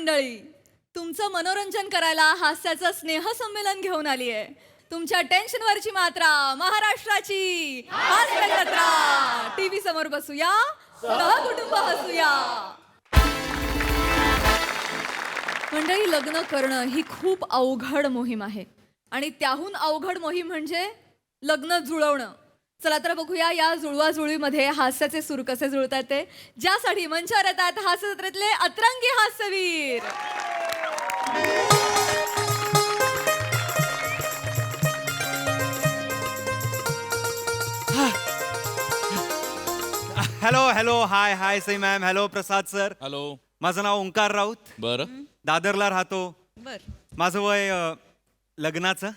मंडळी, तुमचं मनोरंजन करायला हास्याचं स्नेहसंमेलन घेऊन आली आहे. तुमच्या टेन्शनवरची मात्रा महाराष्ट्राची हास्य जत्रा. टीव्ही समोर बसूया, सहकुटुंब हसूया. मंडळी, लग्न करणं ही खूप अवघड मोहीम आहे आणि त्याहून अवघड मोहीम म्हणजे लग्न जुळवणं. चला तर बघूया या जुळवाजुळवीमध्ये हास्याचे सूर कसे जुळतात ते. ज्यासाठी मंचावर येतात हास्य जत्रेतले अतरंगी हास्यवीर. हॅलो हॅलो हाय हाय सई मॅम. हॅलो प्रसाद सर. हॅलो. माझं नाव ओंकार राऊत. बर. दादरला राहतो. बर. माझं वय लग्नाचं.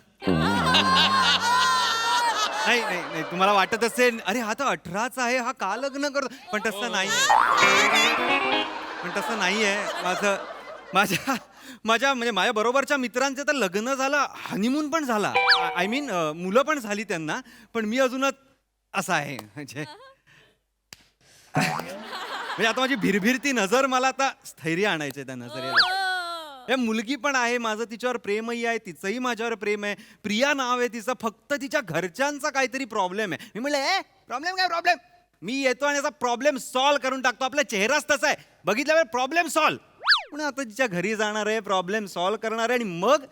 नाही नाही नाही, तुम्हाला वाटत असेल अरे हा तर 18चा आहे, हा का लग्न करतो, पण तसं नाही. पण तसं नाही आहे. माझ्या माझ्या म्हणजे माझ्या बरोबरच्या मित्रांचे तर लग्न झालं, हनीमून पण झाला, आय मीन मुलं पण झाली त्यांना, पण मी अजूनच असा आहे. म्हणजे आता माझी भिरभिरती नजर, मला आता स्थैर्य आणायचंय त्या नजरेला. हे मुलगी पण आहे माझं, तिच्यावर प्रेमही आहे, तिचंही माझ्यावर प्रेम आहे. प्रिया नाव आहे तिचं, फक्त तिच्या घरच्यांचा काहीतरी प्रॉब्लेम आहे. मी म्हणलं प्रॉब्लेम काय प्रॉब्लेम, मी येतो आणि याचा प्रॉब्लेम सॉल्व्ह करून टाकतो. आपला चेहराच तसा आहे, बघितल्यावर प्रॉब्लेम सॉल्व्ह. पण आता तिच्या घरी जाणार आहे, प्रॉब्लेम सॉल्व्ह करणार आहे आणि मग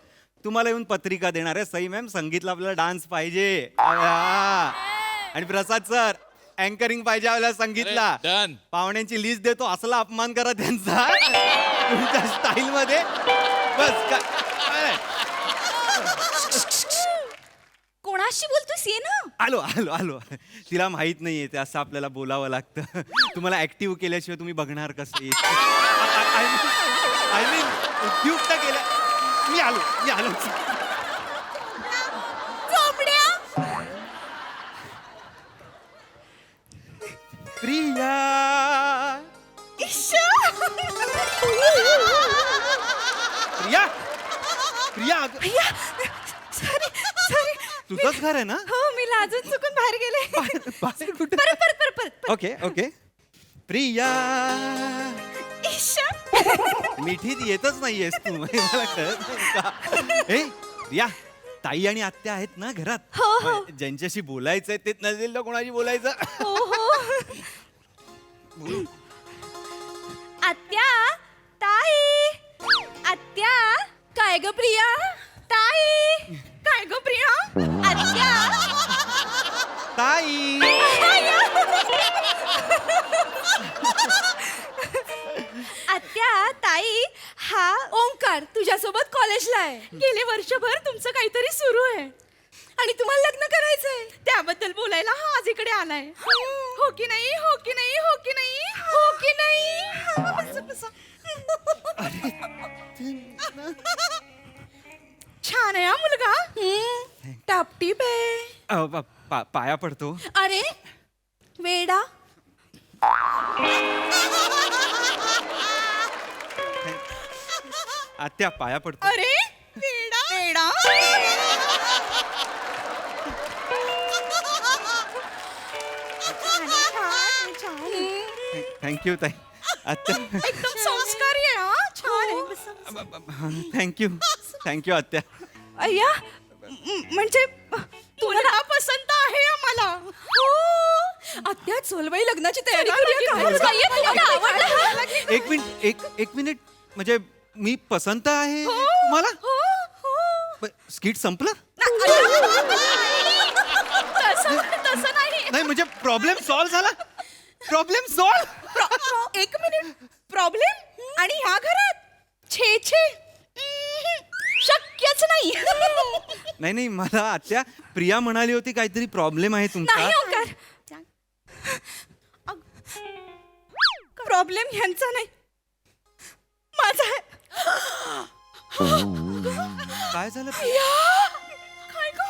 तुम्हाला येऊन पत्रिका देणार आहे. सई मॅम, संगीतला आपल्याला डान्स पाहिजे आणि प्रसाद सर अँकरिंग पाहिजे आपल्याला संगीतला. डन. पाहुण्यांची लिस्ट देतो, असला अपमान करा त्यांचा तुमच्या स्टाईल मध्ये. बस कोणाशी बोलतोस ये ना. आलो आलो आलो. तिला माहित नाहीये ते असं आपल्याला बोलावं लागतं. तुम्हाला ऍक्टिव्ह केल्याशिवाय तुम्ही बघणार कसं. आय मीन उपयुक्त केलं. मी आलो. प्रिया प्रिया प्रिया तुझंच घर आहे ना. हो, मी लाजून चुकून बाहेर गेले. बाहेर कुठे. Okay okay. प्रिया मिठीत येतच नाहीयेस तू, मला कळत नाही का. प्रिया, ताई आणि आत्या आहेत ना घरात. ज्यांच्याशी बोलायचंय ते नसेल तर कोणाशी बोलायचं. आत्या, ताई, आत्या. काय ग प्रिया? ताई, काय ग प्रिया? आत्या, ताई. आत्या, ताई, हा ओंकार तुझ्यासोबत कॉलेजला आहे. गेले वर्षभर तुमचं काहीतरी सुरू आहे आणि तुम्हाला लग्न करायचंय, त्याबद्दल बोलायला हा आज इकडे आलाय. हो की नाही, हो की नाही, हो की नाही, हो की नाही. छान आहे हा मुलगा, टापटीप आहे. पाया पडतो. अरे वेडा. आत्या पाया पडतो. अरे वेडा वेडा. थँक्यू ताई. आत्या एकदम संस्कारी आहे हा. छान आहे. थँक्यू आत्या. अय्या, म्हणजे तुला पसंत आहे आम्हाला. हो, आत्या चलबाई लग्नाची तयारी करूया. एक मिनिट म्हणजे मी पसंत आहे तुम्हाला. स्किट संपलं. तसं नाही म्हणजे प्रॉब्लेम सॉल्व्ह झाला. Problem solve. एक मिनिट, प्रॉब्लेम आणि ह्या घरात छे छे शक्यच नाही. नाही नाही, मला आत्या प्रिया म्हणाली होती काहीतरी प्रॉब्लेम आहे तुमचा. प्रॉब्लेम ह्यांचा नाही, माझा आहे. काय झालं. काय ग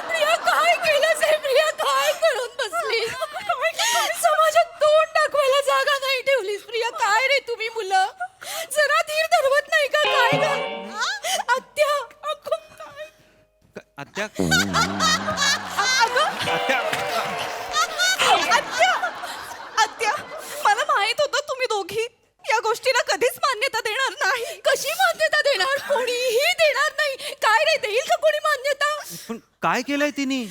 प्रिया, काय केलंस हे? प्रिया, काय करून बसली? समाजात तोंड दाखवायला जागा नाही ठेवलीस. प्रिया, काय रे तुम्ही मुलं, जरा धीर धरवत नाही का? काय ग आत्या. आत्या आत्या, आत्या, मला माहित होतं तुम्ही दोघी काय केलंय तिने?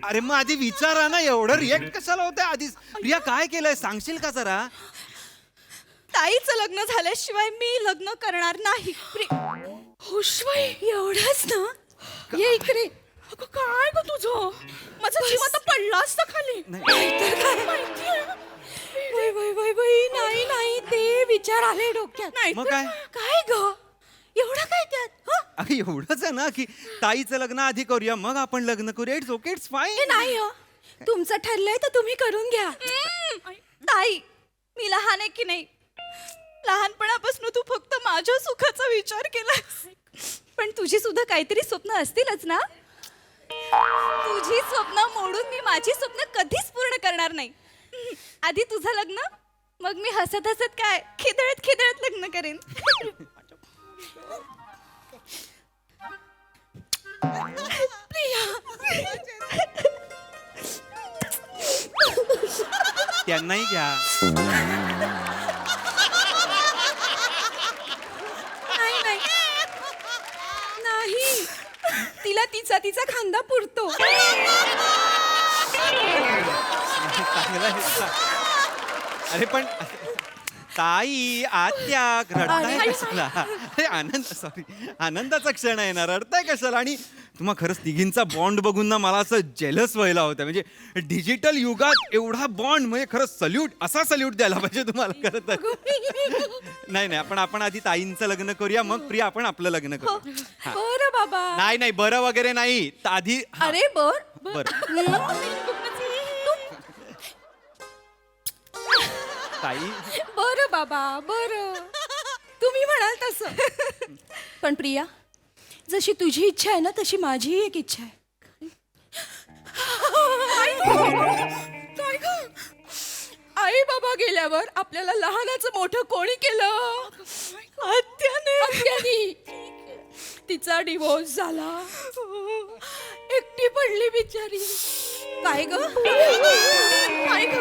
अरे मग आधी विचारा ना, एवढं रिएक्ट कशाला होतंय आधीच? प्रिया काय केलंय सांगशील का जरा? ताईचं लग्न झाल्याशिवाय मी लग्न करणार नाही. हुशबाई एवढंच ना? ये इकडे. अगं काय ग तुझं? माझा जीव आता पडला असता खाली. नाहीतर काय माहितीये? वय वय वय वय नाही नाही ते विचार आले डोक्यात. नाही मग काय? काय ग एवढं काय त्यात? हं? अगं एवढंच आहे ना की ताईचं लग्न आधी करूया मग आपण लग्न करूया. It's okay, it's a, fine. नाही हो तुमचं ठरलंय तर तुम्ही करून घ्या. ताई मी लहान आहे की नाही? लहानपणापासून तू फक्त माझ्या सुखाचा विचार केलास, पण तुझी सुद्धा काहीतरी स्वप्न असतीलच ना? तुझी स्वप्न मोडून मी माझी स्वप्न कधीच पूर्ण करणार नाही. आधी तुझं लग्न, मग मी हसत हसत काय खिदळत खिदळत लग्न करेन. त्यांनाही घ्या. नाही नाही नाही, तिला तिचा तिचा खांदा पुरतो. चांगला आहे. अरे पण ताई आत्या रडताय अरे, कशाला? अरे आनंद, सॉरी, आनंदाचा क्षण आहे ना, रडताय कशाला? आणि तुम्हा खरंच तिघींचा बॉन्ड बघून ना मला असं जेलस व्हायला होतं. म्हणजे डिजिटल युगात एवढा बॉन्ड, म्हणजे खरंच सल्यूट, असा सल्यूट द्यायला पाहिजे तुम्हाला खरं तर. नाही नाही, आपण आधी ताईंचं लग्न करूया, मग प्रिया आपण आपलं लग्न करू. हा. बरं बाबा. नाही नाही, बरं वगैरे नाही, आधी अरे बर बरं. ताई बरं बाबा बरं, तुम्ही म्हणाल तसं. पण प्रिया, जशी तुझी इच्छा आहे ना तशी माझीही एक इच्छा आहे. आई बाबा गेल्यावर आपल्याला लहानाचं मोठं कोणी केलं? आत्याने. तिचा डिवोर्स झाला, एकटी पडली बिचारी. काय ग काय ग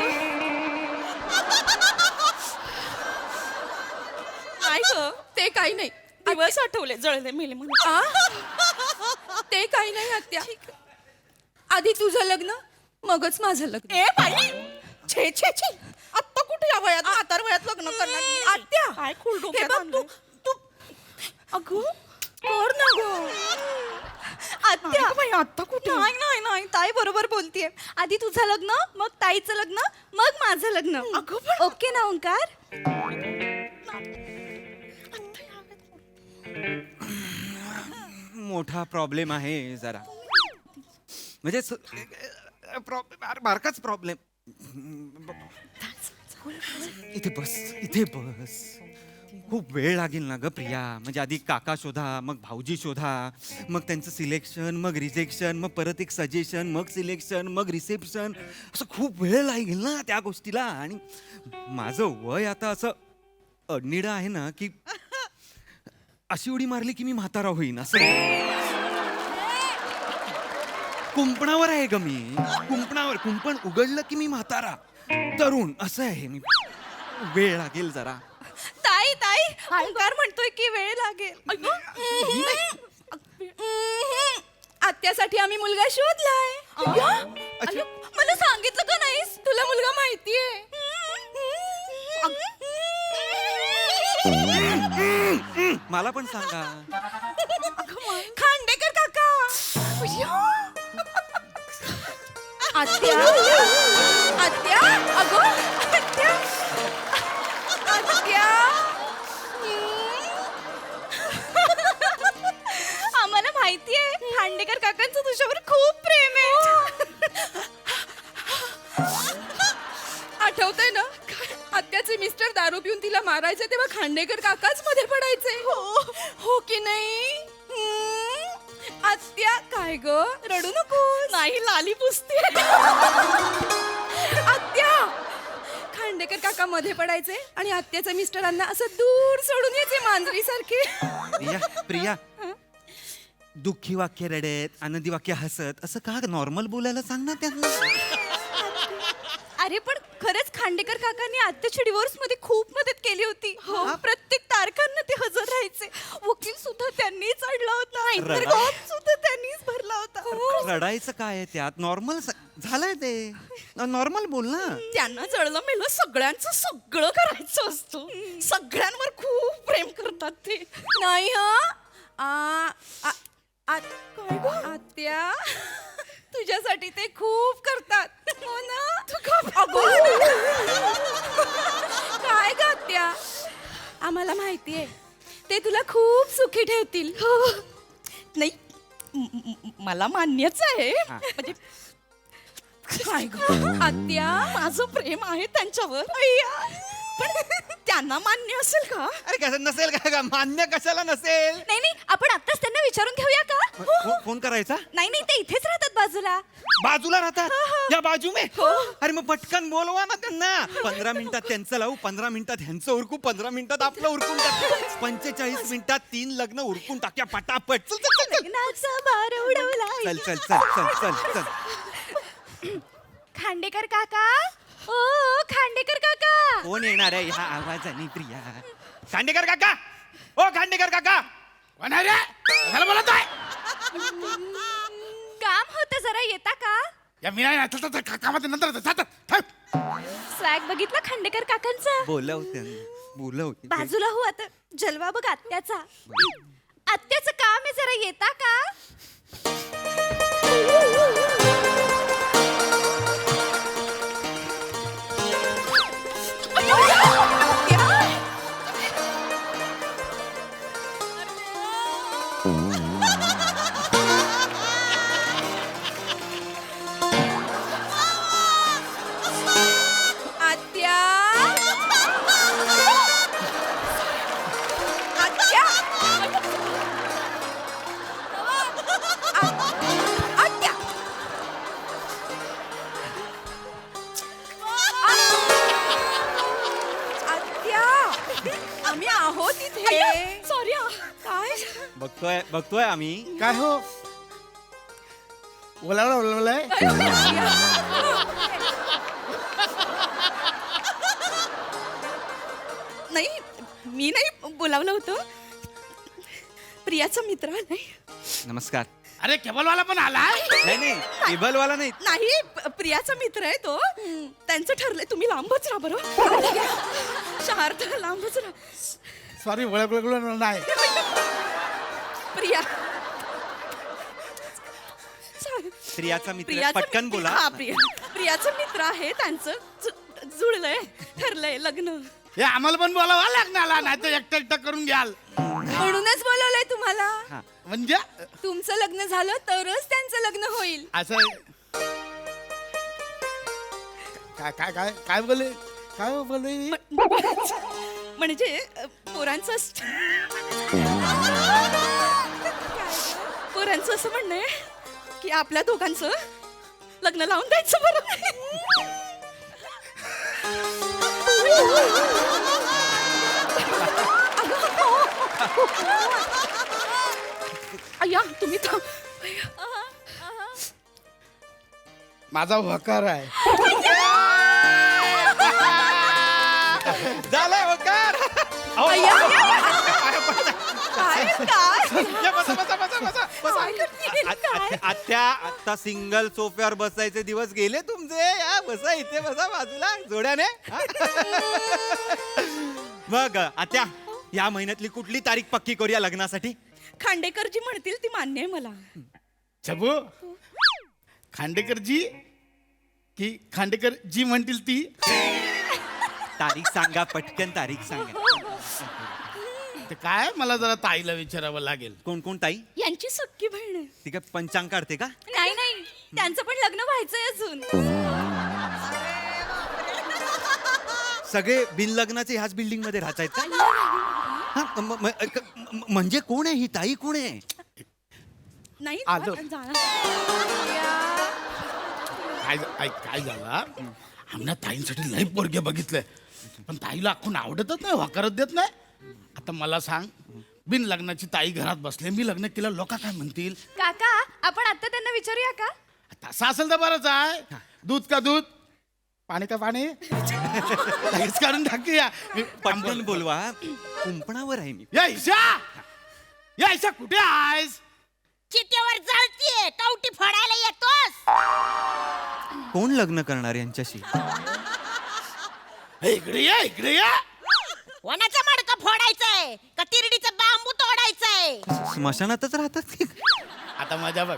काय ग? ते काही नाही, दिवस आठवले जळले मेले म्हणून. ते काही नाही आत्या, आधी तुझं लग्न मगच माझं लग्न. ए बाई, छे छे छे, आत्ता कुठे या वयात, म्हातार वयात लग्न करणार? आत्या काय खूळ डोक्यात तू तू अगं कर ना ग आत्या. बाई आत्ता कुठे? नाही नाही नाही, ताई बरोबर बोलतीये. आधी तुझं लग्न, मग ताईचं लग्न, मग माझं लग्न. ओके ना ओंकार? मोठा प्रॉब्लेम आहे जरा, म्हणजे बारकाच प्रॉब्लेम. इथे बस, इथे बस. खूप वेळ लागेल ना ग प्रिया. म्हणजे आधी काका शोधा, मग भाऊजी शोधा, मग त्यांचं सिलेक्शन, मग रिजेक्शन, मग परत एक सजेशन, मग सिलेक्शन, मग रिसेप्शन. असं खूप वेळ लागेल ना त्या गोष्टीला. आणि माझं वय आता असं अडनिडं आहे ना की अशी उडी मारली की मी म्हातारा होईन असं. कुंपणावर आहे ग मी, कुंपणावर. कुंपण उघडलं की मी म्हातारा तरुण असं आहे मी. वेळ लागेल जरा. ताई ताई, ओंकार म्हणतोय की वेळ लागेल. आत्यासाठी आम्ही मुलगा शोधलाय. अच्छा. मला सांगितलं का नाहीस? तुला मुलगा माहितीये? मला पण सांगा. खांडेकर काका. आत्या आत्या, अगो आत्या आत्या. आम्हाला माहितीये खांडेकर काकांचं तुझ्यावर खूप प्रेम आहे. आठवतंय ना, आत्याचे मिस्टर दारू पिऊन तिला मारायचे तेव्हा खांडेकर काकाच मध्ये पडायचे. हो की नाही? आत्या काय ग, रडू नको. नाही, लाली पुसते. आत्या, खांडेकर काका मध्ये पडायचे आणि आत्याच्या मिस्टरांना असं दूर सोडून यायचे मांजरी सारखे. प्रिया प्रिया, दुःखी वाक्य रडत, आनंदी वाक्य हसत, असं का नॉर्मल बोलायला सांग ना त्यांना. अरे पण खरंच खांडेकर काकांनी आत्याच्या डिवोर्स मध्ये खूप मदत केली होती. प्रत्येक तारखांना ते हजर राहायचे. वकील सुद्धा त्यांनीच आणला होता. रडा. फॉर्म सुद्धा त्यांनीच भरला होता. रडायचं काय आहे त्यात? नॉर्मल झालंय ते, नॉर्मल बोल ना. त्यांना जळलं मेलं सगळ्यांचं सगळं करायचं असतं. सगळ्यांवर खूप प्रेम करतात ते. नाही आत्या तुझ्यासाठी ते खूप करतात. हो ना तू काय ग आत्या? आम्हाला माहितीये ते तुला खूप सुखी ठेवतील. हो नाही मला मान्यच आहे. म्हणजे काय ग आत्या माझं प्रेम आहे त्यांच्यावर. पण त्यांना मान्य असेल का? अरे कसं नसेल का? मान्य कशाला नसेल? नाही आपण आत्ताच त्यांना विचारून घेऊया का? फोन करायचा? नाही ते इथेच राहतात बाजूला. बाजूला राहतात या बाजू में? हो. अरे मग पटकन बोलवा ना त्यांना. 15 मिनिटात त्यांचं लावू, 15 मिनिटात ह्यांचं उरकू, 15 मिनिटात आपलं उरकून टाकू. 45 मिनिटात 3 लग्न उरकून टाक्या पटापट. चल चल चल लग्नाचा बार उडवला. चल चल चल चल चल चल. खांडेकर काका ओ खांडेकर काका कोण येणार आहे ह्या आवाजाने प्रिया? खांडेकर काका, ओ खांडेकर काका. कोण आहे रे? कशाला बोलत आहे? काम होतं जरा येता का? या मी नाही कामात नंतर जातात. स्वॅग बघितलं खांडेकर काकांचा? बोलव त्यांना, बोलव. बाजूला हो आता जलवा बघ आत्याचा. आत्याचं काम आहे जरा येता का? आत्या आत्या आत्या आत्या आम्ही आहोत इथे. सॉरी काय बघतोय आम्ही. काय हो बोलावलंय? नाही मी नाही बोलावलं होतं. प्रियाचा मित्र नाही. नमस्कार. अरे केबलवाला पण आलाय? नाही टेबलवाला नाही. नाही प्रियाचा मित्र आहे तो. त्यांचं ठरलंय तुम्ही लांबच राहा बरं. शहर लांबच राहा. सॉरी ओळखलं नाही. प्रिया प्रियाचा मित्र, प्रियाचा पटकन मित्र- बोला. हा प्रियाचं मित्र आहे त्यांचं जुळलंय ठरलंय लग्न. हे आम्हाला पण बोलावं लग्नाला, नाही तर एकटं करून घ्याल. म्हणूनच बोलवलंय तुम्हाला. हा. म्हणजे तुमचं लग्न झालं तरच त्यांचं लग्न होईल. असं काय काय काय काय बोले काय बोले? म्हणजे पोरांचं असं म्हणणं आहे की आपल्या दोघांचं लग्न लावून द्यायचं बरं. अय्या तुम्ही तर माझा वकार आहे. झालंय होकार. अहो, अय्या काय काय या, बसा, बसा, बसा, बसा, बसा. काय करते? काय? आत्या आता सिंगल सोफ्यावर बसायचे दिवस गेले तुमचे. या बसा, इथे बसा बाजूला जोड्याने. हा? मग आत्या या महिन्यातली कुठली तारीख पक्की करूया लग्नासाठी? खांडेकर जी म्हणतील ती मान्य आहे मला. छबू खांडेकरजी की खांडेकर जी म्हणतील ती? तारीख सांगा, पटकन तारीख सांगा. ते काय मला जरा ताईला विचारावं लागेल. कोण कोण ताई? यांची सख्खी बहीण आहे. ती काय पंचांग काढते का? नाही त्यांचं पण लग्न व्हायचंय अजून. सगळे बिनलग्नाचे ह्याच बिल्डिंग मध्ये राहतायत का? हा, म्हणजे कोण आहे ही ताई? कोण आहे? नाही आलो. जाणार. काय झालं आमना ताईंसाठी लई पोरगे बघितलंय, पण ताईला आपण आवडतच नाही, होकारच देत नाही. आता मला सांग, बिन लग्नाची ताई घरात बसले, मी लग्न केलं, लोक काय म्हणतील? काका आपण आता त्यांना विचारूया का? तसं असेल तर बरंच आहे. दूध का दूध पाणी का पाणी लगेच काढून टाकूया. पटकन बोलवा, कुंपणावर आहे मी. या ईशा कुठे आहेस? चितेवर जळतीये, कवटी फोडायला येतोस. कोण लग्न करणार यांच्याशी? इकडे ये. वनाचा मडकं फोडायचंय का तिरडीचं बांबू तोडायचंय? स्मशानातच राहतात की? आता मजा बघ.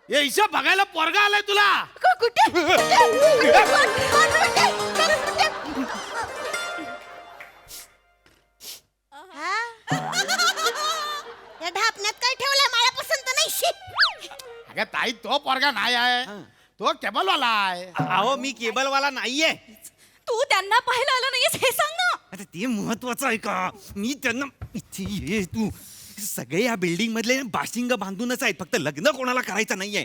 ये ईशा, बघायला पोरगा आलाय तुला. कुठे? या ढापण्यात काय ठेवलंय? मला पसंत नाही. शी. अगं ताई, तो पोरगा नाही आहे, तो केबलवाला आहे. अहो, मी केबलवाला नाहीये. तू त्यांना पाहायला आला नाहीयेस हे सांग ना. अरे ते महत्वाचं आहे का? मी त्यांना इथे ये तू. सगळे या बिल्डिंग मधले बाशिंग बांधूनच आहेत, फक्त लग्न कोणाला करायचं नाहीये.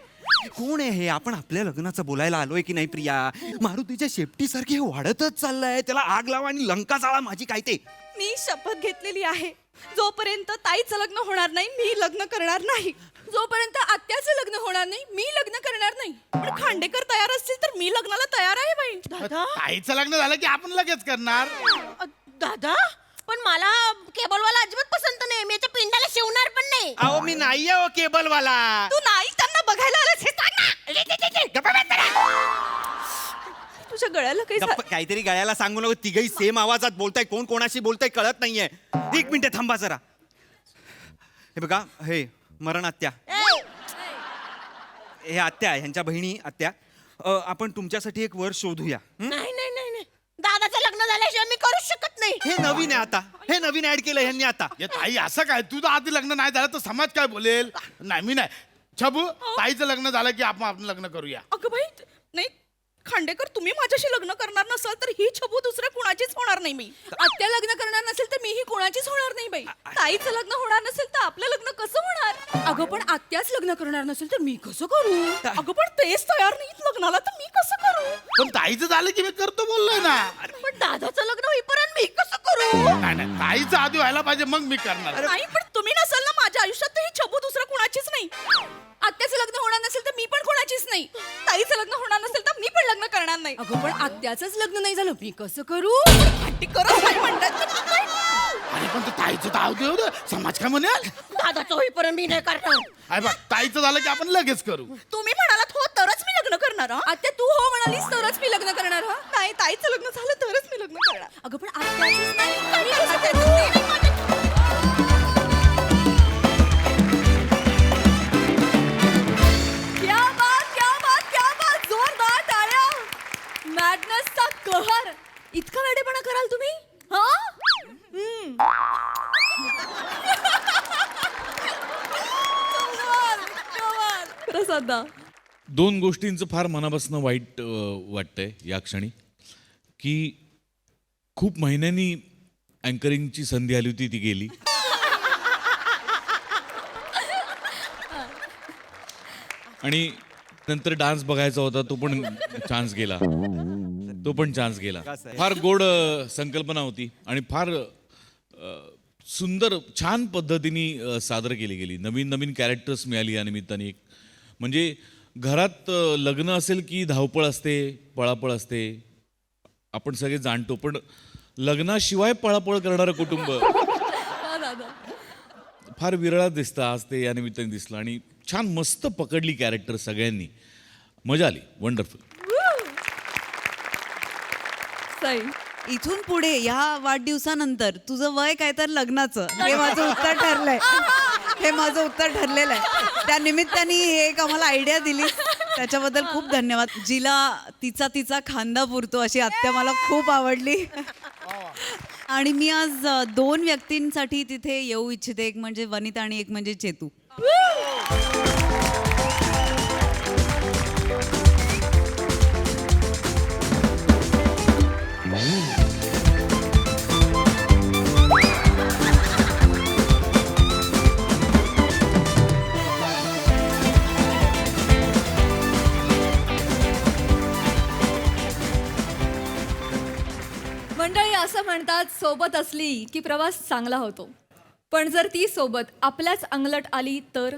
कोण आहे हे? आपण आपल्या लग्नाचं बोलायला आलोय की नाही प्रिया? मारुतीच्या शेपटीसारखे हे वाढतच चाललंय. त्याला आग लावा आणि लंका जाळा, माझी काय ते. मी शपथ घेतलेली आहे, जोपर्यंत ताईचं लग्न होणार नाही मी लग्न करणार नाही. जोपर्यंत आत्याचं लग्न होणार नाही मी लग्न करणार नाही. पण खांडेकर तयार असतील तर मी लग्नाला तयार आहे बाई. दादा ताईचं लग्न झालं की आपण लगेच करणार. दादा, पण मला केबलवाला अजिबात पसंत नाही. मी याच्या पिंडाला शिवणार पण नाही. अहो, मी नाहीये हो केबलवाला. तू नाही त्यांना बघायला आलास हे सांग ना. तुझ्या गळ्याला काही गप्प, काहीतरी गळ्याला सांगू नको. तिघही सेम आवाजात बोलताय, कोण कोणाशी बोलताय कळत नाहीये. एक मिनिट थांबा जरा. हे बघा, हे मरण आत्या, हे आत्या, ह्यांच्या बहिणी आत्या. आपण तुमच्यासाठी एक वर शोधूया. नाही नाही नाही नाही. दादाचं लग्न झाल्याशिवाय मी करूच शकत नाही. हे नवीन आहे आता, हे नवीन ऍड केलं ह्यांनी आता. ये ताई, असं काय? तुझं आधी लग्न नाही झालं तर समाज काय बोलेल? नाही, मी नाही. छबू, ताईचं लग्न झालं की आपण लग्न करूया. अगं बाई, नाही खांडेकर, तुम्ही माझ्याशी लग्न करणार नसाल तर ही छबू दुसऱ्या कुणाचीच होणार नाही. मी आत्या लग्न करणार नसेल तर मी ही कुणाचीच होणार नाही बाई. ताईचं लग्न होणार नसेल तर आपलं लग्न कसं होणार? अगं पण आत्याच लग्न करणार नसेल तर मी कसं करू? अगं पण तेच तयार नाहीत लग्नाला तर मी कसं करू? पण ताईचं झालं की मी करतो बोललोय ना. पण दादाचं लग्न होईपर्यंत मी कसं करू? नाही, ताईचं आधी व्हायला पाहिजे, मग मी करणार. नाही पण तुम्ही नसाल ना माझ्या आयुष्यात तर ही छबू दुसरं कुणाचीच नाही. आत्याचं लग्न होणार नसेल तर मी पण कोणाचीच नाही. ताईचं लग्न होणार नसेल तर मी पण लग्न करणार नाही. अगं पण आत्याचंच लग्न नाही झालं मी कसं करू? करत नाही म्हणतात तर मग काय? अरे पण तू ताईचं दाव देऊ दे, समाज काय म्हणेल? दादाचं होईपर्यंत मी नाही करणार. अरे बघ, ताईचं झालं की आपण लगेच करू. तुम्ही म्हणालात हो तरच मी लग्न करणार. आत्या तू हो म्हणालीस तरच मी लग्न करणार. हा नाही, ताईचं लग्न झालं तरच मी लग्न करणार. अगं पण आत्याचंच नाही. काही कसं ते तुम्ही माझ्या- क्या बात, क्या बात, क्या बात. जोरदार टाळ्या. मॅडनेसचा कहर. इतका वेडेपणा कराल तुम्ही? हा? प्रसादा, दोन गोष्टींचं फार मनापासून वाईट वाटतंय या क्षणी, की खूप महिन्यांनी अँकरिंगची संधी आली होती, ती गेली. आणि नंतर डान्स बघायचा होता, तो पण चान्स गेला. फार गोड संकल्पना होती आणि फार सुंदर छान पद्धतीने सादर केली गेली. नवीन नवीन कॅरेक्टर्स मिळाली या निमित्ताने. एक म्हणजे घरात लग्न असेल की धावपळ असते, पळापळ असते, आपण सगळे जाणतो. पण लग्नाशिवाय पळापळ करणारं कुटुंब फार विरळात दिसतं. आज ते या निमित्ताने दिसलं आणि छान मस्त पकडली कॅरेक्टर सगळ्यांनी. मजा आली. वंडरफुल. इथून पुढे या वाढदिवसानंतर तुझं वय काय तर लग्नाचं, हे माझं उत्तर ठरलंय. हे माझं उत्तर ठरलेलं आहे. त्या निमित्ताने हे एक आम्हाला आयडिया दिली, त्याच्याबद्दल खूप धन्यवाद. जिला तिचा खांदा पुरतो अशी आत्या मला खूप आवडली. आणि मी आज दोन व्यक्तींसाठी तिथे येऊ इच्छिते. एक म्हणजे वनिता आणि एक म्हणजे चेतू. मंडळी, असं म्हणतात सोबत असली की प्रवास चांगला होतो, पण जर ती सोबत आपल्याच अंगलट आली तर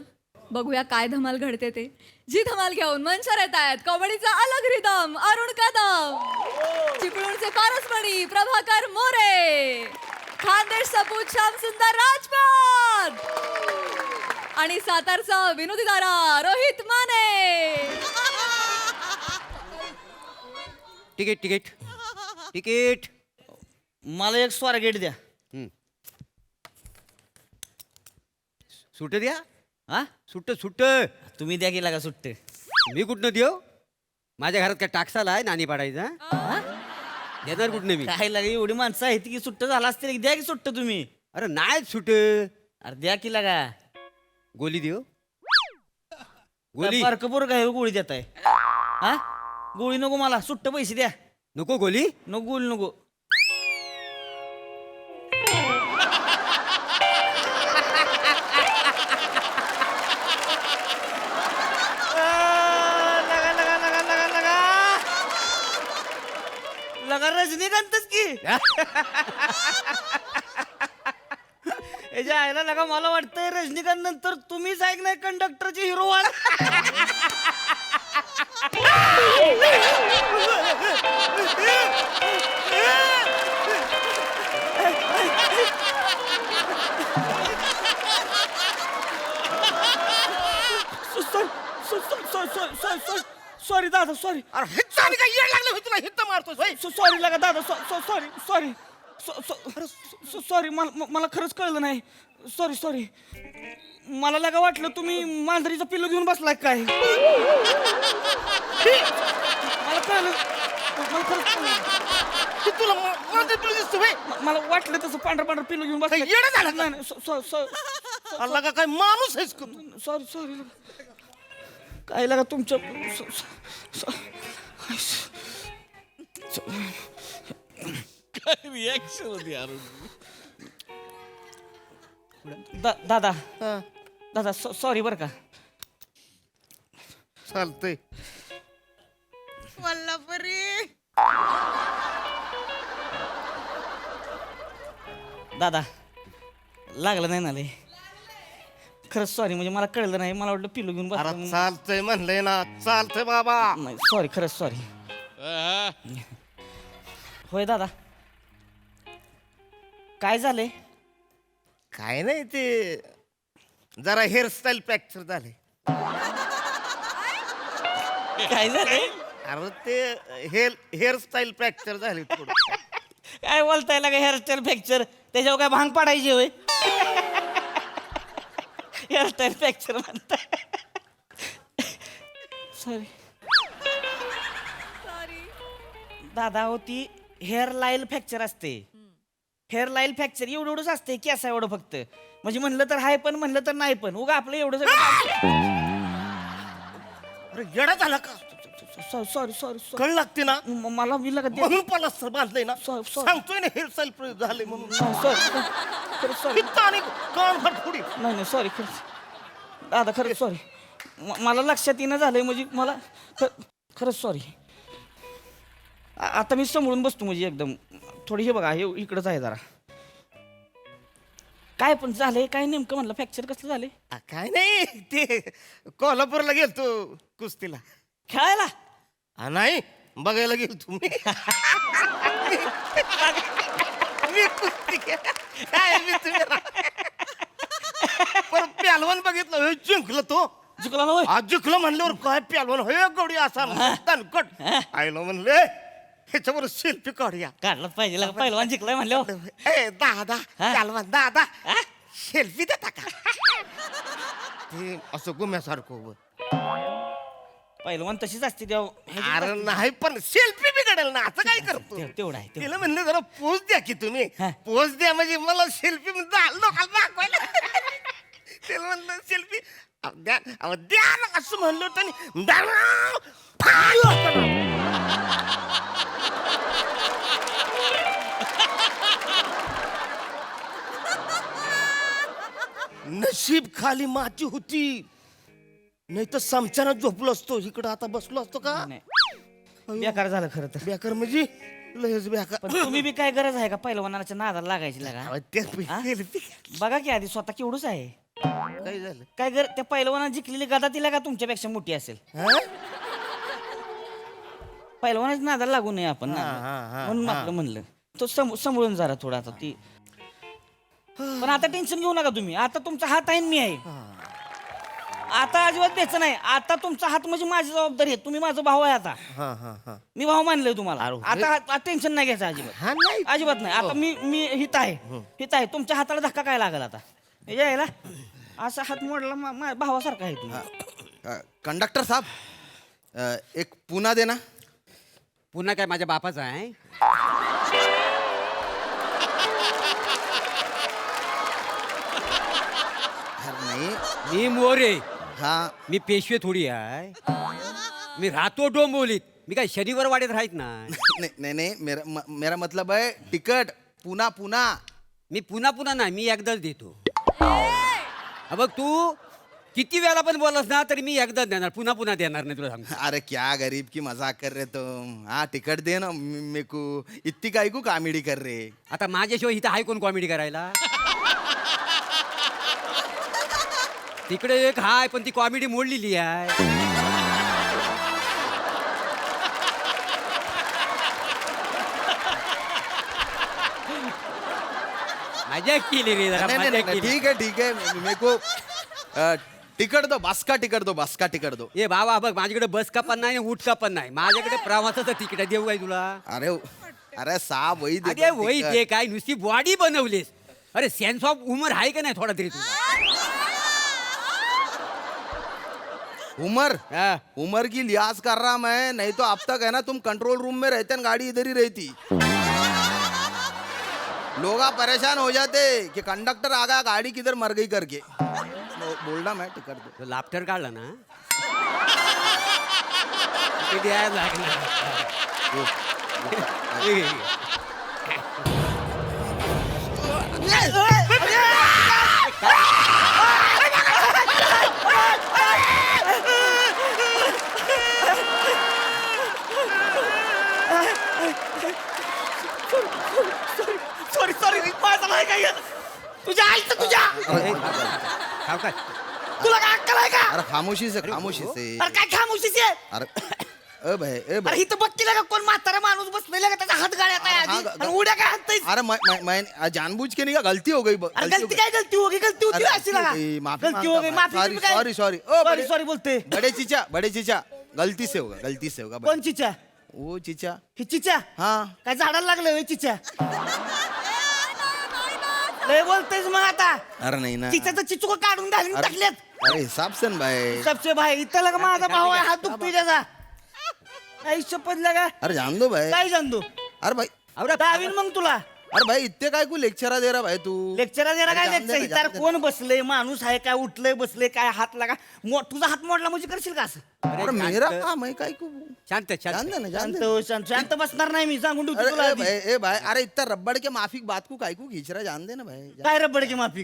बघूया काय धमाल घडते ते. जी धमाल घेऊन मंचावर येत आहेत कॉमेडीचा अलग रिदम अरुण कदम, चिपळूणचे पारसमणी प्रभाकर मोरे, खानदेश सपूत श्याम सुंदर राजपात आणि सातारचा विनोदी दारा Rohit Mane. Ticket ticket ticket. मला एक स्वारगेट द्या. सुट्ट द्या. हा सुट्ट सुट्ट. तुम्ही द्या गेला का सुट्ट? मी कुठनं देऊ? माझ्या घरात काय टाकसाला आहे नाणी पाडायचा? देणार कुठनं मी? काय लागे एवढी माणसं आहेत की सुट्ट झाला असते द्या की सुट्ट तुम्ही. अरे नाही सुट. अरे द्या की लागा. गोली देऊ. गोली पारकपूर काय गोळी देत आहे? हा गोळी नको मला, सुट्ट पैसे द्या. नको गोली. नको गोळी नको. लगा रजनीकांतच की. याच्या आईला लगा मला वाटतंय रजनीकांत नंतर तुम्हीच ऐक नाही कंडक्टरची हिरो व्हाल. सॉरी दादा सॉरी. अरे हे चाली काय येड लागलं होय तुला हित मारतोस होय? सॉरी लगा दादा सॉरी सॉरी सॉरी मला खरंच कळलं नाही. Sorry sorry. मला लगा वाटलं तुम्ही मांजरीचं पिल्लू घेऊन बसलाय काय. मला कळलं. मला खरंच कळलं. हे तुला माझं तुला दिसतो होय? मला वाटलं तसं पांढरं पिल्लू घेऊन काय बसलाय. येडं झालं का? नाही अल्ला का काय माणूस आहेस का तू? Sorry sorry. काय लगा तुमच्या काय रिॲक्शन होती अरुण. दादा हा, दादा सॉरी बरं का. चालतंय. दादा लागलं नाही ना लय. खरंच सॉरी. म्हणजे मला कळलं नाही. मला वाटलं पिलू घेऊन अरे बस. चालतंय म्हणलंय ना. चालतंय बाबा. नाही सॉरी खरंच सॉरी. होय दादा काय झालंय? काय नाही ते जरा हेअरस्टाईल फ्रॅक्चर झाले. काय झालंय? अरे ते हेअरस्टाईल फ्रॅक्चर झाले थोडं. काय बोलताय लागा हेअरस्टाईल फ्रॅक्चर? त्याच्यावर काय भांग पाडायची होय? हेअरस्टाईल फ्रॅक्चर म्हणताय. सॉरी दादा होती हेअर लाईल फ्रॅक्चर असते. हेअर लाईल फ्रॅक्चर एवढंच असते की असं एवढं फक्त. म्हणजे म्हणलं तर हाय पण म्हणलं तर नाही पण उगा आपलं एवढं अरे येडा झाला का? सॉरी सॉरी सॉरी कळ लागते ना मला मी लागत म्हणून पलास्तर बांधलंय ना. sorry. सांगतोय ना हेअरस्टाईल झाले म्हणून. Sorry sorry. पित्त आणि कान फटफुडी. नाही नाही सॉरी खरंच दादा खरंच सॉरी. मला लक्षात येणं झालंय म्हणजे मला खरंच सॉरी. आता मी समोरून बसतो म्हणजे एकदम थोडी हे बघा हे इकडंच आहे जरा. काय पण झालंय काय नेमकं म्हणलं फ्रॅक्चर कसलं झालंय? काय नाही ते कोल्हापूरला गेलतो कुस्तीला. खेळायला? नाही बघायला गेलो तुम्ही. मी कुस्ती काय मी तुम्ही पण प्यालवान बघितलं हे जिंकलं तो. जिंकला ना होय? आज जिंकलं म्हणल्यावर काय प्यालवान होय गवडी असा तणकट. आईला म्हणले ह्याच्यावर सेल्फी काढूया. काढलाच पाहिजे पहिलवान जिंकलाय म्हणल्यावर. ए दादा प्यालवान दादा सेल्फी देता का? ते असं गुम्यासारखं उभं. पहिलवान तशीच असते तेव्हा. अरे नाही पण सेल्फी बिघडेल ना. असं काय करतो? तेवढं आहे तेवढं. तिला म्हणलं जरा पोज द्या की तुम्ही. हा. पोज द्या म्हणजे मला सेल्फी लोकांना दाखवायला. तिला म्हणलं सेल्फी द्या अहो, द्या ना असं म्हणलं होतं आणि द्या ना. नशीब खाली माती होती नाही तर समच्यानं झोपलो असतो. इकडं आता बसलो असतो का? नाही. बेकार झालं खरं तर. बेकार म्हणजे लयच बेकार. पण तुम्ही बी काय गरज आहे का पहिलवानाच्या नादाला लागायची लागा? अहो, ते हा? selfie. बघा की आधी स्वतः केवढंच आहे. काय झालं काय कर त्या पैलवाना जिंकलेली गदा तिला का तुमच्यापेक्षा मोठी असेल पैलवानाच नादाला लागू नये आपण ना. म्हणून आपलं म्हणलं तो सांभाळून जरा थोडा आता ती पण आता टेन्शन घेऊ नका तुम्ही. आता तुमचा हात आहे आणि मी आहे. आता अजिबात द्यायचं नाही. आता तुमचा हात म्हणजे माझी जबाबदारी आहे. तुम्ही माझा भाऊ आहे आता. मी भाऊ मानलोय तुम्हाला. आता टेन्शन नाही घ्यायचं अजिबात. अजिबात नाही. आता मी हित आहे तुमच्या हाताला धक्का काय लागेल आता यायला असा हात मोडला माझ्या भावासारखा आहे तुम्ही. कंडक्टर साहब एक पुन्हा दे ना. पुन्हा काय माझ्या बापाचा आहे? नाही मी मोरे. हा मी पेशवे थोडी आहे. मी राहतो डोंबोलीत. मी काय शनिवार वाड्यात राहत नाही. नहीं नहीं मेरा मतलब है टिकट पुन्हा पुन्हा. मी पुन्हा नाही, मी एकदाच देतो. हा बघ तू किती वेळा पण बोलस ना तरी मी एकदाच देणार, पुन्हा देणार नाही तुला सांगतो. अरे क्या गरीब की मजाक कर रहे तुम. हाँ टिकट दे ना मेरे को. इतनी काय को कॉमेडी कर रहे. आता माझ्याशिवाय इथं आहे कोण कॉमेडी करायला? तिकडे एक हाय पण ती कॉमेडी मोडलेली आहे. मजा केली रे जरा, नहीं, मजा नहीं, नहीं, केली. ठीक है मेरे को टिकट दो. बस का टिकट दो. ए बाबा बघ माझ्याकडे बस का पण नाही उठ का पण नाही. माझ्याकडे प्रवासाचं तिकीट आहे. देऊ काय तुला? अरे अरे साहब वही दे अरे दो वही ticket. ते काय नुसती बॉडी बनवलीस. अरे सेन्स ऑफ उमर आहे का नाही थोडा तरी तुला? हा. उमर की लिहाज कर रहा मैं. नहीं तो अब तक है ना तुम कंट्रोल रूम में रहते न गाड़ी इधर ही रहती. लोग परेशान हो जाते कि कंडक्टर आ गया गाड़ी किधर मर गई करके. बोलना मैं टिकट दो. तो लाफ्टर काढला ना ते द्यायला लागणार. सॉरी माझं नाही काय येत. तुझ्या आईचं तुझ्या सावकाश. तुला काय अक्कल आहे का? अरे खामोशी से अरे काय खामोशीची आहे? अरे ए भाई अरे इथं बघ की का कोण म्हातारा माणूस बसलेला का त्याचा हात गाड्यात आहे आधी. हाँ, आणि उड्या काय हाणतोयस? अरे मैं जानबूझ के नहीं किया, गलती हो गई. अरे गलती काय गलती होगी गलती होती अशी लगा. गलती हो गई माफी सॉरी सॉरी बोलते. बड़े चीचा गलती से होगा. कोण चिच्या? वो चीचा. ही चिच्या हाँ काय झाडाला लागलं होय चिच्या? लय बोलतेस मग आता. अरे नहीं ना. चिच्याचं चिचुक काढून घालून अरे टाकलेत. अरे हिसाब से न भाई. सबसे भाई इथं लगा माझा भाऊ आहे हात दुखतोय त्याचा. काही शपथ लगा अरे जान दो भाई. काय जाणतो अरे भाई अरे दावीन मग तुला अरे भाई इतने काय को लेक्चरा दे रहा भाई तू. लेक्चर देणार काय अरे जान दे लेक्चर ना, इतर जान दे. कोण बसले माणूस आहे काय उठलंय बसले काय हात लागा तुझा हात मोडला म्हणजे करशील का असं? अरे मेरा काम है काय को. शांत जान शांत दे ना जान दे. शांत शांत शांत बसणार नाही मी सांगून ठेवतो तुला अरे आधी. ए भाई अरे इतना रबड़ के माफिक बात को काय को खींच रहा जान दे ना भाई. काय रबड की माफी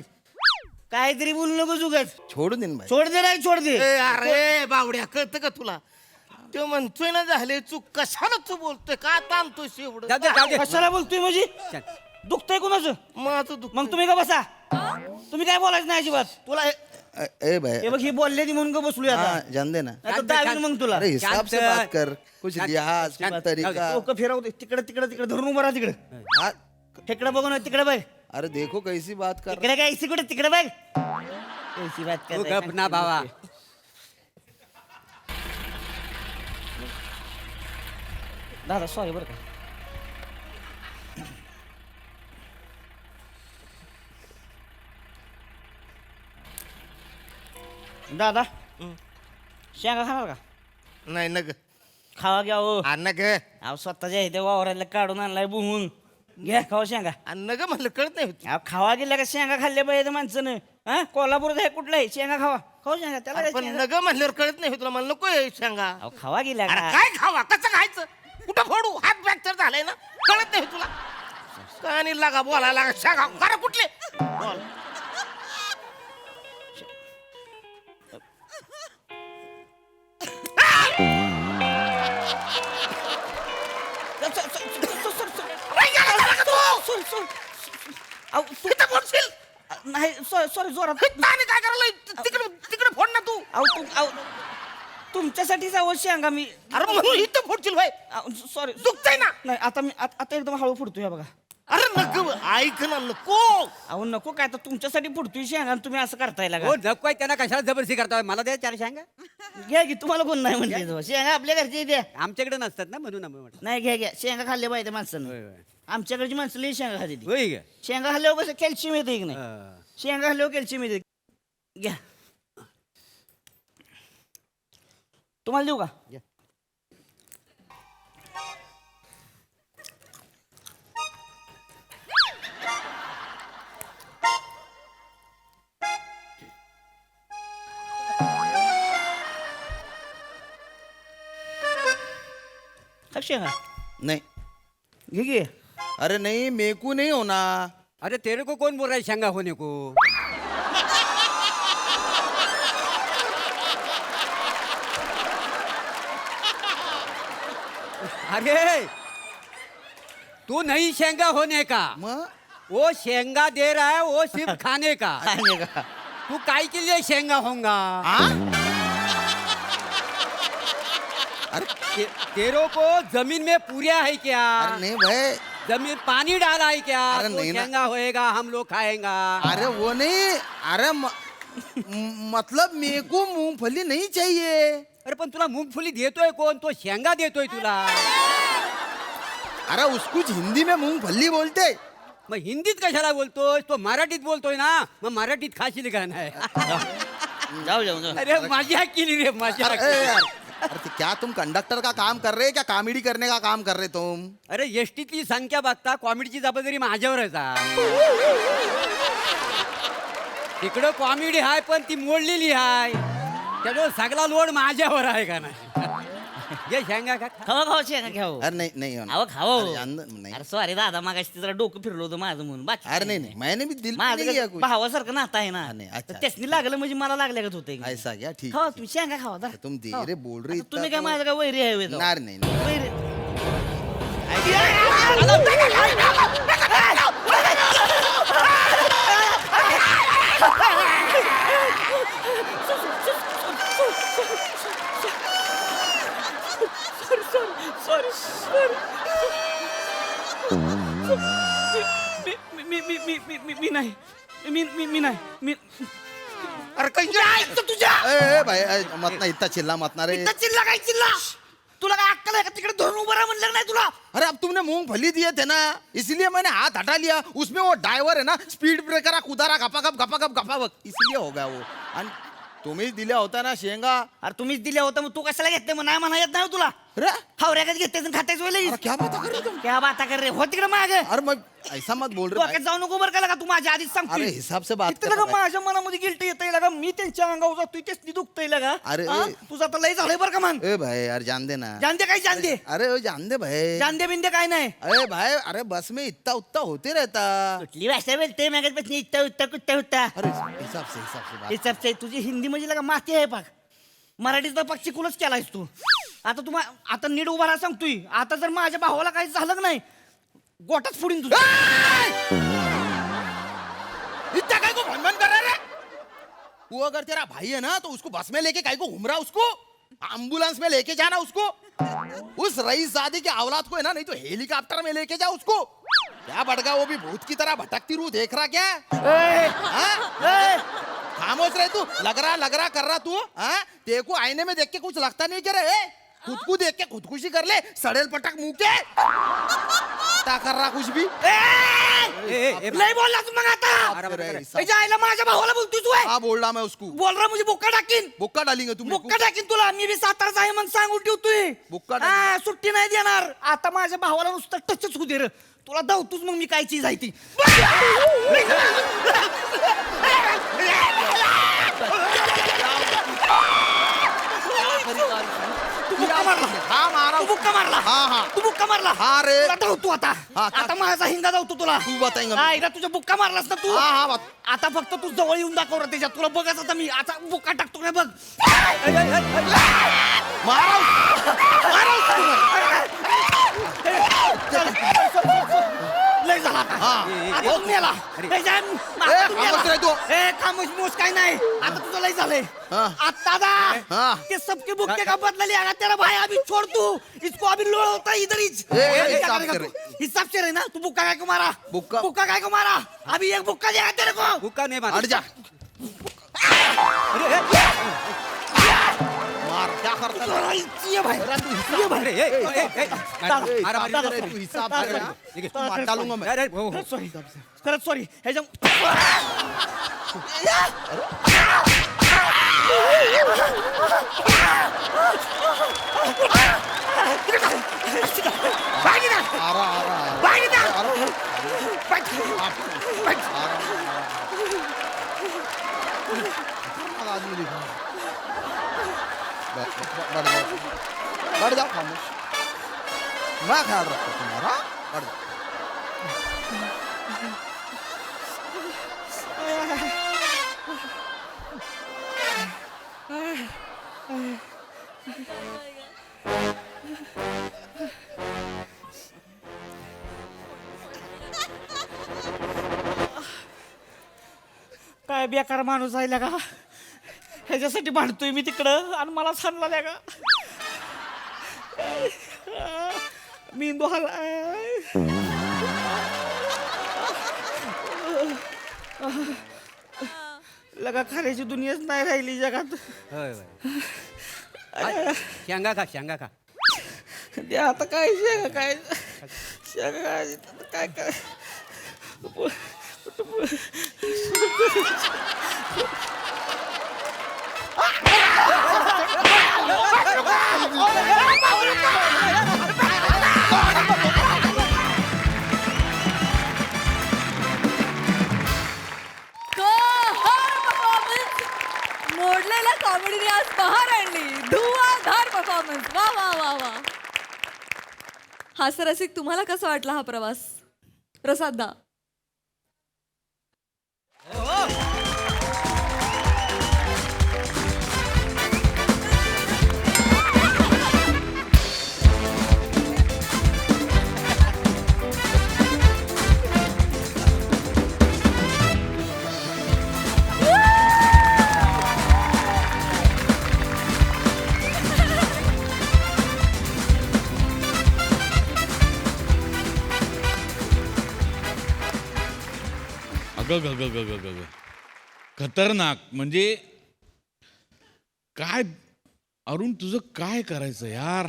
काहीतरी बोलू नको जुगत. छोड़ दे ना भाई. सोड दे नाही सोड दे. अरे बावड्या कळतं का तुला? तो म्हणतोय ना झाले चूक कशाला तू बोलतोय का ताणतोय एवढं? जाऊ दे. कशाला बोलतोय म्हणजे शांत. दुखतंय कुणाचं? माझं दुःख मग तुम्ही का बसा. तुम्ही काय बोलायचं नाही अजिबात. तुला ए भाई हे बघ ही बोलले ती म्हणून का बसलोय आता. हाँ जान दे ना. नाहीतर दाबीन मग तुला. अरे हिसाब से शांत. बात कर. कुछ शांत. लिहाज शांत. तरीका. डोकं फिरव दे. तिकडे तिकडे तिकडे धरून उभा राहा तिकडे. हाँ, तिकडे बघून तिकडे बघ. अरे देखो कैसी बात कर. तिकडे काय इसी कुठे तिकडे बघ. कैसी बात तू कर गप ना बाबा. दादा सॉरी बरं का. दादा शेंगा खाणार का? नाही ना ग खावा घ्या हो. अन्न ग अहो स्वतःच्या इथे वावराला काढून आणलाय बुहून. घ्या खावा शेंगा. अन्न ग म्हणलं कळत नाही होती. अहो खावा गेल्या का शेंगा खाल्ल्या पाहिजे माणसानं. हा कोल्हापूरात आहे कुठलं आहे शेंगा खावा खाऊ शेंगा त्याला काय पण शेंगा? नग म्हणल्यावर कळत नाही होत तुला. मला नको हे सांगा. अहो खावा गेल्या अरे का? काय खावा कसं खायचं कुठं फोडू हात फ्रॅक्चर झालाय ना कळत नाही तुला. कानी लागा बोलायला लागा सांगा खरं कुठले बोल. अहो, तू- इथं बोलशील नाही सॉरी जोरात ताणी काय करायला तिकडे तिकडे फोड ना तू. तुमच्यासाठीच अहो शेंगा मी अरे म्हणून इथं फोडशील भाई. सॉरी दुखतंय ना. नाही आता मी आता एकदम हळू फुडतोय हा बघा. अरे नको ऐक ना नको. अहो नको काय तर तुमच्यासाठी फुडतोय शेंगा आणि तुम्ही असं करताय हो नको त्यांना कशाला जबरदस्ती करताय मला द्या 4 शेंगा. घ्या की तुम्हाला कोण नाही म्हणते शेंगा आपल्या घरची द्या. आमच्याकडे नसतात ना म्हणून आम्ही म्हटलं. नाही घ्या शेंगा खाल्ल्या पाहिजे माणसानं. होय, होय. आमच्याकडची माणसं लई शेंगा खाते ती. होय का? शेंगा खाल्ल्यावर कसं कॅल्शियम येते की नाही. हा. शेंगा खाल्ल्यावर कॅल्शियम येते. घ्या तुम्हाला देऊ का. खा शेंगा नहीं घे घे. अरे नहीं मेकू नहीं होना. अरे तेरे को कौन बोल रहा है शेंगा होने को. अरे तू नहीं शेंगा होने का. वो शेंगा दे रहा है वो सिर्फ खाने का. तू काय के लिए शेंगा होगा. तेरे को जमीन में पूरिया है क्या. अरे नहीं भाई. जमीन पानी डाला है क्या. अरे तो नहीं ना. शेंगा होएगा हम लोग खाएंगा. अरे वो नहीं. अरे मतलब मेको मूंगफली नहीं चाहिए. अरे पण तुला मूंगफली देतोय कोण. तो शेंगा देतोय तुला. अरे उसको हिंदी में मूंगफली बोलते. मग हिंदीत कशाला बोलतोय. तो मराठीत बोलतोय ना. मग मराठीत खाशील का नाही. जाऊ जाऊ जाऊ. अरे मजा केली रे मजा अरे केली. यार. अरे तो क्या तुम कंडक्टर का काम कर रहे हैं क्या कॉमेडी करने का काम कर रहे तुम. अरे एसटीतली संख्या बघता कॉमेडीची जबाबदारी माझ्यावरच आहे. तिकडं कॉमेडी आहे पण ती मोडलेली आहे. त्यामुळे सगळा लोड माझ्यावर आहे का नाही. जे शेंगा खा. खावा खावा शेंगा घ्यावं. अरे नहीं नहीं होना. अहो खावा अरे नहीं. अरे सॉरी दादा मागाशी जरा डोकं फिरलं होतं माझं म्हणून बाकी अरे नहीं नहीं मैंने भी दिल में नहीं लिया माझं कुछ. भावासारखं नातं आहे ना. नाही, अच्छा. तर त्यासनी लागलं म्हणजे मला लागल्यागत होते. ऐसा क्या ठीक. खावा तुम्ही शेंगा खावा जरा. तुम खावा. धीरे बोल रही. आता तुम्ही काय माझं काय वैरी आहे होय तो? नार नहीं नहीं. वैरी मी नाही मी नाही मी अरे काही ऐकतो तुझ्या. ए भाई मत ना इतना चिल्ला मत ना रे. इथं चिल्ला काय चिल्ला. तुला काय अक्कल आहे का तिकडे धरून उभं राहा म्हणलं नाही तुला. अरे अब तुमने मूंगफली दिए थे ना इसलिए मैंने हाथ हटा लिया. उसमें वो ड्राइवर है ना स्पीड ब्रेकर कुदारा गपागप इसलिए हो गया वो. आणि तुम्हीच दिल्या होता ना शेंगा. अरे तुम्हीच दिल्या होता मग तू कशाला घेते मग नाही म्हणा येत नाही हो तुला. अरे हावऱ्यागत घेते खातेच वेळेला अरे क्या बात कर रहे हो तुम. क्या बात कर रे हो तिकडे मागे. अरे मग ऐसा मत बोल रहे भाई. डोक्यात जाऊ नको बरं का लगा तू माझ्या आधीच सांगतो. अरे हिसाब से बात कर लगा भाई. माझ्या मनामध्ये गिल्ट येतंय लगा मी त्यांच्या अंगावर जातोय तेच दुखतंय लगा. अरे, हा? तुझं आता लय झालंय बरं का मग. ए भाई यार जान दे ना. जान दे काय जान दे. अरे वो जान दे भाई. जान दे बिंदे काय नाही. अरे भाई अरे बस में इतना उतना होते रहता. कुठली भाषा बोलते मागत इत्ता उत्ता कुत्ता होता. अरे हिसाब से बात. हिसाबचे तुझी हिंदी म्हणजे लगा माती आहे पाक. मराठीत तर पाक चिकुलच केलायस तू. आता आता नीट उभा राहा सांगतोय. आता जर माझ्या भावाला काही झालं का नाही गोटाच फोडीन तुझं. इतना काय को भनभन कर रहा है. वो अगर तेरा भाई है ना तो उसको बस में लेके काय को घूम रहा उसको. एम्बुलेंस में लेके जाना उसको. उस रईस शादी के औलाद को है ना नहीं तो हेलीकॉप्टर में लेके जा उसको. क्या भटका वो भी भूत की तरह भटकती रू देख रहा क्या. हाँ? खामोश रहे तू. लग रहा कर रहा तू. हाँ तेरे को आईने में देख के कुछ लगता नहीं क्या रे. खुद को देख के खुदकुशी कर ले. सड़ेल पटक मुंह के क्या कर रहा कुछ भी. नाही बोलला तू मग आता. त्याच्या आईला माझ्या भावाला बोलतोय तू. हाँ बोल रहा मैं उसको. बोल रहा मुझे बुक्का टाकीन. बुक्का डालेंगे तुम. बुक्का टाकीन तुला. मी बी साताराच आहे म्हणून सांगून ठेवतोय. बुक्का हा, सुट्टी नाही देणार. आता माझ्या भावाला नुसतं टचच होऊ दे रे. तुला धावतोच मग मी काय चीज आहे ती. तू बुक्का मारला. हाँ मारा. तू बुक्का मारला. हाँ हाँ. तू बुक्का मारला. हाँ रे. तुला धावतो आता. हा, का- आता माझा हिंगा धावतो तुला. तू बताएंगा. हा, एकदा तुझ्या बुक्का मारलास ना तू. हाँ हाँ बात. आता फक्त तू जवळ येऊन दाखव रे त्याच्यात. तुला बघाच आता मी. आता बुक्का टाकतो काय बघ. मारा उसको. लय झाला आता. आता तुम्ही याला. ए, जाण. आता तुम्ही खामोश रे तू. याला. ए, खामोश मोस काय नाही आता तुझं लय झालंय आता दा ते सबके बुक्के का बदला लिया तेरा भाई अभी छोड़ तू इसको अभी लोड़ होता है इधर ही हिसाब से रे. हिसाब से रहे ना तू बुक्का काय को मारा बुक्का? बुक्का काय को मारा अभी एक बुक्का देगा तेरे को हुक्का नहीं हट मार जा मार क्या करता है? ये भाई ये भाई तू हिसाब कर ना. तू मार डालूंगा मैं. सॉरी खरंच सॉरी ह्याच्या बढ़ जाओ खामोश. मैं ख्याल रखता तुम्हारा. बढ़ जाओ. काय बेकार माणूस आहे का ह्याच्यासाठी भांडतोय मी तिकडं आणि मला सांगला का मेंदू लगा खाण्याची दुनियाच नाही राहिली जगात शेंगा खा शेंगा खा. ते आता काय शेंगा काय शेंगा काय काय मोडलेल्या कॉमेडीने आज बहार आणली. धुवाधार परफॉर्मन्स. वा वा वा वा. हास्यरसिक तुम्हाला कसा वाटला हा प्रवास प्रसादा? ग खतरनाक. म्हणजे काय अरुण तुझं काय करायचं यार.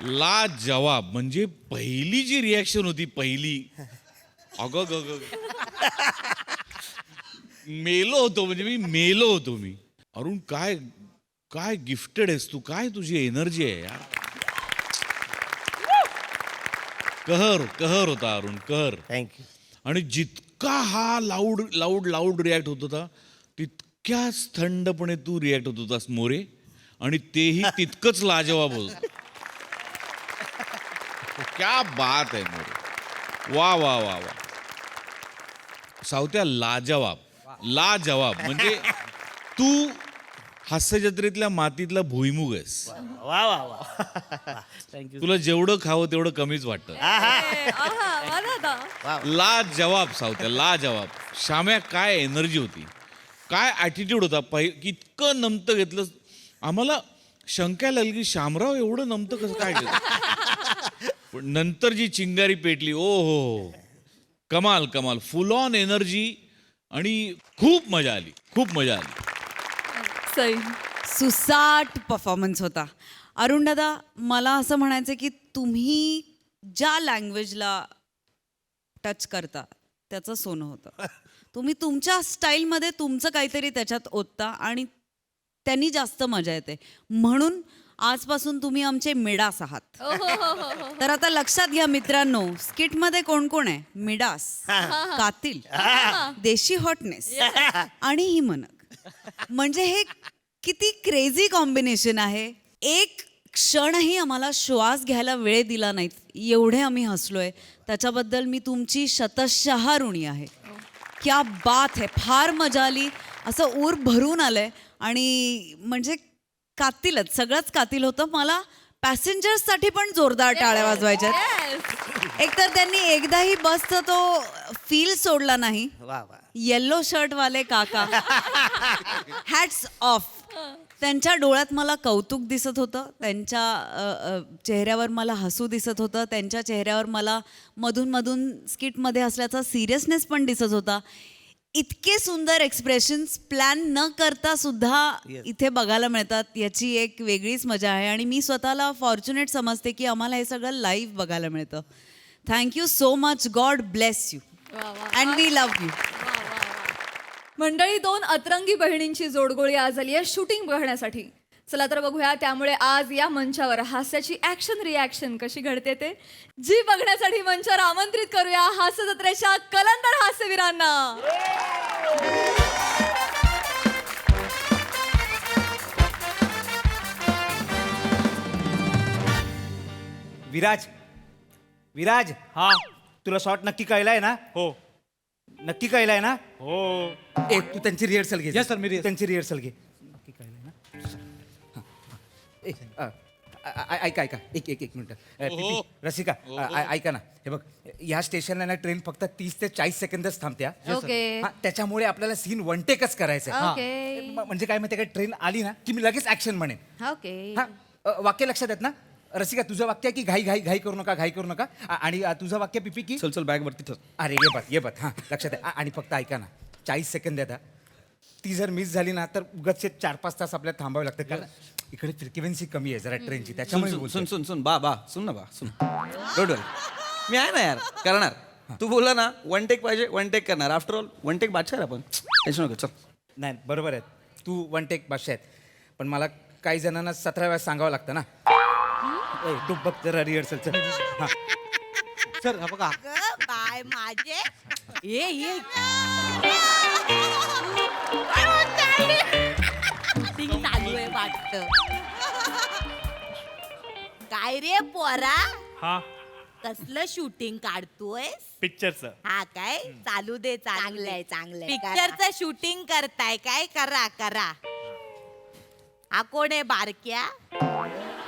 ला जवाब. म्हणजे पहिली जी रिॲक्शन होती पहिली मेलो होतो. म्हणजे मी मेलो होतो मी. अरुण काय काय गिफ्टेड आहेस तू. काय तुझी एनर्जी आहे यार. कहर कहर होता अरुण कहर. थँक्यू. आणि जितका हा लाऊड लाऊड लाऊड रिॲक्ट होत होता तितक्याच थंडपणे तू रिॲक्ट होत होतास मोरे. आणि तेही तितकंच लाजवाब होत. क्या बात आहे मोरे. वा वा वा वा. सावत्या लाजवाब लाजवाब. म्हणजे तू हास्य जत्रेतल्या मातीतला भुईमुग आहेस. वा वा वा. तुला जेवढं खावं तेवढं कमीच वाटतं. लाजवाब सावत्या लाजवाब. श्याम्या काय एनर्जी होती काय ॲटिट्यूड होता. इतकं नमतं घेतलं. आम्हाला शंका लागली की श्यामराव एवढं नमतं कसं काय केलं. पण नंतर जी चिंगारी पेटली ओ हो कमाल कमाल. फुल ऑन एनर्जी आणि खूप मजा आली खूप मजा आली. सई सुसाट परफॉर्मन्स होता. अरुण दादा मला असं म्हणायचं की तुम्ही ज्या लँग्वेजला टच करता त्याचं सोनं होतं. तुम्ही तुमच्या स्टाईलमध्ये तुमचं काहीतरी त्याच्यात ओतता आणि त्यांनी जास्त मजा येते. म्हणून आजपासून तुम्ही आमचे मिडास आहात. तर आता लक्षात घ्या मित्रांनो स्किटमध्ये कोण कोण आहे. मिडास कातिल देशी हॉटनेस आणि ही मनक. म्हणजे हे किती क्रेझी कॉम्बिनेशन आहे. एक क्षणही आम्हाला श्वास घ्यायला वेळ दिला नाहीत एवढे आम्ही हसलोय. त्याच्याबद्दल मी तुमची शतशः ऋणी आहे. क्या बात है. फार मजा आली. असं ऊर भरून आलंय आणि म्हणजे कातिलच सगळंच कातिल होतं. मला पॅसेंजर्ससाठी पण जोरदार टाळ्या वाजवायच्यात. एकतर त्यांनी एकदाही बसचा तो फील सोडला नाही. वा वा. येल्लो शर्ट वाले काका, हॅट्स ऑफ. त्यांच्या डोळ्यात मला कौतुक दिसत होतं, त्यांच्या चेहऱ्यावर मला हसू दिसत होतं, त्यांच्या चेहऱ्यावर मला मधून मधून स्किटमध्ये असल्याचा सिरियसनेस पण दिसत होता. इतके सुंदर एक्सप्रेशन्स प्लॅन न करता सुद्धा इथे बघायला मिळतात, याची एक वेगळीच मजा आहे. आणि मी स्वतःला फॉर्च्युनेट समजते की आम्हाला हे सगळं लाईव्ह बघायला मिळतं. Thank you so much. God bless you and we love you. मंडळी, 2 अतरंगी बहिणींची जोडगोळी आज आली आहे शूटिंग बघण्यासाठी. चला तर बघूया त्यामुळे आज या मंचावर हास्याची ऍक्शन रिॲक्शन कशी घडते ते. जी बघण्यासाठी मंचावर आमंत्रित करूया हास्य जत्रेच्या कलंदर हास्यवीरांना. विराज, विराज, हा तुला शॉट नक्की कळलाय ना? हो नक्की कळलाय ना? हो. तू त्यांची रिहर्सल घे. सर मी त्यांची रिहर्सल घे. नक्की कळलंय ना? ऐका ऐका एक मिनिट. रसिका ऐका ना, हे बघ या स्टेशनला ना ट्रेन फक्त 30 ते 40 सेकंदच थांबत्या. ओके. त्याच्यामुळे आपल्याला सीन 1 टेकच करायचं. ओके. म्हणजे काय माहिती, काय ट्रेन आली ना की मी लगेच ऍक्शन म्हणेन. ओके. हा वाक्य लक्षात येत ना? रसिका तुझं वाक्य आहे की घाई घाई घाई करू नका, घाई करू नका. आणि तुझं वाक्य पिपी की चल चल बॅग वरती ठेव. अरे ये बघ हां लक्षात आहे. आणि फक्त ऐका ना, 40 सेकंद द्या. ती जर मिस झाली ना तर उगाच 4-5 तास आपल्याला थांबावं लागतं, कारण इकडे फ्रिक्वेन्सी कमी आहे जरा ट्रेनची, त्याच्यामुळे सुन सुन सुन सुन बा सुन ना बा सुन. डोंट वरी, मी आहे ना यार, करणार. तू बोलला ना 1 टेक पाहिजे, 1 टेक करणार. आफ्टर ऑल 1 टेक बादशाह आपण, टेन्शन नको. चल. नाही बरोबर आहे, तू 1 टेक भाषा आहेत, पण मला काही जणांना 17 वेळा सांगावं लागतं ना. तू बघ जरा रिहर्सलचं. हां सर हा बघा. बाय माझे ये शूटिंग चालू आहे वाटतं. काय रे पोरा, हा कसलं शूटिंग काढतोय? पिक्चरचं. हा काय, चालू दे. चांगलंय चांगलंय. पिक्चरचं शूटिंग करताय काय? करा करा. हा कोण आहे बारक्या?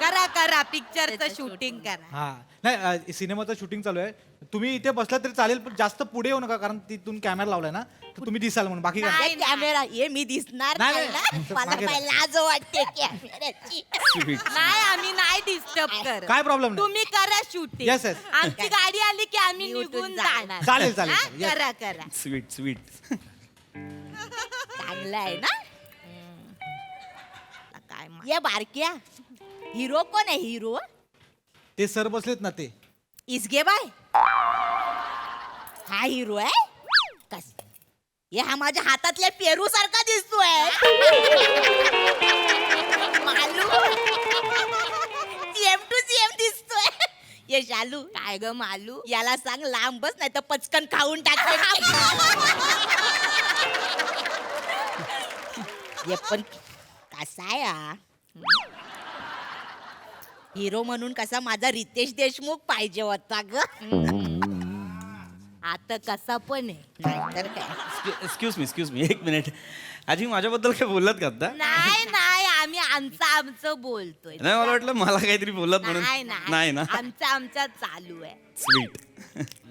करा करा पिक्चरचं शूटिंग करा. हा नाही, सिनेमाचं शूटिंग चालू आहे. तुम्ही इथे बसला तरी चालेल, पण जास्त पुढे येऊ नका, कारण तिथून कॅमेरा लावलाय ना, तर तुम्ही दिसाल म्हणून. बाकी काय नाही कॅमेरा ये, मी दिसणार नाही, नाही नाही. ना. मला मागे काही लाज वाटते कॅमेऱ्याची. नाही आम्ही नाही डिस्टर्ब कर. काय प्रॉब्लेम नाही. तुम्ही करा शूटिंग. Yes, yes. आमची गाडी आली की आम्ही निघून जाणार. चालेल, चालेल, हा? चालेल. Yes. करा करा. Sweet sweet. चांगलं आहे ना. काय ये बारक्या, हिरो कोण आहे? हिरो ते सर बसलेत ना ते. इसगे बाय, हा हिरो आहे कस? हे हा माझ्या हातातल्या पेरू सारखा दिसतोय. मालू सेम टू सेम दिसतोय. ये शालू काय ग मालू, याला सांग लांब बस, नाही तर पचकन खाऊन टाकते. ये पण कसा आहे हा? हिरो म्हणून कसा माझा रितेश देशमुख पाहिजे होता ग. आता कसा पण आहे, नाहीतर काय. Excuse me 1 minute. आजी माझ्याबद्दल काय बोललात का आता? नाही नाही, आम्ही आमचं बोलतोय. नाही, मला वाटलं मला काहीतरी बोललात म्हणून. नाही नाही ना. आमचा चालू आहे. स्वीट.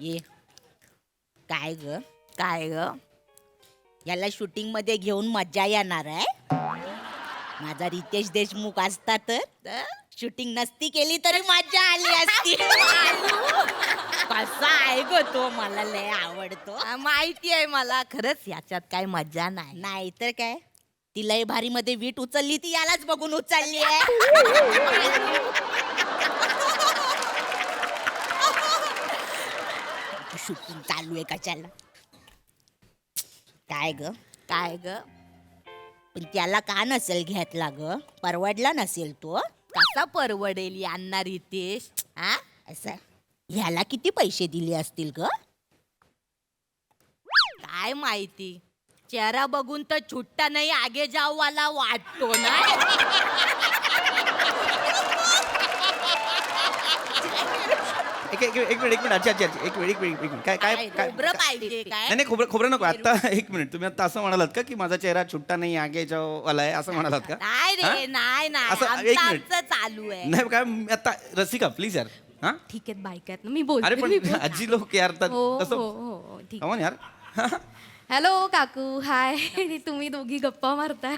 ये काय ग याला शूटिंग मध्ये घेऊन मजा येणार आहे. माझा रितेश देशमुख असता तर शूटिंग नसती केली तरी मजा आली असती. कसा आहे ग तो, मला लय आवडतो. माहिती आहे मला. खरंच याच्यात काय मजा नाही. नाही तर काय, ती लय भारी मध्ये वीट उचलली ती यालाच बघून उचलली आहे. शूटिंग चालू आहे कशाला? काय ग पण त्याला का नसेल घेतला ग? परवडला नसेल तो. कसा परवडेल यांना रितेश? हा असं ह्याला किती पैसे दिले असतील ग? काय माहिती, चेहरा बघून तर छुट्टा नाही आगे जाऊ वाला वाटतो ना. एक मिनिट अच्छा एक मिनिट काय काय खोबरं पाहिजे काय नाही खोबरं नको आता एक मिनिट तुम्ही आता असं म्हणालात का की माझा चेहरा छुट्टा नाही आगे वाला आहे असं म्हणालात का नाही रे हा? नाही असं, एक आमचं मिनिट. आमचं चालू आहे नाही काय आता रसिका प्लीज यार हा ठीक आहेत बायका आहेत ना मी बोलते अरे मी पण बोलते. आजी लोक यार हो हो तसं हो ठीक कमॉन यार हॅलो काकू हाय तुम्ही दोघी गप्पा मारताय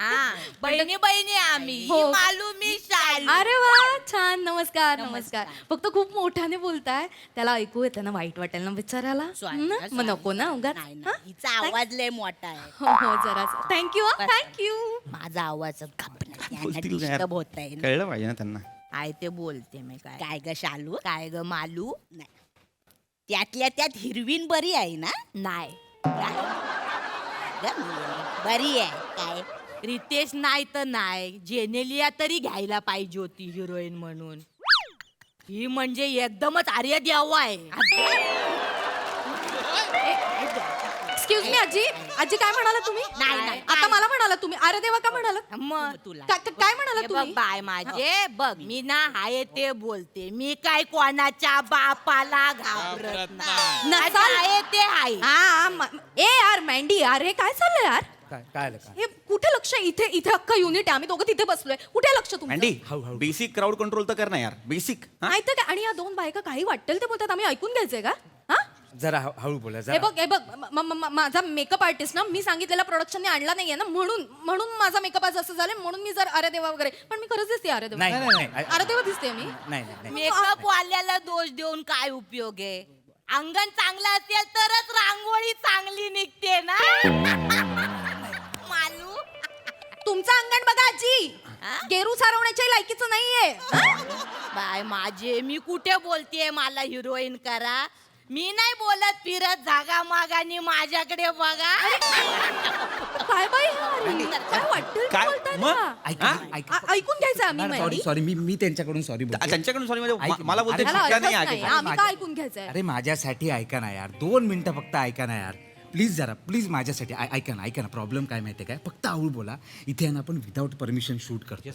बहिणी बहिणी आम्ही हो. ही मालू मी शालू अरे वा छान नमस्कार नमस्कार फक्त खूप मोठ्याने बोलताय त्याला ऐकू येतं ना वाईट वाटेल ना बिचारायला स्वामी, मग नको ना उगाच नाही हा? नाही, हिचा आवाज लय मोठा आहे हो हो जरा थँक्यू थँक्यू माझा आवाज बोलतील ना यार. डिस्टर्ब होत आहे कळलं पाहिजे ना त्यांना काय ते बोलते मी काय ग शालू काय ग मालू नाही त्यातल्या त्यात हिरवीन बरी आहे ना नाही बरी आहे काय रितेश नाही तर नाही जेनेलिया तरी घ्यायला पाहिजे होती हिरोईन म्हणून ही म्हणजे एकदमच आर्य देवा आहे एक्सक्यूज मी आजी आजी काय म्हणाला तुम्ही नाही, नाही. आता मला म्हणाला तुम्ही अरे देवा का म्हणाला मग तुला काय म्हणाला हे बघ तुम्ही बाय माझे बघ मी ना हाय ते बोलते मी काय कोणाच्या बापाला घाबरत नाही नसाल- आहे ते आहे ए यार मँडी यार हे काय चाललंय यार काय हे कुठे लक्ष आहे? इथे इथे अख्खा युनिट आहे आम्ही दोघं तिथे बसलोय कुठे लक्ष तुमचं अँडी बेसिक क्राऊड कंट्रोल तर कर ना यार बेसिक नाही तर काय आणि या दोन बायका काही वाटेल ते बोलतात आम्ही ऐकून घ्यायचंय का हा जरा हळू बोला हे बघ माझा मेकअप आर्टिस्ट ना मी सांगितलेला प्रोडक्शनने आणला नाहीये ना म्हणून माझा मेकअप आज असं झालं म्हणून मी जर अरे देवा वगैरे पण मी खरंच दिसते अरे देवा नाही. अरे देवा दिसते मी नाही मेकअप वाल्याला दोष देऊन काय उपयोग आहे अंगण चांगलं असेल तरच रांगोळी चांगली निघते ना मालू तुमचं अंगण बघा आजी हा? गेरू सारवण्याच्या लायकीचं नाहीये बाय माझे मी कुठे बोलतेय मला हिरोईन करा मी नाही बोलत फिरत जागा मागानी माझ्याकडे बघा काय बाई अरे, काय वाटेल ते काय? बोलताय मग? ना. ऐकून घ्यायचं आम्ही माहिती सॉरी मी त्यांच्याकडून सॉरी त्यांच्याकडून सॉरी म्हणजे ऐक- मला बोलते त्याला छुट्ट्या अर्थच नाही नाही आगे आम्ही का ऐकून घ्यायचंय अरे माझ्यासाठी ऐका ना यार 2 मिनिटं फक्त ऐका ना यार प्लीज जरा प्लीज माझ्यासाठी ऐका ना प्रॉब्लेम काय माहिती आहे काय फक्त आवड बोला इथे आहे ना आपण विदाऊट परमिशन शूट करतो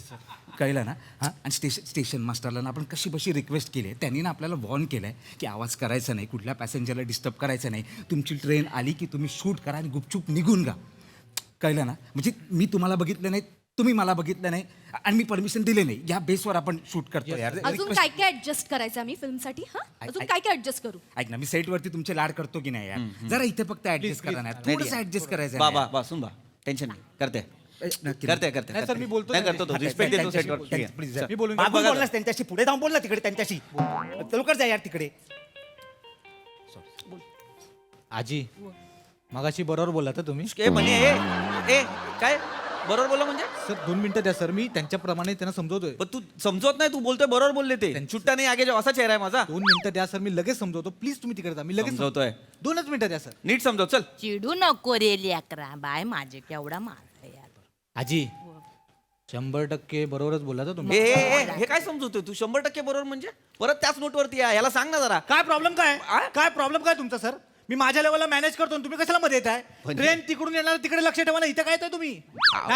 कळलं ना हां आणि स्टेशन मास्टरला ना आपण कशी बशी रिक्वेस्ट केली आहे त्यांनी ना आपल्याला वॉर्न केलं आहे की आवाज करायचा नाही कुठल्या पॅसेंजरला डिस्टर्ब करायचं नाही तुमची ट्रेन आली की तुम्ही शूट करा आणि गुपचूप निघून जा कळलं ना म्हणजे मी तुम्हाला बघितलं नाही तुम्ही मला बघितलं नाही आणि मी परमिशन दिले नाही या बेसवर आपण शूट करतो यार अजून Request- काय काय ऍडजस्ट करायचं आम्ही फिल्मसाठी हा अजून काय काय ऍडजस्ट करू ऐक ना मी सेटवरती तुमचे लाड करतो की नाही यार जरा इथे फक्त ऍडजस्ट करा ना थोडंसं ऍडजस्ट करायचं आहे ना बा सुन बा टेन्शन नाही करते यार. नक्की करते नाही, सर, मी बोलतो नाही, ना. करतो रिस्पेक्ट देतो सेटवर प्लीज मी बोलून बाबू बोललास त्यांच्याशी पुढे जाऊन बोल ना तिकडे त्यांच्याशी लवकर जा यार तिकडे आजी मगाशी बरोबर बोलला तर तुम्ही ए म्हणे ए काय बरोबर बोला म्हणजे सर 2 मिनिटं द्या सर मी त्यांच्याप्रमाणे त्यांना समजवतोय पण तू समजवत नाही तू बोलतोय बरोबर बोलले ते छुट्टा नाही आगे असा चेहरा आहे माझा 2 मिनिटं द्या सर मी लगेच समजवतो प्लीज तुम्ही तिकडे जा मी लगेच समजवतोय 2च मिनिटं द्या सर नीट समजव चल चिडू नको रे लेकरा बाय माझे केवढा मारला यार आजी 100% बरोबरच बोलला तर तुम्ही हे काय समजवतोय तू 100% बरोबर म्हणजे परत त्याच नोटवरती या याला सांग ना जरा काय प्रॉब्लेम काय प्रॉब्लेम काय तुमचा सर मी माझ्या लेवलला मॅनेज करतो आणि तुम्ही कशाला मध्ये येत आहे ट्रेन तिकडून येणार तिकडे लक्ष ठेवा ना इथे काय येतोय तुम्ही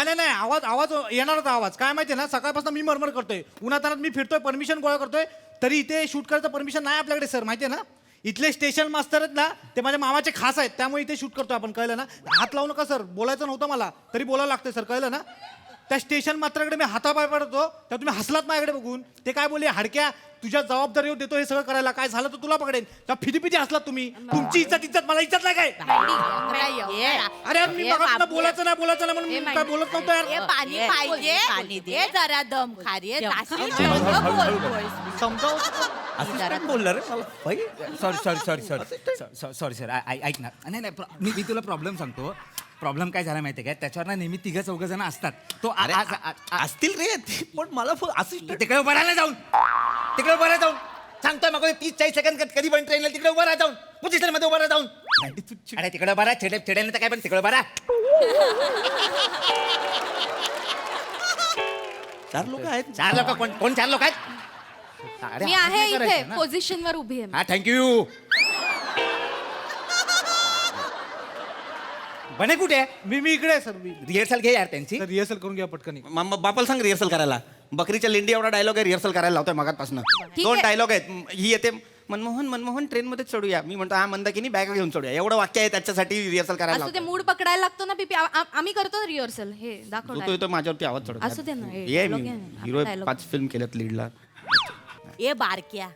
नाही आवाज येणारच आवाज काय माहितीये ना सकाळपासून मी मरमर करतोय उन्हातानात मी फिरतोय परमिशन गोळा करतोय तरी इथे शूट करायचं परमिशन नाही आपल्याकडे सर माहितीये ना इथले स्टेशन मास्तर आहेत ना ते माझ्या मामाचे खास आहेत त्यामुळे इथे शूट करतोय आपण कळलं ना हात लावू नका सर बोलायचं नव्हतं मला तरी बोलायला लागतंय सर कळलं ना त्या स्टेशन मात्राकडे मी हातापाय पडतो त्या तुम्ही हसलात माझ्याकडे बघून ते काय बोलले हाडक्या तुझ्या जबाबदारीवर देतो हे सगळं करायला काय झालं तर तुला पकडेन त्या फिदी हसलात तुम्ही तुमची इज्जत मला इज्जत नाही काय अरे यार, मी बघा बोलायचं नाही म्हणून काय बोलत नव्हतं हे यार पाणी पाहिजे पाणी दे. हे जरा दम खा रे ताशी ठेवलं बोलतोय. असिस्टंट बोलला रे मला भाई सॉरी सर ऐक ना नाही मी तुला प्रॉब्लेम सांगतो प्रॉब्लेम काय झाला माहितीये काय त्याच्यावर ना नेहमी 3-4 जण असतात तो अरे असतील रे ते, पण मला असिस्टंट तिकडे उभा राहा जाऊन सांगतोय मग 30-40 सेकंद कधी पण ट्रेनला तिकडे उभा राहा जाऊन पोझिशन मध्ये उभा राहा जाऊन अरे तिकडे उभा राहा छेड्याने तर काय पण तिकडे उभा राहा 4 लोक आहेत 4 लोक कोण 4 लोक आहेत अरे मी आपण आहे काय इथे करायचं ना? पोझिशनवर उभी आहे हा थँक्यू बने कुठे मी इकडे आहे सर मी रिहर्सल घे यार त्यांची रिहर्सल करून घ्या पटकन बापाला सांग रिहर्सल करायला बकरीच्या लेंडी एवढा डायलॉग आहे रिहर्सल करायला लावतोय मगातपासून ठीक 2 आहे. डायलॉग आहेत ही येते मनमोहन मनमोहन ट्रेन मध्ये चढूया. मी म्हणतो हा मंदाकिनी बॅग घेऊन चढूया. एवढं वाक्य आहे त्याच्यासाठी रिहर्सल करायला असू ते लावतो. मूड पकडायला लागतो ना पीपी. आम्ही करतो रिहर्सल. हे दाखव तो dialogue. येतो माझ्यावरती आवाज चढवतो. असू दे ना, हे ये dialogue मी आहे ना, हिरो dialogue. 5 फिल्म केल्यात लीडला. ए बारक्या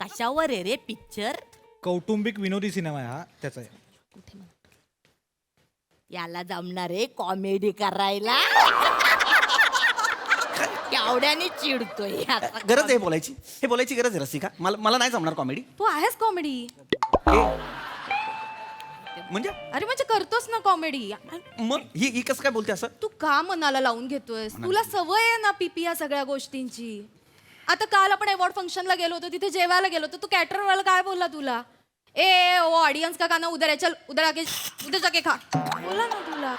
कशावर आहे रे पिक्चर? कौटुंबिक विनोदी सिनेमा आहे हा त्याचा आहे. याला जमणार आहे कॉमेडी करायला. केवढ्याने चिडतोय याचा. गरज आहे बोलायची. हे बोलायची गरज आहे रसिका. मला नाही जमणार कॉमेडी. तू आहेस कॉमेडी. म्हणजे अरे म्हणजे करतोस ना कॉमेडी. मग ही कसं काय बोलते असं? तू का मनाला लावून घेतोयस? तुला सवय आहे ना पीपी या सगळ्या गोष्टींची. आता काल आपण अवॉर्ड फंक्शनला गेलो होतो, तिथे जेवायला गेलो होतो. तू कॅटर वाला काय बोलला तुला? ए ओ ऑडियन्स का खाना उधर है, चल उधर आके उधर जाके खा बोला ना तुला.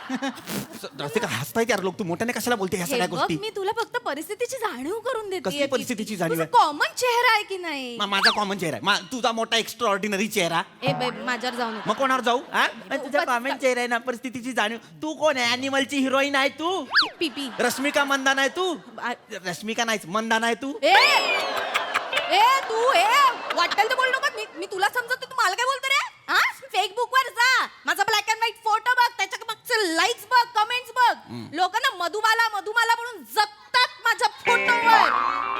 रसिका हसतायत यार लोक. तू मोठ्याने कशाला बोलते ह्या हे सगळ्या बघ, गोष्टी? मी तुला फक्त परिस्थितीची जाणीव करून देते. कसली परिस्थितीची जाणीव आहे? कॉमन चेहरा आहे की नाही? माझा कॉमन चेहरा आहे. तुझा मोठा एक्स्ट्रा ऑर्डिनरी चेहरा. ए बाई माझ्यावर जाऊ नको. मग कोणावर जाऊ? तुझा कॉमन चेहरा आहे ना, परिस्थितीची जाणीव. तू कोण आहे? अॅनिमलची हिरोईन आहे तू? पीपी. रश्मिका मंदाना आहे तू? रश्मिका नाहीच, मंदाना आहे तू. तू वाटेल तर बोलू नको. मी तुला समजतो, तू मला काय बोलतो रे? हा फेसबुक वर जा, माझा ब्लॅक अँड व्हाईट फोटो बघ, त्याच्या मागचे लाईक्स बघ, कमेंट्स बघ. लोक ना मधुबाला मधुबाला म्हणून जगतात माझ्या फोटोवर.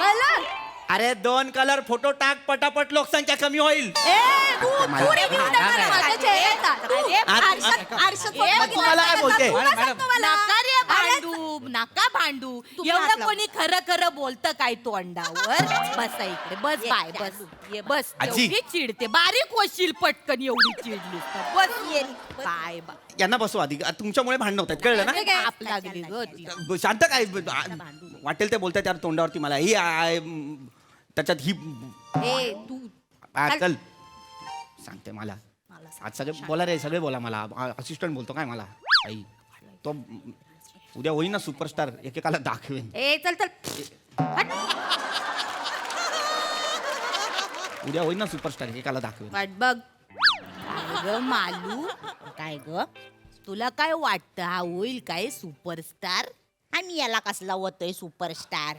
कळलं? अरे 2 कलर फोटो टाक, पटापट लोकसंख्या कमी होईल. तू review देणार आहे माझ्या चेहऱ्याचा. तू आरशात बघ, बघितलं मला काय का? बोलते? तुला सांगतो मला. नका रे भांडू, नका भांडू. तुम्ही एवढं हात लावा. कोणी खरं खरं बोलतं काय तोंडावर? बस इकडे, बस बाय, बस ये, बस. आजी. एवढी चिडते, बारीक होशील पटकन एवढी चिडली तर. बस ये बाय बाय. यांना बसू आधी. तुमच्यामुळे भांडण होत आहेत, कळलं हे काय? आप लागली ग ती. शांत काय वाटेल ते बोलतात यार तोंडावरती. मला ही त्याच्यात ही तू चल सांगते मला. आज सगळे बोला रे, सगळे बोला. मला असिस्टंट बोलतो काय मला? आई तो उद्या होईन ना सुपरस्टार, एकेकाला दाखवेन. चल चल हट. उद्या होईन ना सुपरस्टार, एकेकाला दाखवेन. वाट बघ. काय ग मालू, काय ग तुला काय वाटतं हा होईल काय सुपरस्टार? आम्ही याला कसला होतोय सुपरस्टार?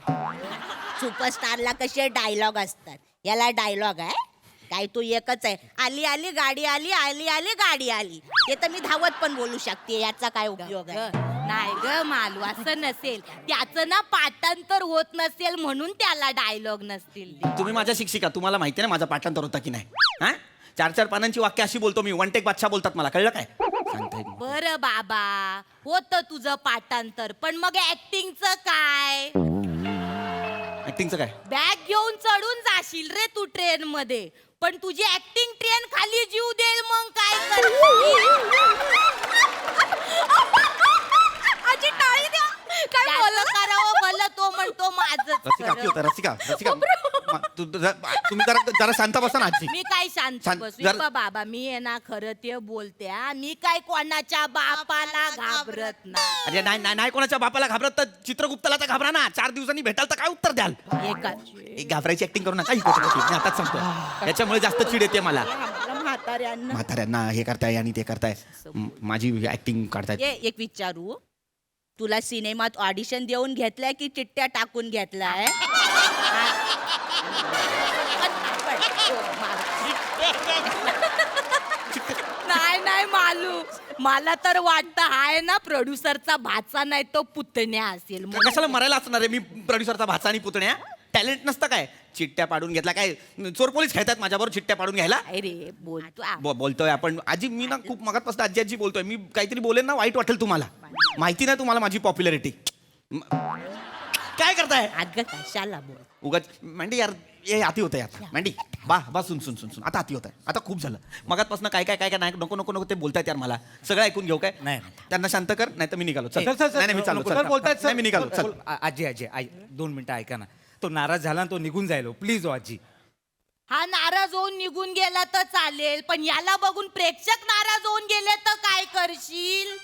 सुपरस्टारला कसे डायलॉग असतात, याला डायलॉग आहे काय? तो एकच आहे, आली आली गाडी आली, आली आली गाडी आली. हे तर मी धावत पण बोलू शकते, याचा काय उपयोग आहे? नाही ग मालू, असं नसेल. त्याचं ना पाठांतर होत नसेल म्हणून त्याला डायलॉग नसतील. तुम्ही माझ्या शिक्षिका, तुम्हाला माहिती आहे ना माझा पाठांतर होता की नाही? हा 4-4 पानांची वाक्य अशी बोलतो मी. 1 टेक बादशाह बोलतात मला, कळलं काय? सांगताय बरं बाबा, होतं तुझं पाठांतर, पण मग ऍक्टिंगचं काय? ऍक्टिंगचं काय? बॅग घेऊन चढून जाशील रे तू ट्रेन मध्ये, पण तुझी ऍक्टिंग ट्रेन खाली जीव देईल, मग काय करशील? आजी टाळी द्या. काय त्याचं बोलला? करावं भलं, तो म्हणतो माझं. रसिका काय होतं? रसिका तुम्ही जरा शांत बसा ना आजी. मी काय शांत शांत- बसू जरा- बाबा? मी आहे ना खरं ते बोलते हा. मी काय कोणाच्या बापाला घाबरत नाही. अरे नाही कोणाच्या बापाला घाबरत तर चित्रगुप्ताला तर घाबरा ना. 4 दिवसांनी भेटाल तर काय उत्तर द्याल? एकाच घाबरायची ऍक्टिंग करू नका. ही गोष्ट होती. मी आताच सांगतो, याच्यामुळे जास्त चिड येते मला. म्हाताऱ्यांना म्हाताऱ्यांना हे करताय आणि ते करताय, माझी ऍक्टिंग काढताय. एक विचारू, तुला सिनेमात ऑडिशन देऊन घेतलाय की चिठ्ठ्या टाकून घेतलाय? नाही मालू, मला तर वाटतं हाय ना प्रोड्युसरचा भाचा नाही तो पुतण्या असेल. कशाला मरायला असणार आहे मी प्रोड्युसरचा भाचा आणि पुतण्या? टॅलेंट नसतं काय? चिठ्ठ्या पाडून घेतला काय? चोर पोलीस खेळतात माझ्याबरोबर चिठ्ठ्या पाडून घ्यायला? अरे बोलतो बोलतोय आपण. आजी मी ना खूप मगातपासून आजी बोलतोय. मी काहीतरी बोलेन ना वाईट वाटेल तुम्हाला. माहिती नाही तुम्हाला माझी पॉप्युलॅरिटी. काय करताय? अगं कशाला बोल? उगाच मांडी यार, हे हाती होतंय आता. मांडी बा सुन आता हाती होत आहे. आता खूप झालं. मगातपासून काय नाही, नको ते बोलतायत यार. मला सगळं ऐकून घेऊ काय? नाही. त्यांना शांत कर, नाही तर मी निघालो. चल. सर, नाही मी चाललो. सर, बोलतायत, सर. नाही, मी निघालो. चल. आजी 2 मिनिटं ऐका ना. तो नाराज झाला ना, तो निघून जायलो. प्लीज आजी. हा नाराज होऊन निघून गेला तर चालेल, पण याला बघून प्रेक्षक नाराज होऊन गेले तर काय करशील?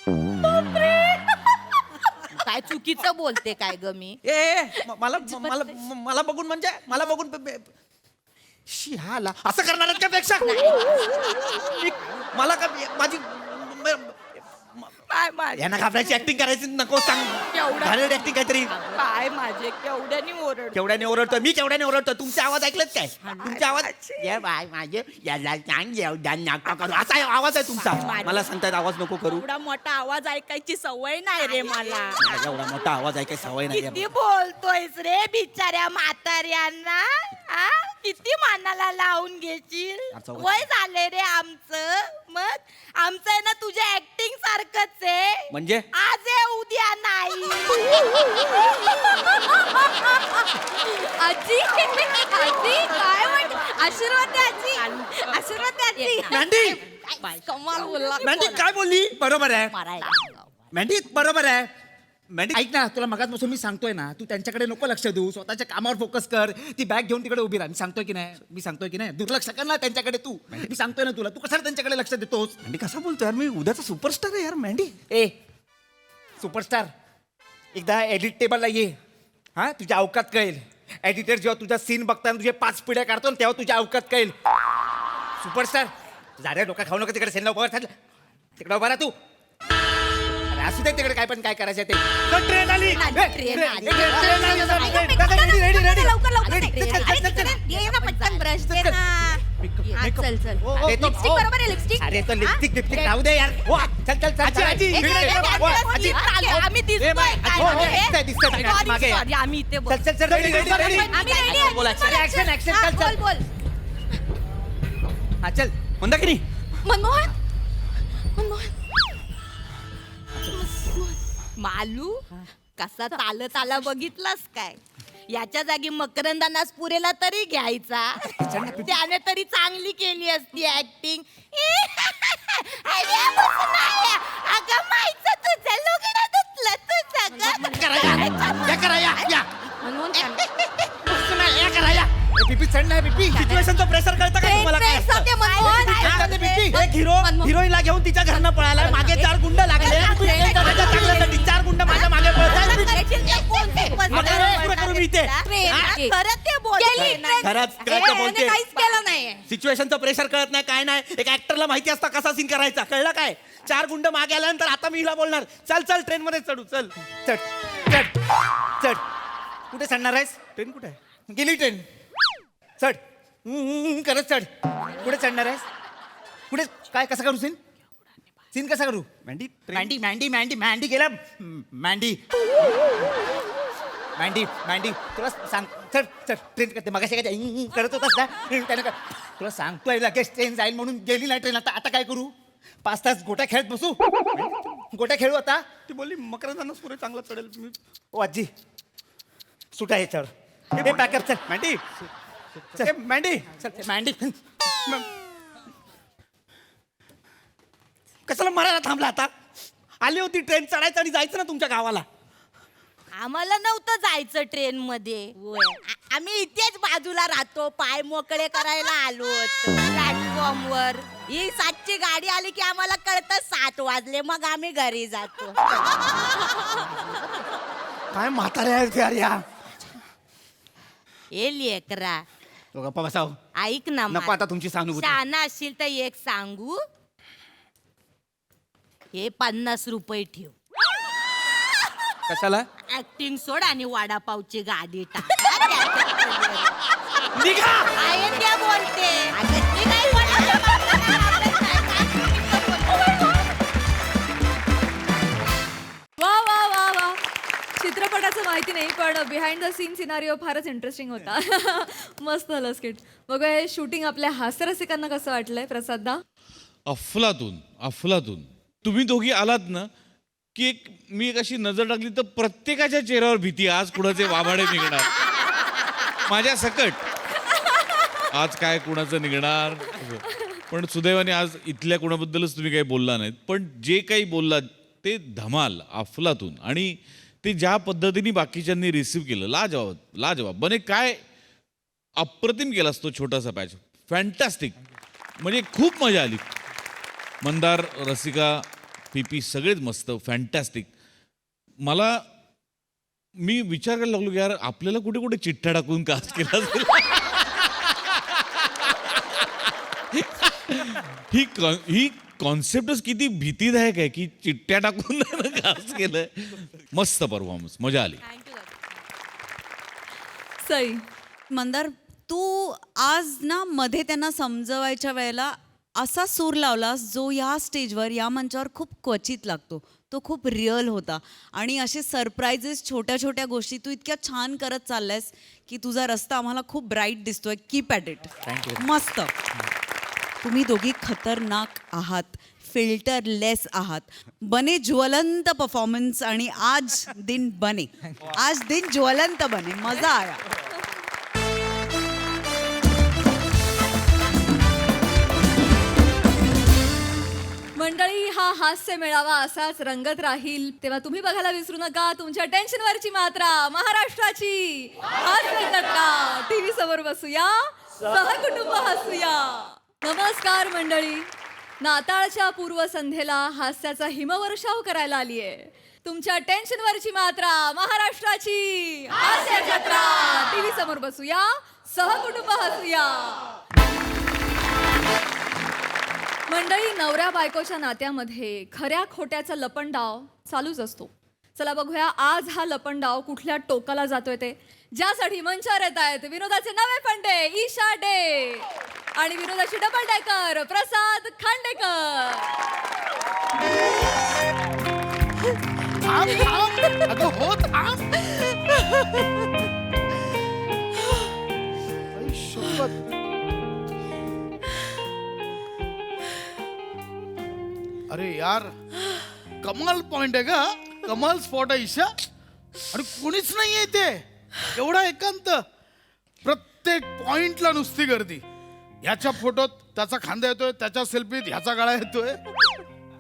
काय चुकीचं बोलते काय ग मी? मला बघून म्हणजे मला बघून शिहाला असं करणार पेक्षा मला का माझी पाय माझे यांना घाबरायची ऍक्टिंग करायची नको सांग केवढा- घाणेरडी ऍक्टिंग काहीतरी पाय माझे केवढ्यानी ओरड केवढ्याने ओरडतो मी केवढ्याने ओरडतो तुमचा आवाज ऐकलत काय तुमचा आवाज ये बाय माझे याला सांग जेवढ्या नाका करू असा आवाज आहे तुमचा मला सांगतायत आवाज नको करू एवढा मोठा आवाज ऐकायची सवय नाही रे मला एवढा मोठा आवाज आहे काय सवय नाही किती बोलतोयस रे बिचाऱ्या म्हाताऱ्यांना आ? किती मानाला लावून घेशील अच्छा, वय झाले रे आमचं मग आमचं आहे ना तुझ्या ऍक्टिंग सारखंच आहे म्हणजे आज आहे उद्या नाही आजी आजी काय म्हणते आशीर्वाद द्या आजी आशीर्वाद द्या आजी मॅन्डी कमाल बोलला मॅन्डी काय बोलली बरोबर आहे मारायला मॅन्डी बरोबर आहे मॅन्डी ऐक ना तुला मगाचपासून मी सांगतोय ना तू त्यांच्याकडे नको लक्ष देऊ स्वतःच्या कामावर फोकस कर ती बॅग घेऊन तिकडे उभी राहा मी सांगतोय की नाही दुर्लक्ष कर ना त्यांच्याकडे तू मी सांगतोय ना तुला तू कशाला त्यांच्याकडे लक्ष देतोस मॅन्डी कसा बोलतोय यार मी उद्याचा सुपरस्टार आहे यार मॅन्डी ए सुपरस्टार एकदा एडिट टेबलला ये हा तुझ्या अवकात कळेल एडिटर जेव्हा तुझा सीन बघताना तुझे 5 पिढ्या काढतो ना तेव्हा तुझ्या अवकात कळेल सुपरस्टार झाडे डोका खाऊ नका तिकडे सेनला उभा राहा तिकडे उभा राहा तू अरे असू दे तिकडे काय पण काय करायचं ते ट्रेन आली ट्रेन आली. ब्रश दे ना चल चल लिपस्टिक बरोबर आहे लिपस्टिक अरे तो लिपस्टिक राहू दे यार हो, चल चल चल चल. आम्ही दिसतोय काय दिसतंय, Sorry, मागे या. sorry, आम्ही इथे चल चल चल रेडी रेडी रेडी आम्ही ready आहे. बोला चल ऍक्शन ऍक्शन चल बोल चल बोल हा चल मंदाकिनी मनमोहन मनमोहन मालू कसा चालत आला बघितलास काय याच्या जागी मकरंदानाच पुरेला तरी घ्यायचा त्याने तरी चांगली केली असती ऍक्टिंग अगं माहिती तुझं लुगडं धुतलं तुझं या करा या मनमोहन या करा या बीपी चढ नाही बीपी सिच्युएशनचं प्रेशर कळतं का तुम्हाला काय Press होते मनमोहन. असतं? बीपी एक हिरो मनमोहन. हिरोईनला घेऊन तिच्या घरनं पळाला मागे 4 गुंड लागले तुम्ही त्यांच्या घरच्या चांगल्यासाठी 4 गुंड माझ्या मागे करू मी इथे खरं ते बोलते ना. घरात काय बोलते काहीच केलं नाहीये सिच्युएशनचं प्रेशर कळत नाही काय नाही एक ऍक्टरला माहिती असतं कसा सीन करायचा कळलं काय 4 गुंड मागे आल्यानंतर आता मी हिला बोलणार चल चल ट्रेन मध्ये चढू चल चढ चढ चढ कुठे चढणार आहेस ट्रेन कुठे आहे गेली ट्रेन चढ करत चढ कुठे चढणार आहेस कुठे काय कसं करू सीन सीन कसा करू मॅन्डी मॅन्डी मॅन्डी मॅन्डी मॅन्डी गेला मॅन्डी मॅन्डी मॅन्डी तुला सांग चढ चढ ट्रेन करते मगाशी काय करत होतास ना त्यानं तुला सांगतोय लगेच ट्रेन जाईल म्हणून गेली नाही ट्रेन आता आता काय करू 5 तास गोट्या खेळत बसू गोट्या खेळू आता ती बोलली मकरंदानाच पुरे चांगला चढेल ओ आजी सुटा हे चढ हे पॅकअप चल मॅन्डी चल मॅन्डी चल मॅन्डी कशाला मरायला थांबला आता आली होती ट्रेन चढायचं आणि जायचं ना तुमच्या गावाला आम्हाला नव्हतं जायचं ट्रेन मध्ये आम्ही इथेच बाजूला राहतो पाय मोकळे करायला आलो प्लॅटफॉर्म वर ही 7ची गाडी आली की आम्हाला कळतं 7 वाजले मग आम्ही घरी जातो काय म्हातारे आहेत यार या ए लेकरा तो गप्पा बसाव ऐक ना नको आता तुमची सहानुभूती शहाणा असशील तर एक सांगू हे 50 रुपये ठेव कशाला ऍक्टिंग सोड आणि वडापावची गाडी टाक निघा आहे त्या बोलते मी नाही बोलत. वा वा वा वा चित्रपटाचं माहिती नाही पण बिहाइंड द सीन सिनारिओ फारच इंटरेस्टिंग होता मस्त झालं स्किट बघा हे शूटिंग आपल्या हास्यरसिकांना कसं वाटलंय प्रसाददा अफलातून अफलातून तुम्ही दोघी आलात ना की मी एक अशी नजर टाकली तर प्रत्येकाच्या चेहऱ्यावर भीती आज कुणाचे वाभाडे निघणार माझ्या सकट आज काय कुणाचं निघणार पण सुदैवाने आज इथल्या कुणाबद्दलच तुम्ही काही बोलला नाहीत पण जे काही बोललात ते धमाल अफलातून आणि ते ज्या पद्धतीने बाकीच्यांनी रिसीव्ह केलं लाजवाब लाजवाब बने काय अप्रतिम केला असतो छोटासा पॅच फॅन्टॅस्टिक म्हणजे खूप मजा आली मंदार रसिका पीपी सगळेच मस्त फॅन्टॅस्टिक मला मी विचार करायला लागलो की यार आपल्याला कुठे कुठे चिठ्ठ्या टाकून कास्ट केला असेल ही कॉन्सेप्टच किती भीतीदायक आहे की चिट्ट्या टाकून कास्ट केलंय. मस्त परफॉर्मन्स, मजा आली. सई, मंदार, तू आज ना मध्ये त्यांना समजवायच्या वेळेला असा सूर लावलास जो या स्टेजवर, या मंचावर खूप क्वचित लागतो. तो खूप रिअल होता. आणि असे सरप्राईजेस, छोट्या छोट्या गोष्टी तू इतक्या छान करत चाललायस की तुझा रस्ता आम्हाला खूप ब्राईट दिसतोय. Keep at it. मस्त. तुम्ही दोघी खतरनाक आहात, फिल्टरलेस आहात. बने ज्वलंत परफॉर्मन्स आणि आज दिन बने, आज दिन ज्वलंत बने. मजा आया. मंडळी, हा हास्य मेळावा असाच रंगत राहील तेव्हा तुम्ही बघायला विसरू नका तुमच्या टेन्शनवरची मात्रा, महाराष्ट्राची हास्य जत्रा. टीव्ही समोर बसूया, सहकुटुंब हसूया. नमस्कार मंडळी. नाताळच्या पूर्वसंध्येला हास्याचा हिमवर्षाव करायला आलीये तुमच्या टेन्शनवरची मात्रा, महाराष्ट्राची हास्य जत्रा. टीव्ही समोर बसूया, सहकुटुंब हसूया. मंडळी, नवऱ्या बायकोच्या नात्यामध्ये खऱ्या खोट्याचा लपंडाव चालूच असतो. चला बघूया आज हा लपंडाव कुठल्या टोकाला जातोय ते. ज्यासाठी मंचावर येत आहेत विनोदाचे नवे फंडे ईशा डे आणि विनोदाची डबल डेकर प्रसाद खांडेकर. थांब थांब अगं हो थांब. आई शपथ. अरे यार, कमाल पॉइंट आहे का, कमाल स्पॉट आहे ईशा. आणि कोणीच नाहीये ते, एवढा एकांत, प्रत्येक पॉइंटला नुसती गर्दी. ह्याच्या फोटोत त्याचा खांदा येतोय, त्याच्या सेल्फीत ह्याचा गळा येतोय.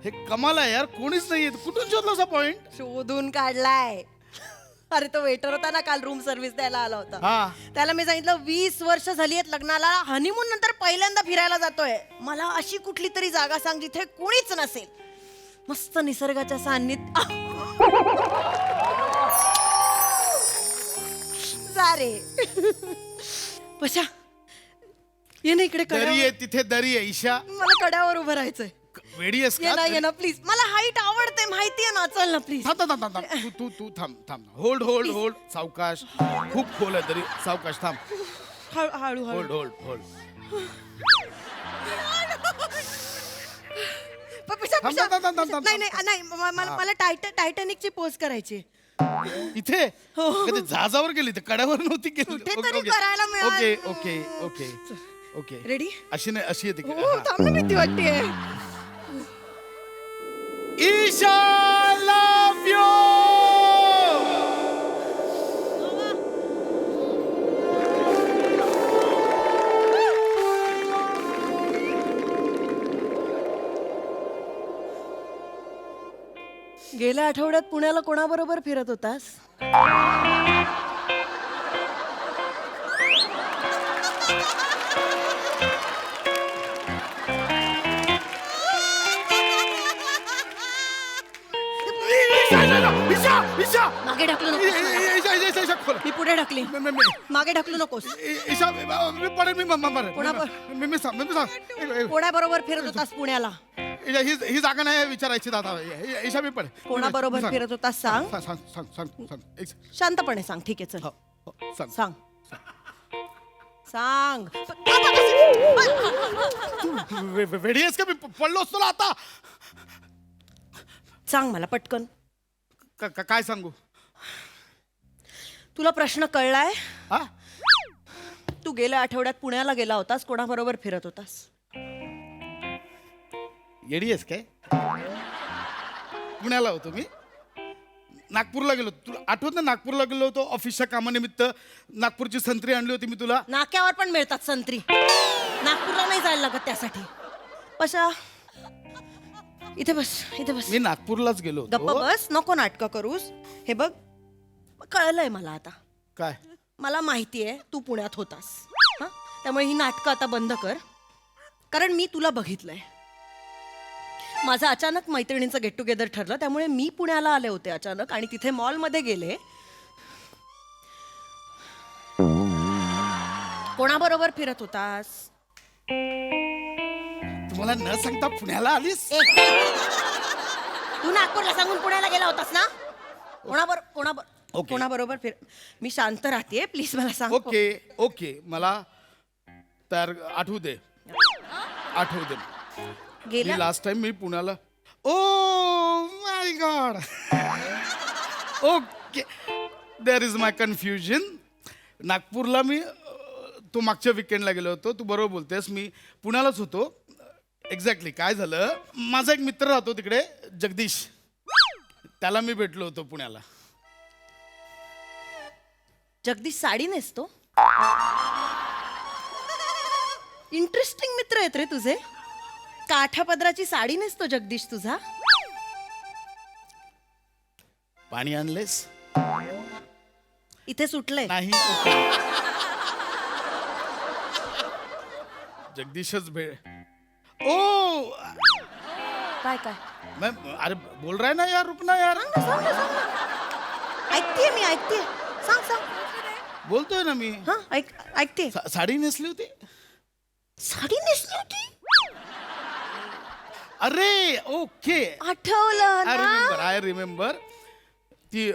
हे कमाल आहे यार, कोणीच नाहीये. कुठून शोधला असा पॉइंट? शोधून काढलाय. अरे तो वेटर होता ना काल रूम सर्व्हिस द्यायला आला होता. हा. त्याला मी सांगितलं 20 वर्ष झाली आहेत लग्नाला, हनीमून नंतर पहिल्यांदा फिरायला जातोय. मला अशी कुठली तरी जागा सांग जिथे कोणीच नसेल, मस्त निसर्गाच्या सान्निध्यात. सारे पशा ये ना इकडे. दरी आहे तिथे, दरी आहे ईशा. मला कड्यावर उभं राहायचंय. वेडी आहेस ये ना, का? ये ना प्लीज. मला हाईट आवडते माहितीये ना. चल ना प्लीज. थांब थांब थांब थांब. तू थांब थांब. Hold hold hold. सावकाश, खूप खोल आहे तरी. सावकाश थांब. हळू हळू. Hold hold hold. थांब, थांब, थांब, थांब, थांब. नाही नाही नाही, मला टायटॅनिकची पोज करायची. इथे कधी जहाजावर गेली तर कड्यावर नव्हती गेली. कुठेतरी करायला मिळालं. Okay okay okay okay. Ready? अशी नाही, अशी येते. हो, थांब ना, भीती वाटतेय. ईशा लव यू. गेल्या आठवड्यात पुण्याला कोणाबरोबर फिरत होतास? मागे ढकलू नकोस. मी पुढे ढकली. मागे ढकलू नकोस. कोणाबरोबर फिरत होतास पुण्याला? ही जागा नाही विचारायची दादा. ईशा मी पण. कोणाबरोबर फिरत होतास सांग. सांग सांग सांग सांग. शांतपणे सांग. ठीक आहे, चल सांग. सांग. सांग. वेडी आहेस का? मी पडलो असतो ना आता. सांग मला पटकन. काय सांगू? तुला प्रश्न कळलाय? हा? तू गेल्या आठवड्यात पुण्याला गेला होतास, कोणाबरोबर फिरत होतास? येडी आहेस काय? पुण्याला होतो मी, नागपूरला गेलो. तुला आठवत ना, नागपूरला गेलो होतो ऑफिसच्या कामानिमित्त. नागपूरची संत्री आणली होती मी तुला. नाक्यावर पण मिळतात संत्री, नागपूरला नाही जायला लागत त्यासाठी. पशा इथे बस, इथे बस. मी नागपूरलाच गेलो गप्प होतो. बस, नको नाटकं करूस. हे बघ, कळलंय मला आता. काय? मला माहितीये तू पुण्यात होतास. हा, त्यामुळे ही नाटकं आता बंद कर, कारण मी तुला बघितलंय. माझं अचानक मैत्रिणींचं गेट टुगेदर ठरलं, त्यामुळे मी पुण्याला आले होते अचानक आणि तिथे मॉलमध्ये गेले. कोणाबरोबर फिरत होतास? तुम्हाला न सांगता पुण्याला आलीस? ए, तू नागपूरला सांगून पुण्याला गेला होतास ना? कोणाबरोबर फिर मी शांत राहते, प्लीज मला सांग. ओके ओके, मला तयार आठवू दे. गेला लास्ट टाइम मी पुण्याला. Oh my God. Okay, there is my confusion. नागपूरला मी तो मागच्या विकेंडला गेलो होतो. तू बरोबर बोलतेस, मी पुण्यालाच होतो. एक्झॅक्टली काय झालं, माझा एक मित्र राहतो तिकडे, जगदीश. त्याला मी भेटलो होतो पुण्याला. जगदीश साडी नेसतो. इंटरेस्टिंग मित्र आहेत रे तुझे. काठापदराची साडी नेसतो जगदीश तुझा. पाणी आणलेस? इथे सुटलंय. नाही. ओके. जगदीशच ओ काय मैं अरे बोल रहा है ना यार, रुकना यार. ऐकतेय मी, ऐकतेय. सांग. बोलतोय ना मी. हा ऐकते. साडी नेसली होती. साडी नेसली होती. अरे ओके, आठवलं ना? I remember. ती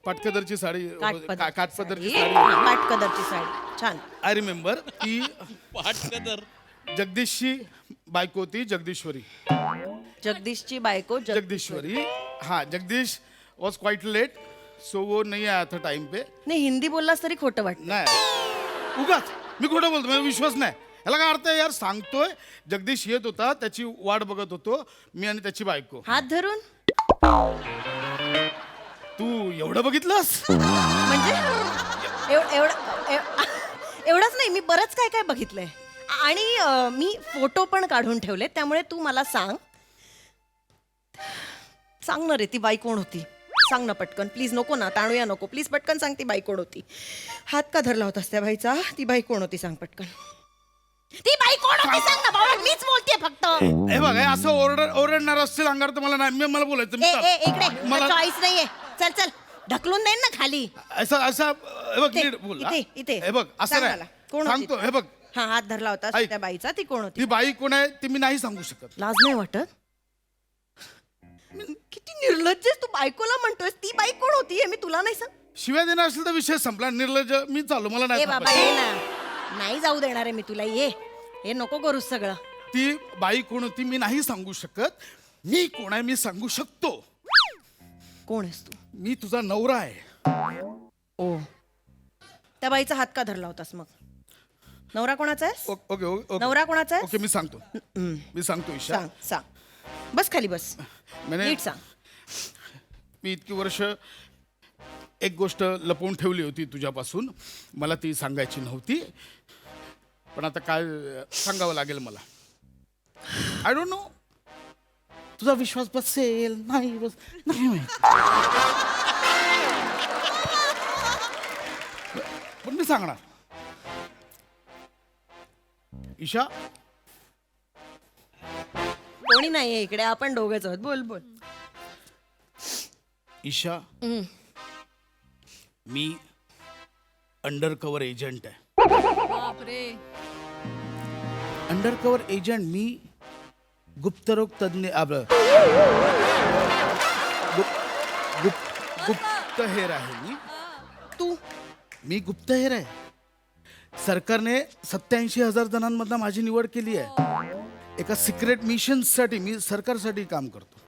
पाटकदरची साडी, काठपदरची साडी. काठपदरची साडी छान. I remember. ती पाटकदर. जगदीशची बायको होती, जगदीश्वरी. जगदीशची बायको जगदीश्वरी. हाँ, Jagdish was quite late, so वो नहीं आया था टाइम पे. नाही, हिंदी बोललास तरी खोटं वाटत. नाही, उगाच मी खोटं बोलतो, मला विश्वास नाही. ह्याला काय अर्थ आहे यार, सांगतोय. जगदीश येत होता, त्याची वाट बघत होतो मी आणि त्याची बायको. हात धरून तू एवढं बघितलंस? म्हणजे एवढंच नाही, मी बरंच काय काय बघितलंय. आणि मी फोटो पण काढून ठेवले. त्यामुळे तू मला सांग ना रे, ती बाई कोण होती? सांग ना पटकन प्लीज. नको ना, ताणूया नको प्लीज. पटकन सांग, ती बाई कोण होती? हात का धरला होतास त्या बाईचा? ती बाई कोण होती सांग पटकन. ती बाई कोण होती सांग ना बाबा. मीच बोलते फक्त. हे बघ, हे असं ओरडणार असतील अंगार तर मला नाही, मला बोलायचं. इकडे चॉईस नाहीये. चल ढकलून देईन ना खाली. असं हे बघ, नीट बोल. इथे हे बघ, असं सांग नाही. मला, कोण होती? सांगतो, हे बघ. हा, हात धरला होता ऐक. त्या बाईचा. ती कोण होती? ती बाई कोण आहे ते मी नाही सांगू शकत. लाज नाही वाटत? किती निर्लज्ज आहेस तू. बायकोला म्हणतोयस, ती बाई कोण होती हे मी तुला नाही सांग. शिवाय देणार असेल तर विषय संपला. निर्लज्ज मी चालू, मला नाही ए बाबा थांबायचं. ये ना. नाही जाऊ देणार आहे मी तुला. हे नको करूस सगळं. ती बाई कोण होती मी नाही सांगू शकत. मी कोण आहे मी सांगू शकतो. कोण आहेस तू? मी तुझा नवरा आहे. ओ, त्या बाईचा हात का धरला होतास मग? नवरा कोणाचा आहे? ओके ओके नवरा कोणाचा आहे? ओके, मी सांगतो ईशा. सांग. बस खाली बस. मैंने नीट सांग. मी इतकी वर्ष एक गोष्ट लपवून ठेवली होती तुझ्यापासून. मला ती सांगायची नव्हती, पण आता काय सांगावं लागेल मला. आय डोंट नो तुझा विश्वास बसेल नाही माहित. पण मी सांगणार. ईशा, कोणी नाहीये इकडे, आपण दोघेच आहोत. बोल. ईशा, मी अंडर कव्हर एजंट आहे. Undercover agent. मी गुप्तरोग तज्ञ. गुप्तहेर आहे मी गुप्तहेर आहे. सरकारने 87,000 जणांमधनं माझी निवड केली आहे. एका सिक्रेट मिशन साठी मी सरकारसाठी काम करतो.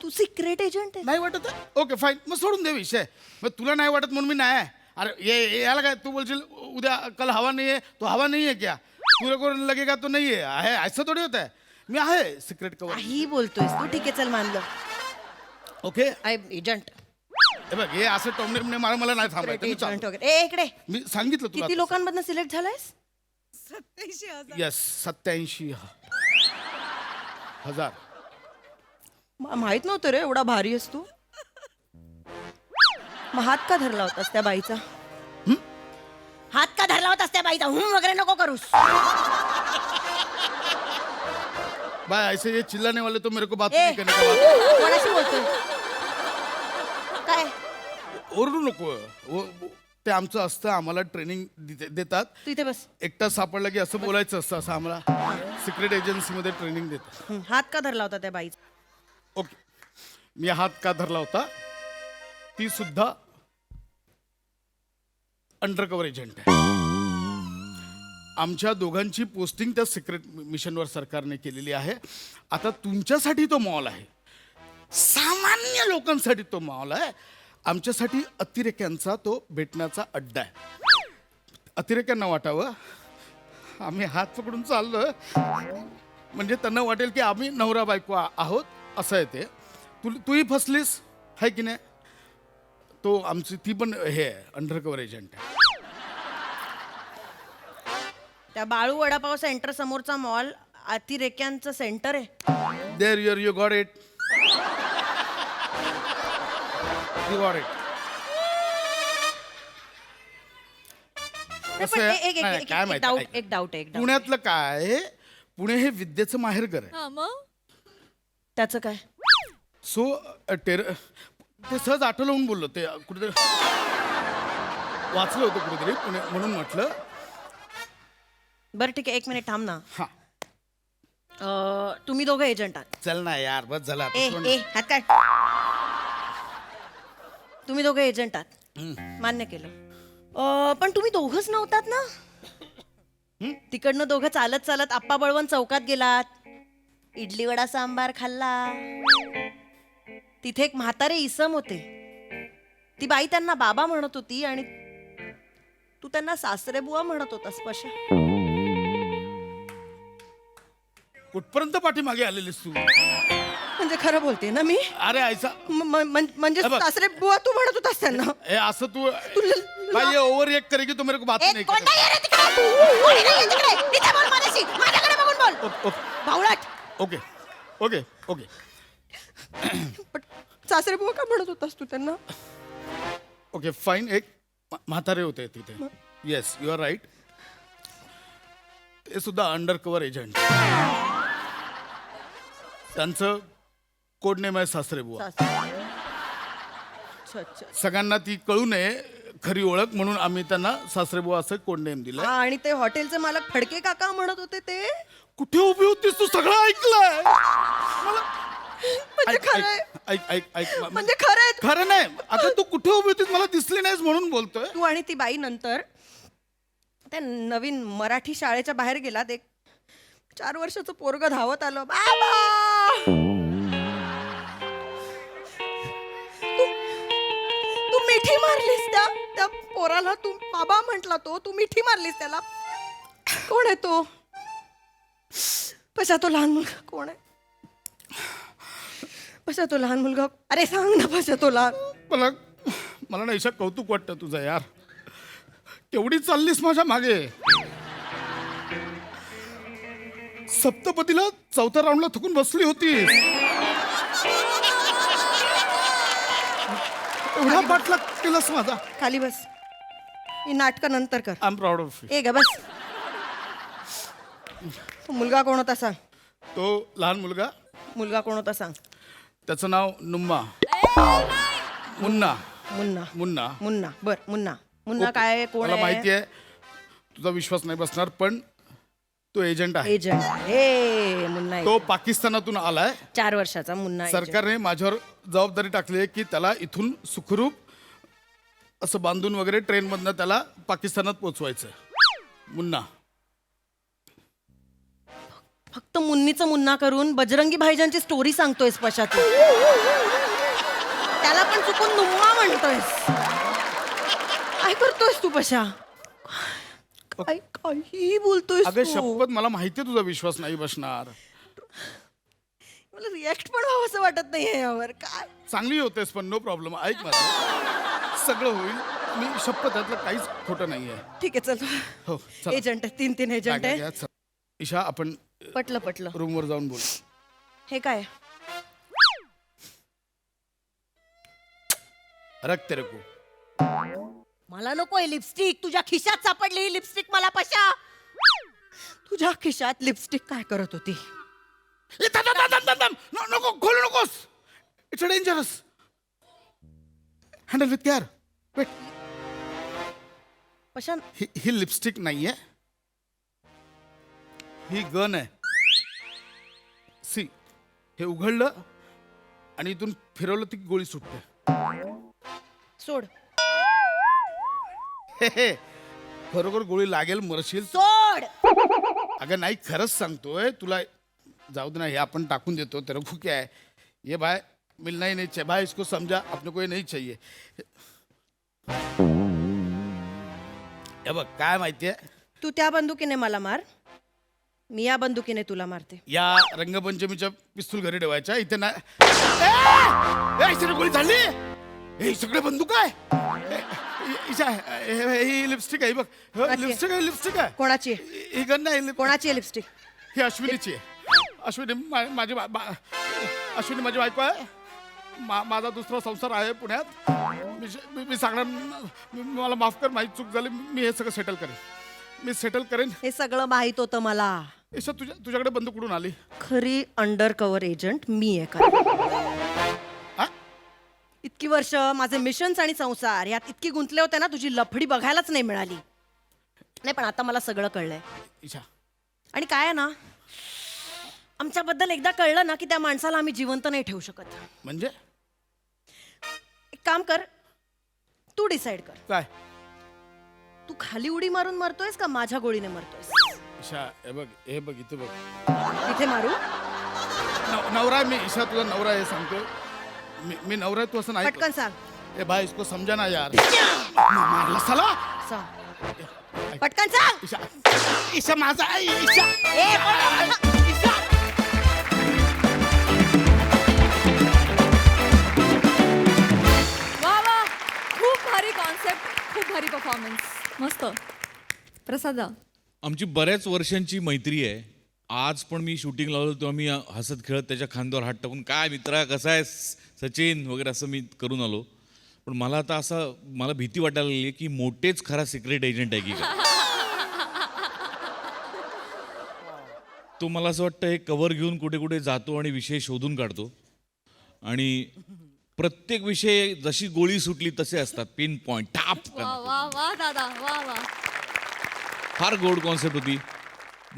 तू सिक्रेट एजंट आहे? नाही वाटत आहे? ओके फाईन, मग सोडून दे विषय. मग तुला नाही वाटत म्हणून मी नाही आहे. अरे याला काय, तू बोलशील उद्या कल हवा नाही आहे, तो हवा नाही आहे क्या? पूरे को लगेगा तो नहीं है. असं थोडी होत आहे. मी आहे सिक्रेट कव्हर. काही बोलतोयस तू. ठीक आहे, चल मानलं. Okay, I agent. हे बघ, हे असं टोमणे मला नाही थांबायचं. मी एजंट चालतो. वगैरे. ए इकडे. मी सांगितलं तुला. किती लोकांमधनं सिलेक्ट झालायस? 87,000. येस, 87,000. माहित नव्हतं रे एवढा भारी आहेस तू. मग हात का धरला होतास त्या बाईचा? हात का धरला होतास त्या बाईचा? वगैरे नको करूस. बाय, ऐसे ये चिल्लाने वाले तो मेरे को बात ए, नहीं करने का बात. कोणाशी बोलतोय? काय ओरडू नको. ते आमचं असतं, आम्हाला ट्रेनिंग देतात. तू इथे बस. एकटा सापडला की असं बोलायचं असतं, असं आम्हाला सिक्रेट एजन्सीमध्ये ट्रेनिंग देतात. हात का धरला होता त्या बाईचा? ओके, मी हात का धरला होता, ती सुद्धा अंडर कव्हर एजंट आहे. आमच्या दोघांची पोस्टिंग त्या सिक्रेट मिशनवर सरकारने केलेली आहे. आता तुमच्यासाठी तो मॉल आहे, सामान्य लोकांसाठी तो मॉल आहे, आमच्यासाठी अतिरेक्यांचा तो भेटण्याचा अड्डा आहे. अतिरेक्यांना वाटावं आम्ही हात पकडून चाललो, म्हणजे त्यांना वाटेल की आम्ही नवरा बायको आहोत, असं आहे ते. तूही फसलीस आहे की नाही. तो आमची ती पण हे अंडर कव्हर एजंट आहे. त्या बाळू वडापाव सेंटर समोरचा मॉल अतिरेक्यांचं सेंटर आहे. There you got it. You got it. कसं आहे? नाही, काय माहिती, एक डाऊट पुण्यातलं काय, पुणे हे विद्येचं माहेरघर आहे. हा मग त्याचं काय? सो ते सहज आठवलं म्हणून बोललो, ते कुठेतरी वाचलं होतं कुठेतरी पुणे म्हणून म्हटलं. बरं ठीक आहे, 1 मिनिट थांब ना. हा, तुम्ही दोघं एजंट आहात. चल ना यार, बस झाला. हात काय? तुम्ही दोघं एजंट आहात, मान्य केलं. पण तुम्ही दोघंच नव्हतात ना. तिकडनं दोघं चालत चालत आप्पा बळवंत चौकात गेलात, इडली वडा सांबार खाल्ला. तिथे एक म्हातारे इसम होते. ती बाई त्यांना बाबा म्हणत होती आणि तू त्यांना सासरे बुवा म्हणत होतास. पशा कुठपर्यंत पाठीमागे आलेलीस तू? म्हणजे खरं बोलते ना मी. अरे ऐसा म्हणजे बघ. सासरे बुवा तू म्हणत होतास त्यांना. ए, असं तू भाई ओव्हर रिएक्ट करेगी तो मेरे को बात नहीं कोणता करेगा. येडा तिकडे? कोणी नाही तिकडे. इथे बोल माझ्याशी. माझ्याकडे बघून बोल. भावळाट. Okay okay okay. पण सासरे बुवा का म्हणत होतास तू त्यांना? Okay fine. एक म्हातारे होते तिथे. Yes, you are right. ते सुद्धा अंडर कव्हर एजंट. त्यांचं कोड नेम आहे सासरे बुवा. अच्छा अच्छा. सगळ्यांना ती कळू नये खरी ओळख म्हणून आम्ही त्यांना सासरे बुवा असं कोड नेम दिलं. हा, आणि ते हॉटेलचे मालक फडके काका म्हणत होते ते. कुठे उभी होतीस तू? सगळं ऐकलंय मला. म्हणजे खरंय. ऐक म्हणजे खरंय. खरं नाही. आता तू कुठे उभी होतीस मला दिसली नाहीस म्हणून बोलतोय. तू आणि ती बाई नंतर त्या नवीन मराठी शाळेच्या बाहेर गेलात. एक 4 वर्षाचं पोरग धावत आलं. बाबा, तू मिठी मारलीस त्या पोराला. तू बाबा म्हटला तू मिठी मारलीस त्याला. कोण आहे तो? पशा तो लहान मुलगा कोण आहे? पशा तो लहान मुलगा. अरे सांग ना पशा तो लहान. मला ना ईशा कौतुक वाटतं तुझं यार. केवढी चाललीस माझ्या मागे. सप्तपदीला 4थ्या राऊंडला थकून बसली होती. एवढा पाठलाग केलास माझा. खाली बस. ही नाटकं नंतर कर. I am proud of you. ए ग बस. तो मुलगा कोण होता सांग. तो लहान मुलगा, मुलगा कोण होता सांग. त्याचं नाव नुम्मा. मुन्ना. मुन्ना. मुन्ना. मुन्ना. बर मुन्ना. मुन्ना ओके. काय कोण मला आहे? माहिती आहे तुझा विश्वास नाही बसणार, पण तो एजंट आहे. एजंट. हे मुन्ना तो पाकिस्तानातून आलाय. 4 वर्षाचा मुन्ना agent. सरकारने माझ्यावर जबाबदारी टाकली आहे की त्याला इथून सुखरूप असं बांधून वगैरे ट्रेनमधनं त्याला पाकिस्तानात पोचवायचं. मुन्ना. फक्त मुन्नीचं मुन्ना करून बजरंगी भाईजानची स्टोरी सांगतोयस पशा तू. त्याला पण चुकून नुम्मा म्हणतोयस. काय करतोयस तू पशा? काही बोलतोयस अगं तू. शपथ मला माहितीये तुझा विश्वास नाही बसणार. मला रिॲक्ट पण व्हावं असं वाटत नाहीये यावर. काय चांगली होतेस पण नो प्रॉब्लेम. ऐक माझं, सगळं होईल. मी शपथ त्यातलं काहीच खोटं नाहीये. ठीक आहे चल. हो चला. एजंट आहे. 3 एजंट आहे. घ्या, चला. ईशा आपण पटलं. रूमवर जाऊन बोल. हे काय? रख तेरे को. मला नकोय लिपस्टिक. तुझ्या खिशात सापडली ही लिपस्टिक मला पशा. तुझ्या खिशात लिपस्टिक काय करत होती? नको खोलू नकोस. It's dangerous. Handle with care. Wait. Prashant ही लिपस्टिक नाहीये, ही गन आहे. सी, हे उघडलं आणि इथून फिरवलं ती गोळी सुटते. सोड हे, खरोखर गोळी लागेल, मरशील. सोड. अगं नाही, खरंच सांगतोय तुला. जाऊ दे ना, हे आपण टाकून देतो. तेरा को क्या है, ये भाई मिलना ही नहीं चाहिए भाई, इसको समझा, अपने को ये नहीं चाहिए. हे बघ काय माहितीये, तू त्या बंदुकीने मला मार, मी या बंदुकीने तुला मारते. या रंगपंचमीच्या पिस्तूल घरी ठेवायच्या. इथे ना गोळी झाली. हे सगळे बंदूक आहे. ही लिपस्टिक आहे बघ. लिपस्टिक आहे, लिपस्टिक आहे. कोणाची आहे? ही गन नाही. कोणाची आहे लिपस्टिक? ही अश्विनीची आहे. अश्विनी माझी अश्विनी माझी बायको आहे. माझा दुसरा संसार आहे पुण्यात. मी सांगणार, मला माफ कर, माझी चूक झाली. मी हे सगळं सेटल करेन. मी सेटल करेन. हे सगळं माहित होतं मला. ईशा, तुझ्याकडे बंदूक कुठून आली? खरी अंडर कव्हर एजंट मी आहे का? इतकी वर्ष माझे मिशन्स आणि संसार यात इतकी गुंतले होते ना, तुझी लफडी बघायलाच नाही मिळाली. नाही, पण आता मला सगळं कळलंय. ईशा, आणि काय आहे ना, आमच्याबद्दल एकदा कळलं ना की त्या माणसाला आम्ही जिवंत नाही ठेवू शकत. म्हणजे एक काम कर, तू डिसाईड कर. काय? तू खाली उडी मारून मरतोयस का माझ्या गोळीने मरतोयस? ईशा, हे बघ इथे बघ. इथे मारू? नवरा आहे मी. ईशा, तुझा नवरा आहे सांगतोय. मी नवरा आहे, तू असं नाही. पटकन सांग. ए भाई, इसको समझा ना यार. मारला साला. सांग पटकन सांग. ईशा, ईशा माझा आहे. ईशा, ईशा. वा वा, खूप भारी कॉन्सेप्ट, खूप भारी परफॉर्मन्स, मस्त. प्रसादा, आमची बऱ्याच वर्षांची मैत्री आहे. आज पण मी शूटिंग लावलं तेव्हा मी हसत खेळत त्याच्या खांद्यावर हात टाकून, काय मित्रा कसा आहेस सचिन वगैरे असं मी करून आलो. पण मला आता असं मला भीती वाटायला लागली की मोठेच खरा सिक्रेट एजंट आहे की काय. तो मला असं वाटतं हे कव्हर घेऊन कुठे कुठे जातो आणि विषय शोधून काढतो. आणि प्रत्येक विषय जशी गोळी सुटली तसे असतात, पिन पॉइंट टाप. वा वा वा दादा, वा वा. फार गोड कॉन्सेप्ट होती,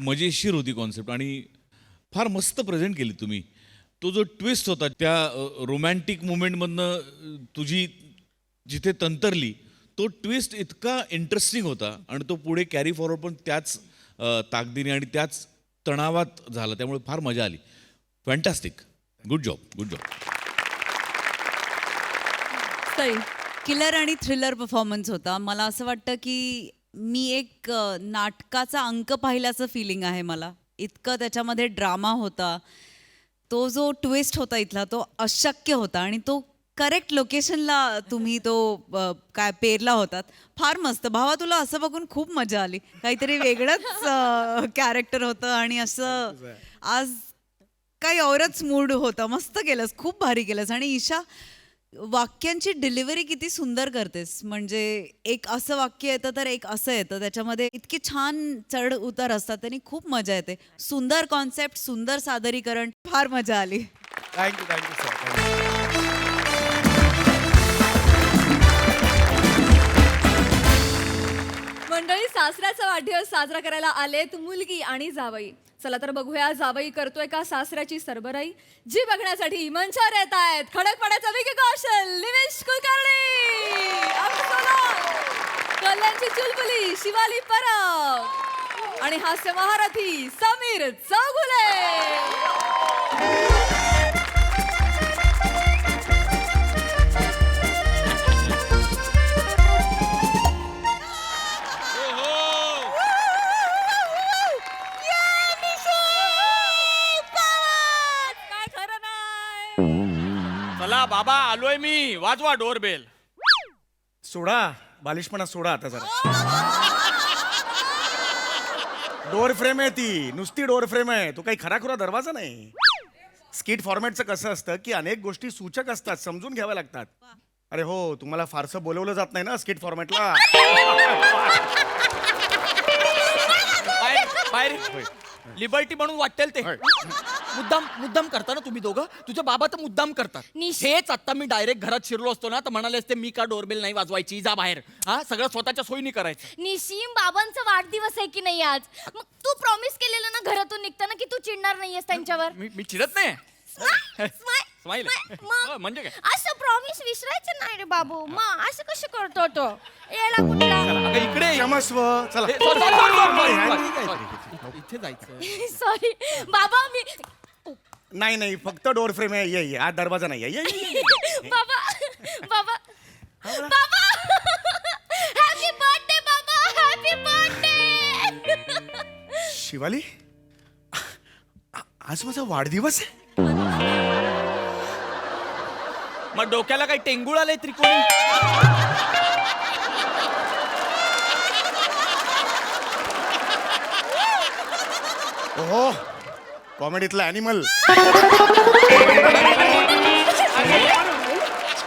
मजेशीर होती कॉन्सेप्ट आणि फार मस्त प्रेझेंट केली तुम्ही. तो जो ट्विस्ट होता त्या रोमॅन्टिक मुमेंटमधनं तुझी जिथे तंतरली, तो ट्विस्ट इतका इंटरेस्टिंग होता आणि तो पुढे कॅरी फॉरवर्ड पण त्याच ताकदीने आणि त्याच तणावात झाला. त्यामुळे फार मजा आली. Fantastic, good job, good job. Killer आणि थ्रिलर परफॉर्मन्स होता. मला असं वाटतं की मी एक नाटकाचा अंक पाहिल्याचं फिलिंग आहे मला. इतकं त्याच्यामध्ये ड्रामा होता. तो जो ट्विस्ट होता इथला तो अशक्य होता आणि तो करेक्ट लोकेशनला तुम्ही तो काय पेरला होतात. फार मस्त. भावा, तुला असं बघून खूप मजा आली. काहीतरी वेगळंच कॅरेक्टर होतं आणि असं आज काही औरच मूड होता. मस्त केलंस, खूप भारी केलंस. आणि ईशा, वाक्यांची डिलिव्हरी किती सुंदर करतेस. म्हणजे एक असं वाक्य येतं तर एक असं येतं, त्याच्यामध्ये इतकी छान चढ उतार असतात, त्यांनी खूप मजा येते. सुंदर कॉन्सेप्ट, सुंदर सादरीकरण, फार मजा आली. Thank you sir. मंडळी, सासऱ्याचा वाढदिवस साजरा करायला आलेत मुलगी आणि जावई. चला तर बघूया जावई करतोय का सासऱ्याची सरबराई. जी बघण्यासाठी मंचावर येत आहेत खडकपड्याचा विकी कौशल, निमिष कुलकर्णी, कल्याणची चुलबुली शिवाली परब आणि हास्य महारथी समीर चौगुले. चला बाबा, आलोय मी. वाजवा डोरबेल. सोडा बालिशपणा, सोडा आता जरा. डोअर फ्रेम आहे ती, नुसती डोअर फ्रेम आहे. तो काही खराखुरा दरवाजा नाही. स्किट फॉर्मॅटचं कसं असतं की अनेक गोष्टी सूचक असतात, समजून घ्याव्या लागतात. अरे हो, तुम्हाला फारसं बोलवलं जात नाही ना स्किट फॉर्मॅटला. बाहेर लिबर्टी म्हणून वाटेल ते. मुद्दाम करता ना तुम्ही दोघं. तुझे बाबा तर मुद्दाम करतात. हेच आता मी डायरेक्ट घरात शिरलो असतो ना तर म्हणाले असते मी का डोरबेल नाही वाजवायची, जा बाहेर. हा सगळं स्वतःच्या सोयीने करायचं. निशिम बाबांचा वाढदिवस आहे की नाही आज? मग तू प्रॉमिस केलेलं ना घरातून निघताना की तू चिडणार नाहीयेस त्यांच्यावर. मी चिडत नाही. स्माईल. मग म्हणजे काय? असं प्रॉमिस विसरायचं नाही रे बाबू. मग असं कसं करतो तो येडा कुठला? अगं, इकडे ये. क्षमस्व चला. इथे जायचं. सॉरी बाबा मी नाही फक्त डोर फ्रेम आहे. ये आज दरवाजा नाही ये. बाबा बाबा बाबा हॅपी बर्थडे बाबा, हॅपी बर्थडे. शिवाली आज माझा वाढदिवस आहे. मग डोक्याला काही टेंगुळ आलंय त्रिकोणी? ओहो कॉमेडीतला अॅनिमल.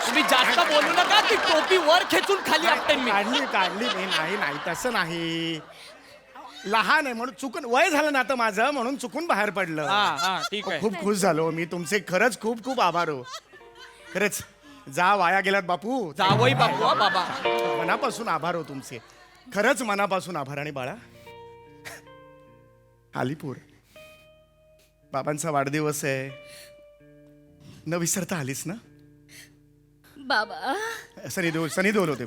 तुम्ही जास्त बोलू नका. ती टोपी वर खेचून खाली आपटेन मी. काढली मी. नाही तसं नाही. लहान आहे म्हणून चुकून वय झालं ना आता माझं म्हणून चुकून बाहेर पडलं. हा ठीक आहे. खूप खुश झालो मी. तुमचे खरंच खूप खूप आभार हो. खरंच जा वाया गेलात बापू. जावई बापू. हा, बाबा मनापासून आभार हो तुमचे. खरंच मनापासून आभार. आणि बाळा अलीपूर बाबांचा वाढदिवस आहे. न विसरता आलीस ना. बाबा सनी देओल होते.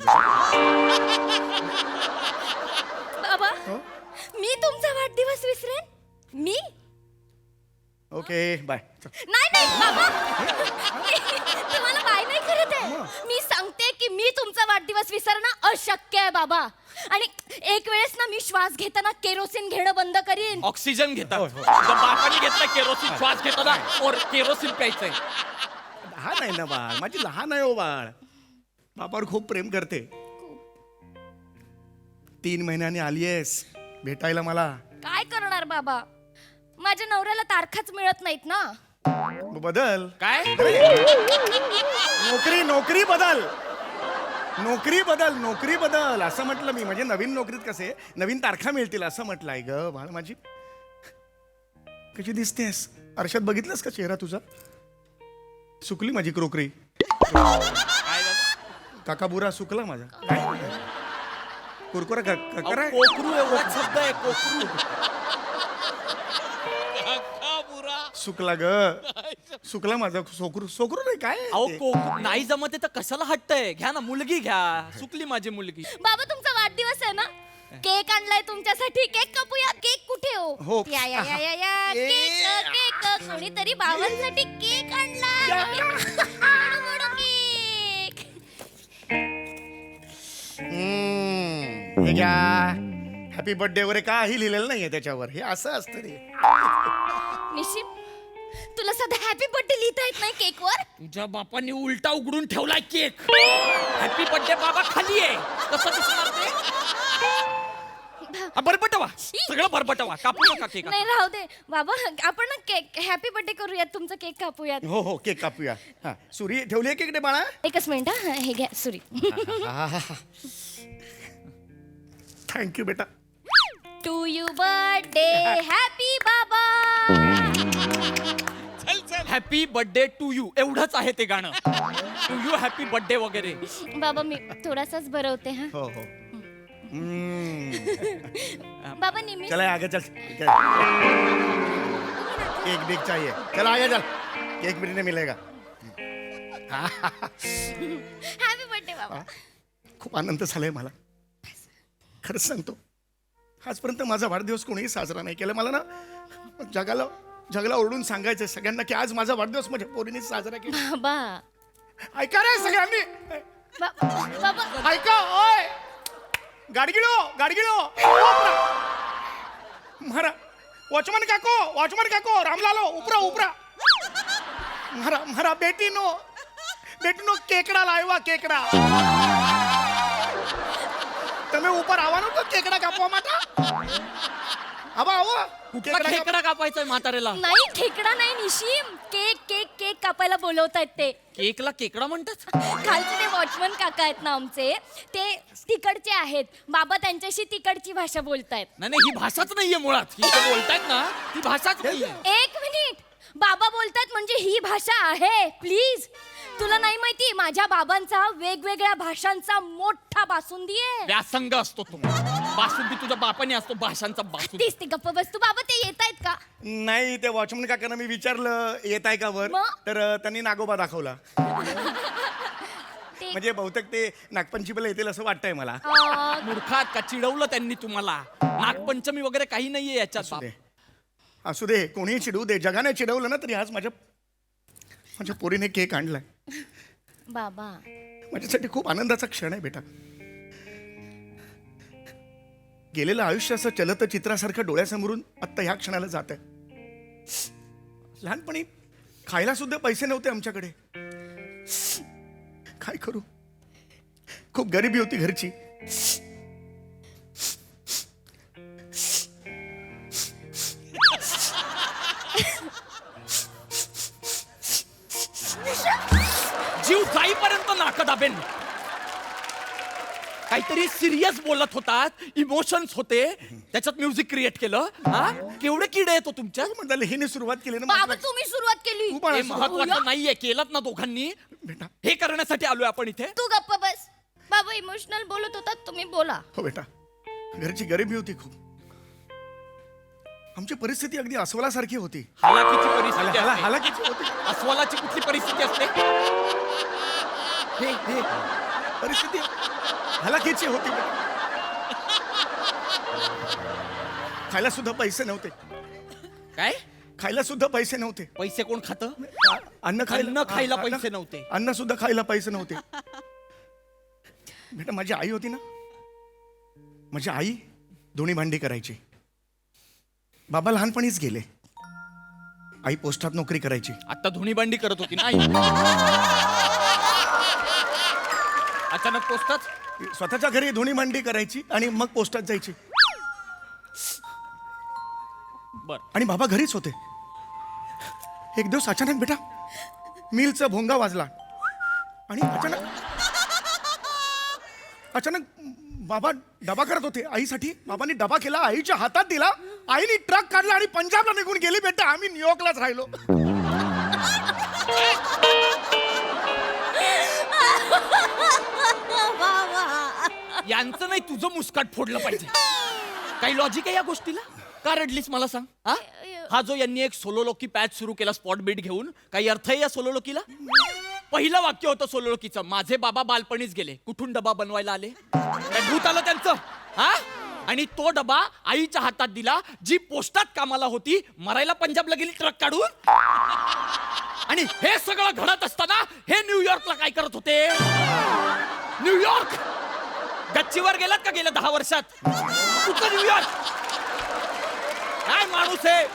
बाबा मी तुमचा वाढदिवस विसरेन? मी ओके बाय. नाही बाबा तुम्हाला बाय नाही करत आहे. मी सांगते की मी तुमचा वाढदिवस विसरणं अशक्य आहे बाबा. आणि एक वेळेस ना मी श्वास घेताना केरोसिन घेणं बंद करीन. ऑक्सिजन घेतात. बापाने घेतलं केरोसिन. श्वास घेताना केरोसिन प्यायचंय. लहान आहे ना बाळ. माझी लहान आहे हो बाळ. बापावर खूप प्रेम करते. 3 महिन्याने आलीयस भेटायला मला. काय करणार बाबा, माझ्या नवऱ्याला तारखाच मिळत नाहीत ना. बदल. काय? नोकरी बदल असं म्हटलं मी. म्हणजे नवीन नोकरीत कसे नवीन तारखा मिळतील असं म्हटलंय ग बाळ. माझी कशी दिसतेस आरशात बघितलंस का चेहरा तुझा? सुकली माझी क्रोकरी. काकाबुरा सुकला माझा. कुरकुरा कोकरू एवढा शब्द आहे. कोकरू सुकला ग. सुकला माझा. सोकरू नाही काय अहो कोकरू नाही जमत तर कशाला हटतंय? घ्या ना मुलगी घ्या. सुकली माझी मुलगी. बाबा तुमचा वाढदिवस आहे ना, केक आणलाय तुमच्यासाठी. केक कापूया. केक कुठे हो? या या या या या केक कोणीतरी बाबांसाठी केक आणलाय. मोडू केक. हॅपी बर्थडे वगैरे काही लिहिलेलं नाहीये त्याच्यावर. हे असं असतं रे. निशिम तुला सध्या हॅपी बर्थडे लिहिता येत नाही केकवर? तुझ्या बापाने उलटा उघडून ठेवलाय केक. हॅपी बर्थडे बाबा खाली आहे. कसं दिसणार ते? बरबटवा. सगळं बरबटवा. कापू नका केक. नाही राहू दे बाबा. आपण ना केक हॅपी बर्थडे करूयात. तुमचा केक कापूयात. हो केक कापूया. हा सुरी ठेवली आहे केकडे बाळा. एकच मिनिट हा. हे घ्या सुरी. थँक्यू बेटा. टू यू बर्थडे हॅपी बाबा. हॅपी बर्थडे टू यू एवढंच आहे ते गाणं. टू यू हॅपी बर्थडे वगैरे. बाबा मी थोडासाच भरवते हा. हो बाबा निमिष चला आगे चल. केक बिग चाहिए. चला आगे चल. केक मिलने मिलेगा. हॅपी बर्थडे बाबा. खूप आनंद झालाय मला. खरंच सांगतो आजपर्यंत माझा वाढदिवस कोणीही साजरा नाही केला. मला ना जगाला ओरडून सांगायचं सगळ्यांना की आज माझा वाढदिवस माझ्या पोरीने साजरा केला. बाबा ऐका रे सगळ्यांनी. बाबा ऐका. ओय गाडगिळो मारा. वॉचमन काको रामलालो उपरा. मारा बेटीनो केकड़ा लाव्या. केकड़ा તમે ઉપર આવવાનું તો કેકડા કાપવા માટે. खेकडा कापायचा म्हातारेला. नाही खेकडा नाही निशिम. केक केक केक कापायला बोलवतायत ते. केकला केकडा म्हणतात? खालचे ते वॉचमन काका आहेत ना आमचे, ते तिकडचे आहेत. बाबा त्यांच्याशी तिकडची भाषा बोलतायत. नाही ही भाषाच नाहीये मुळात. ही जे बोलतायत ना ती भाषाच नाहीये. एक मिनिट बाबा बोलतात म्हणजे ही भाषा आहे. प्लीज, तुला नाही माहिती माझ्या बाबांचा वेगवेगळ्या भाषांचा मोठा बासुंदी आहे. व्यासंग असतो तो. बासुंदी तुझ्या बापाने असतो, भाषांचा बासुंदी. तीच ते गप्प बसतो. बाबा ते येत आहेत का? नाही, ते वॉचमन काकांना मी विचारलं येत आहे का वर, मग? तर त्यांनी नागोबा दाखवला. ते- म्हणजे बहुतेक ते नागपंचमीला येतील असं वाटतंय मला. मूर्खात का चिडवलं त्यांनी तुम्हाला? नागपंचमी वगैरे काही नाहीये याच्यात. असू दे, असू दे, कोणीही चिडवू दे. जगाने चिडवलं ना तरी आज माझ्या पोरीने केक आणलाय. बाबा माझ्यासाठी खूप आनंदाचा क्षण आहे बेटा. गेलेलं आयुष्य असं चलत चित्रासारखं डोळ्यासमोरून आत्ता ह्या क्षणाला जात आहे. लहानपणी खायला सुद्धा पैसे नव्हते आमच्याकडे. काय करू, खूप गरिबी होती घरची. जीव जाईपर्यंत नाक दाबेन. काहीतरी सिरियस बोलत होतात, इमोशन्स होते, त्याच्यात म्युझिक क्रिएट केलं. हा, केवढे किडे येतो तुमच्या. म्हणाले हिने सुरुवात केली ना. बाबा तुम्ही सुरुवात केली. तू पण हे असं- महत्वाचं नाहीये. केलं ना दोघांनी. बेटा, हे करण्यासाठी आलोय आपण इथे. तू गप्प बस. बाबा इमोशनल बोलत होतात, तुम्ही बोला. हो बेटा, घरची गरिबी होती खूप. आमची परिस्थिती अगदी अस्वलासारखी होती. हालाकीची परिस्थिती असते. हालाकीची होती. अस्वलाची कुठली परिस्थिती असते? हे परिस्थिती हालाकीची होती. खायला सुद्धा पैसे नव्हते. काय? खायला सुद्धा पैसे नव्हते. पैसे कोण खातं? अन्न अन्न खायला पैसे नव्हते. अन्न सुद्धा खायला पैसे नव्हते. बेटा, माझी आई होती ना, माझी आई धुणी भांडी करायची. बाबा लहानपणीच गेले. आई पोस्टात नोकरी करायची. आता धुणी भांडी करत होती ना आई. अचानक पोस्टात. स्वतःच्या घरी धुणी भांडी करायची आणि मग पोस्टात जायची. बर. आणि बाबा घरीच होते. एक दिवस अचानक बेटा मिलचा भोंगा वाजला आणि अचानक बाबा डबा करत होते आईसाठी. बाबांनी डबा केला, आईच्या हातात दिला. आईने ट्रक काढला आणि पंजाबला निघून गेली. बेटा, आम्ही न्यूयॉर्कलाच राहिलो. यांचं नाही, तुझं मुस्काट फोडलं पाहिजे. काही लॉजिक आहे या गोष्टीला? का रडलीस मला सांग. हा जो यांनी एक सोलोलोकी पॅच सुरू केला स्पॉट बीट घेऊन, काही अर्थ आहे या सोलोलोकीला? पहिलं वाक्य होतं सोलोलोकीचं, माझे बाबा बालपणीच गेले. कुठून डबा बनवायला आले? काय भूत आलं त्यांचं? हा, आणि तो डबा आईच्या हातात दिला, जी पोस्टात कामाला होती, मरायला पंजाबला गेली ट्रक काढून. आणि हे सगळं घडत असताना हे न्यूयॉर्कला काय करत होते? न्यूयॉर्क गच्चीवर गेलात का गेल्या 10 वर्षात? कुठं न्यूयॉर्क? काय माणूस आहे?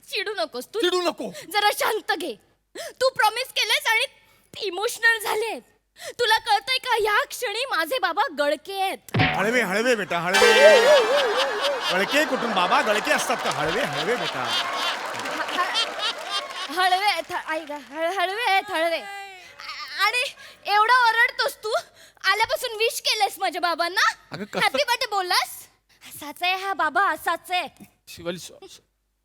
चिडू नकोस तू. चिडू नको. जरा शांत घे. तू प्रॉमिस केलंस आणि इमोशनल झाले. तुला कळतंय का, या क्षणी माझे बाबा गळके आहेत. हळवे हळवे बेटा, हळवे. गळके कुठून बाबा? गळके असतात का? हळवे हळवे बेटा. हळवे आहेत, हळवे आहेत, हळवे. आणि एवढा ओरडतोस तू. आल्यापासून विश केलंस माझ्या बाबांना? अगं कसं- हॅपी बर्थडे बोललास? असाच आहे हा बाबा, असाच आहे. शिवाली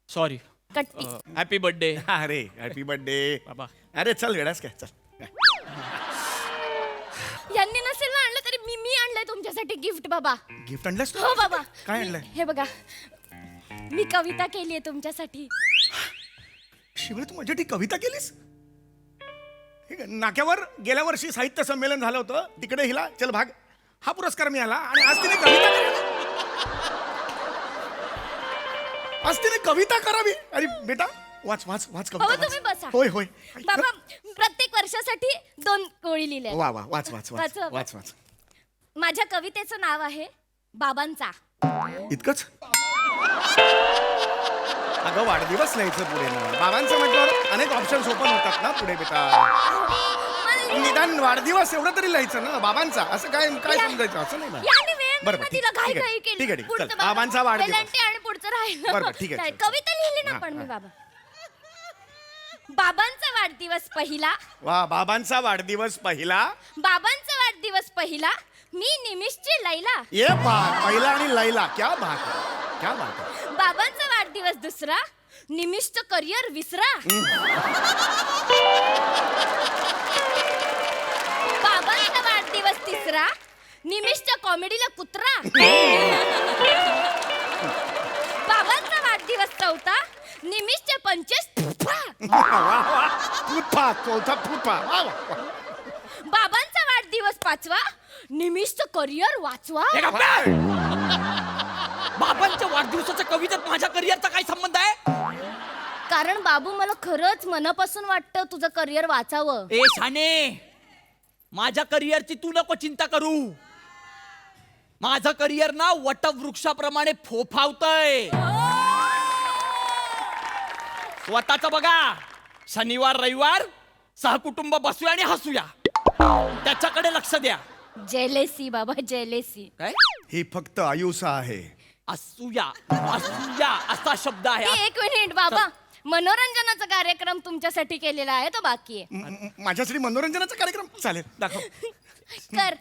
सॉरी. कट्टी. Happy birthday. अरे हॅपी बर्थडे बाबा. अरे चल वेडास काय, चल. यांनी नसेल ना आणलं तरी मी आणलंय तुमच्यासाठी गिफ्ट बाबा. गिफ्ट आणलंस तू? हो बाबा. काय आणलंय? हे बघा, मी कविता केली आहे तुमच्यासाठी. शिवाय तू माझ्यासाठी कविता केलीस? हे काय, नाक्यावर गेल्या वर्षी साहित्य संमेलन झालं होतं, तिकडे हिला चल भाग हा पुरस्कार मिळाला आणि आज तिने कविता आज तिने कविता करावी. अरे बेटा, वाच वाच वाच हो कविता तुम्ही वाच. बसा. होय होय. बाबा प्रत्येक वर्षासाठी 2 ओळी लिहिल्या. वा वा, वाच वाच वाच वाचवा. वाच वाच. माझ्या कवितेचं नाव आहे बाबांचा. इतकंच? अगं वाढदिवस लिहायचं पुढे ना. बाबांचं म्हटल्यावर अनेक ऑप्शन्स ओपन होतात ना पुढे बेटा. निदान वाढदिवस एवढं तरी लिहायचं ना बाबांचा. असं काय काय समजायचं असं नाही ना. याने वेळ बरं, नाही ठीक दिला, आहे, घाई ठीक आहे, घाई ठीक आहे, केली. ठीक आहे. पुढचं चल, बाबा, बाबांचा वाढदिवस. वेलांटी आणि पुढचं राहिलं. बरं, ठीक आहे, चालेल, चल. कविता लिहिली ना हा, पण मी हा. बाबा. बाबांचा वाढदिवस पहिला. वा, बाबांचा वाढदिवस पहिला. बाबांचा वाढदिवस पहिला. मी निमिषची लैला. ये बात, पहिला आणि लैला, क्या बात है, क्या बात आहे. बाबांचा वाढदिवस दुसरा, निमिष्ट करिअर विसरा. बाबांचा वाढदिवस तिसरा, निमिष्ट कॉमेडीला कुत्रा. बाबांचा वाढदिवस चौथा, निमिष्ट पंचेस. फुटफा चौथा फुटफा. वा, वा, वा. बाबांचा वाढदिवस पाचवा, निमिष्ट करिअर वाचवा. हे का बे? बाबांच्या वाढदिवसाच्या कवितेत माझ्या करिअरचा काय संबंध आहे? कारण बाबू मला खरंच मनापासून वाटतं तुझं करिअर वाचावं. ए शाने, माझ्या करिअरची तू नको चिंता करू. माझं करिअर ना वटवृक्षाप्रमाणे फोफावतय. स्वतःच बघा. शनिवार रविवार सहकुटुंब बसूया आणि हसूया. त्याच्याकडे लक्ष द्या. जेलेसी बाबा, जेलेसी. काय? ही फक्त आयुषा आहे. असूया, असूया असा शब्द आहे. एक मिनिट बाबा, मनोरंजनाचा कार्यक्रम तुमच्यासाठी केलेला आहे तो बाकी आहे. माझ्यासाठी मनोरंजनाचा कार्यक्रम चालेल. दाखव. कर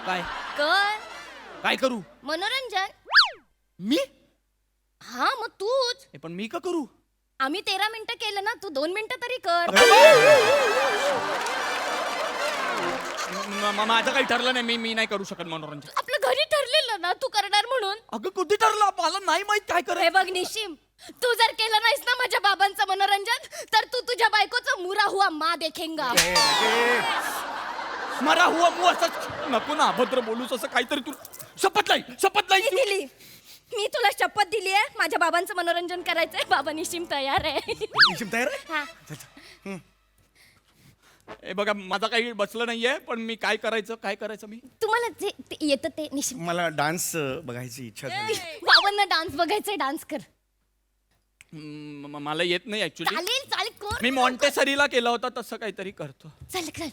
काय कर काय करू? मनोरंजन. मी? हा मग तूच. पण मी का करू? आम्ही 13 मिनिटं केलं ना, तू 2 मिनिटं तरी कर. माझं काही ठरलं नाही. मी नाही करू शकत मनोरंजन. आपलं घरी ठरलेलं ना तू करणार म्हणून. अगं कधी ठरलं? मला नाही माहित काय हे करायचं. बघ निशिम, तू जर केलं नाहीस ना माझ्या बाबांचं मनोरंजन, तर तू तुझ्या बायकोचं मुरा हुआ मा देखेंगा. मरा हुआ मू असं नको ना, अभद्र बोलूस असं काहीतरी. तू शपथ नाही, शपथ मी नाही. दिली. मी तुला शपथ दिली आहे, माझ्या बाबांचं मनोरंजन करायचंय. बाबा निशिम तयार आहे. निशिम तयार आहे. हा. हे बघा, माझा काही बसलं नाहीये, पण मी काय करायचं मी? तुम्हाला जे येतं ते निशिम. मला डान्स बघायची इच्छा झाली. बाबांना डान्स बघायचंय, डान्स कर. मला येत नाही ऍक्च्युली. चालेल चालेल कर. मी मॉन्टेसरीला केला होता तसं काहीतरी करतो. चल कर.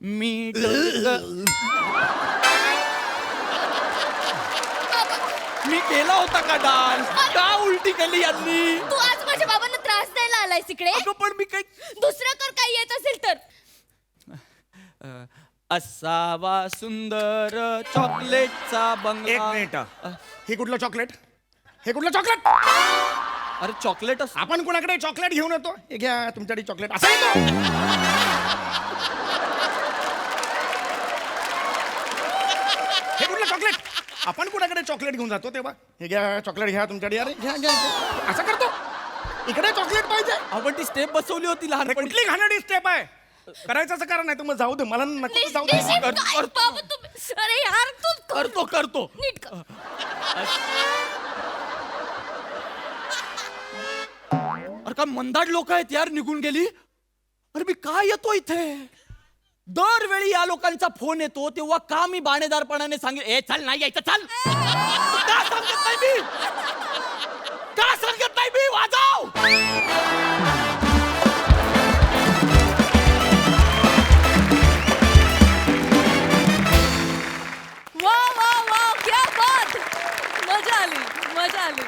मी मी केला होता का डान्स? का उलटी केली यांनी? तू आज माझ्या बाबांना त्रास द्यायला आलायस इकडे. अगं पण मी काही दुसरं कर, काही येत असेल तर. असावा सुंदर चॉकलेटचा एक बंगला. मिनिट. हे कुठलं चॉकलेट? हे कुठलं चॉकलेट? अरे चॉकलेट आपण कोणाकडे चॉकलेट घेऊन येतो? हे घ्या तुमच्याकडे चॉकलेट असं येतो. हे कुठलं चॉकलेट? आपण कोणाकडे चॉकलेट घेऊन जातो तेव्हा हे घ्या चॉकलेट घ्या तुमच्याकडे. अरे घ्या घ्या घ्या. असं करतो. इकडे चॉकलेट पाहिजे. आपण ती स्टेप बसवली होती अरे लहानपणी. कुठली घाणेरडी स्टेप आहे? करायचं असं करा, नाही तर मग जाऊ दे. मला नको तर जाऊ दे. निशिम, कर- काय कर- बाबा तुम्ही. अरे यार तू करतो. नीट कर. अरे का मंदाड लोक आहेत यार, निघून गेली. अरे मी काय येतो इथे? दरवेळी या लोकांचा फोन येतो तेव्हा का मी बाणेदारपणाने सांगेल ए चल नाही यायचं, चल. का सांगत नाही मी? का सांगत नाही मी? वाजव. वा वा वा, क्या बात. मजा आली.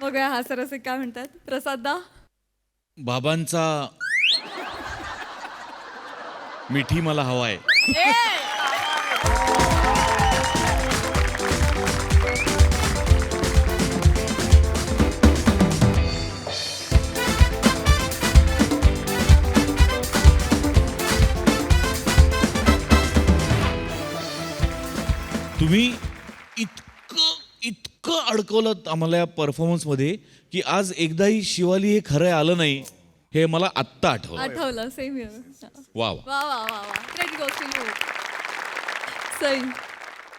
बघूया हा सरस काय म्हणतात. प्रसाददा. बाबांचा मिठी मला हवाय. तुम्ही इतकं अडकवलं आम्हाला या परफॉर्मन्स मध्ये की आज एकदाही शिवाली हे खरं आलं नाही हे मला आत्ता आठवलं. सेम वा वा. वा वा वा वा, ग्रेट गोष्ट you. Sai,